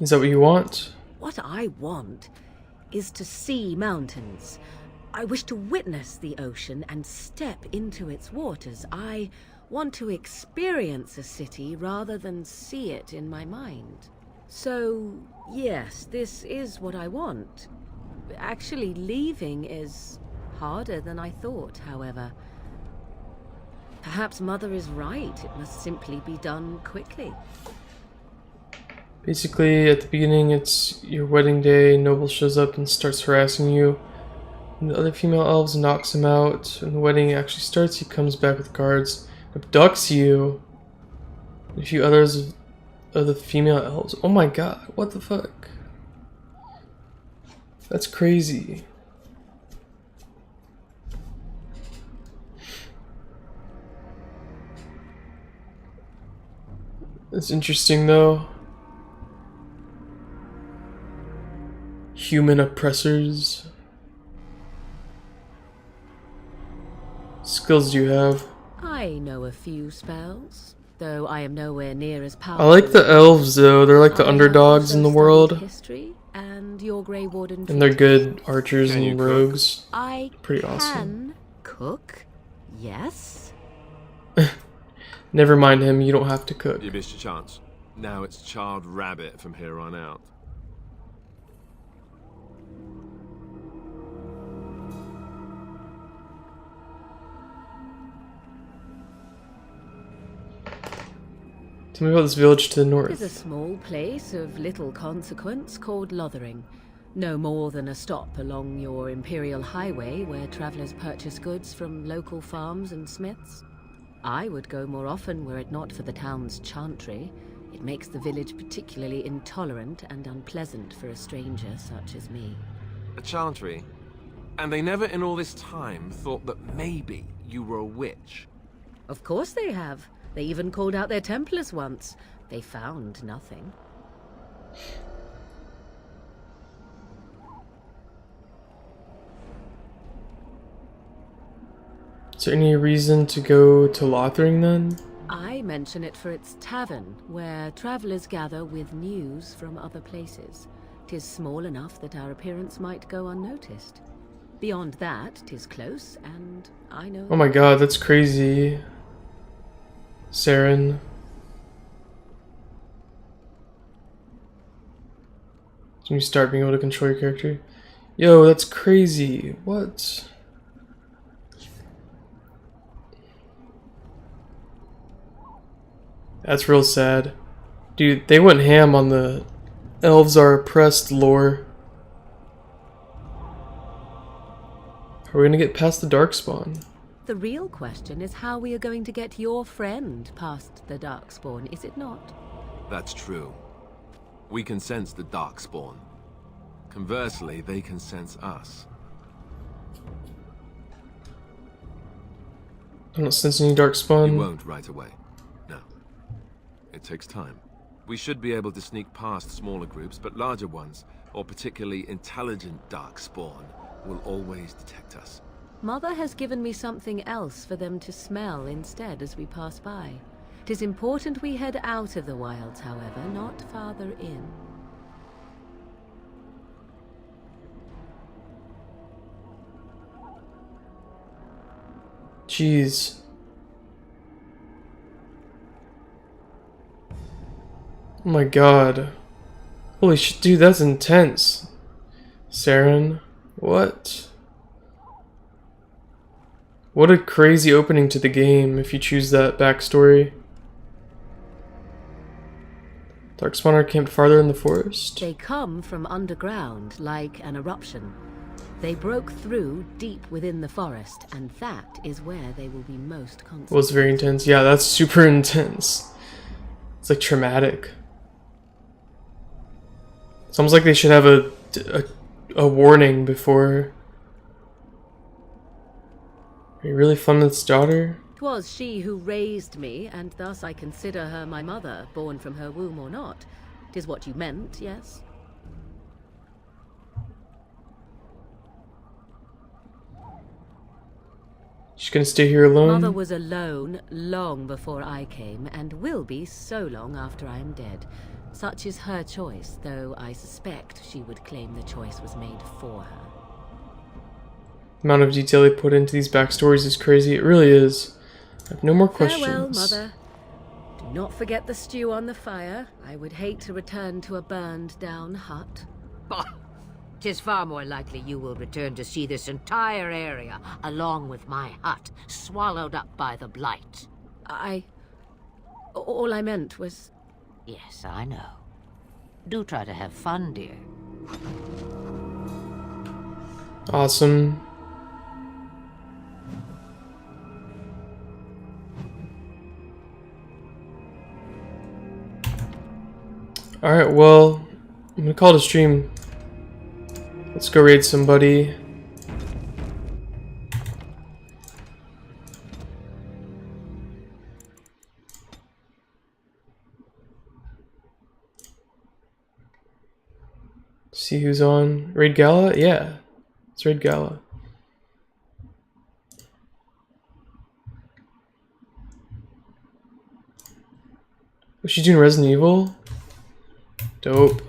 Is that what you want? What I want is to see mountains. I wish to witness the ocean and step into its waters. I want to experience a city rather than see it in my mind. So, yes, this is what I want. Actually, leaving is harder than I thought, however. Perhaps Mother is right. It must simply be done quickly. Basically, at the beginning, it's your wedding day. Noble shows up and starts harassing you. And the other female elves knocks him out. When the wedding actually starts, he comes back with guards, abducts you. A few others of the female elves. Oh my god, what the fuck? That's crazy. That's interesting though. Human oppressors. Skills do you have? I know a few spells, though I am nowhere near as powerful. I like the elves though, they're like the underdogs in the world. History and your Grey Warden. And they're good archers and rogues. I Pretty can awesome. Cook, yes. Never mind him, you don't have to cook. You missed your chance. Now it's charred rabbit from here on out. Tell me about this village to the north. It is a small place of little consequence called Lothering. No more than a stop along your Imperial Highway where travelers purchase goods from local farms and smiths. I would go more often were it not for the town's chantry. It makes the village particularly intolerant and unpleasant for a stranger such as me. A chantry? And they never in all this time thought that maybe you were a witch? Of course they have. They even called out their Templars once. They found nothing. Is there any reason to go to Lothering then? I mention it for its tavern, where travelers gather with news from other places. 'Tis small enough that our appearance might go unnoticed. Beyond that, 'tis close, and I know... Oh my god, that's crazy. Saren. When you start being able to control your character. Yo, that's crazy. What? That's real sad. Dude, they went ham on the elves are oppressed lore. Are we gonna get past the Darkspawn? The real question is how we are going to get your friend past the Darkspawn, is it not? That's true. We can sense the Darkspawn. Conversely, they can sense us. I don't sense any Darkspawn. You won't right away. No. It takes time. We should be able to sneak past smaller groups, but larger ones, or particularly intelligent Darkspawn, will always detect us. Mother has given me something else for them to smell instead as we pass by. 'Tis important we head out of the wilds, however, not farther in. Jeez. Oh my god. Holy shit, dude, that's intense. Saren, what? What a crazy opening to the game if you choose that backstory. Darkspawn are camped farther in the forest. They come from underground, like an eruption. They broke through deep within the forest, and that is where they will be most concentrated. Was very intense. Yeah, that's super intense. It's like traumatic. It's almost like they should have a warning before. Are you really Flemeth's daughter? 'Twas she who raised me, and thus I consider her my mother, born from her womb or not. 'Tis what you meant, yes? She's gonna stay here alone? Mother was alone long before I came, and will be so long after I am dead. Such is her choice, though I suspect she would claim the choice was made for her. The amount of detail they put into these backstories is crazy. It really is. I have no more questions. Farewell, Mother. Do not forget the stew on the fire. I would hate to return to a burned-down hut. Bah! 'Tis far more likely you will return to see this entire area, along with my hut, swallowed up by the Blight. All I meant was... Yes, I know. Do try to have fun, dear. Awesome. Alright, well, I'm gonna call it a stream. Let's go raid somebody. See who's on. Raid Gala? Yeah. Let's raid Gala. Was she doing Resident Evil? Dope.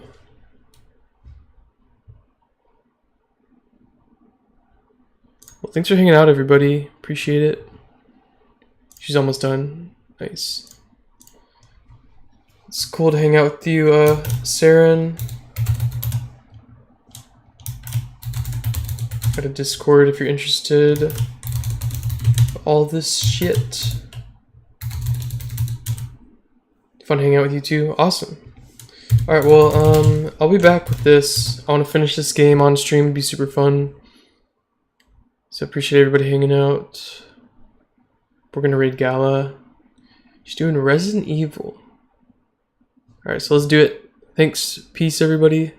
Well, thanks for hanging out, everybody. Appreciate it. She's almost done. Nice. It's cool to hang out with you, Saren. Got a Discord if you're interested. All this shit. Fun hanging out with you too. Awesome. Alright, well, I'll be back with this. I want to finish this game on stream. It'd be super fun. So appreciate everybody hanging out. We're gonna raid Gala. She's doing Resident Evil. Alright, so let's do it. Thanks. Peace, everybody.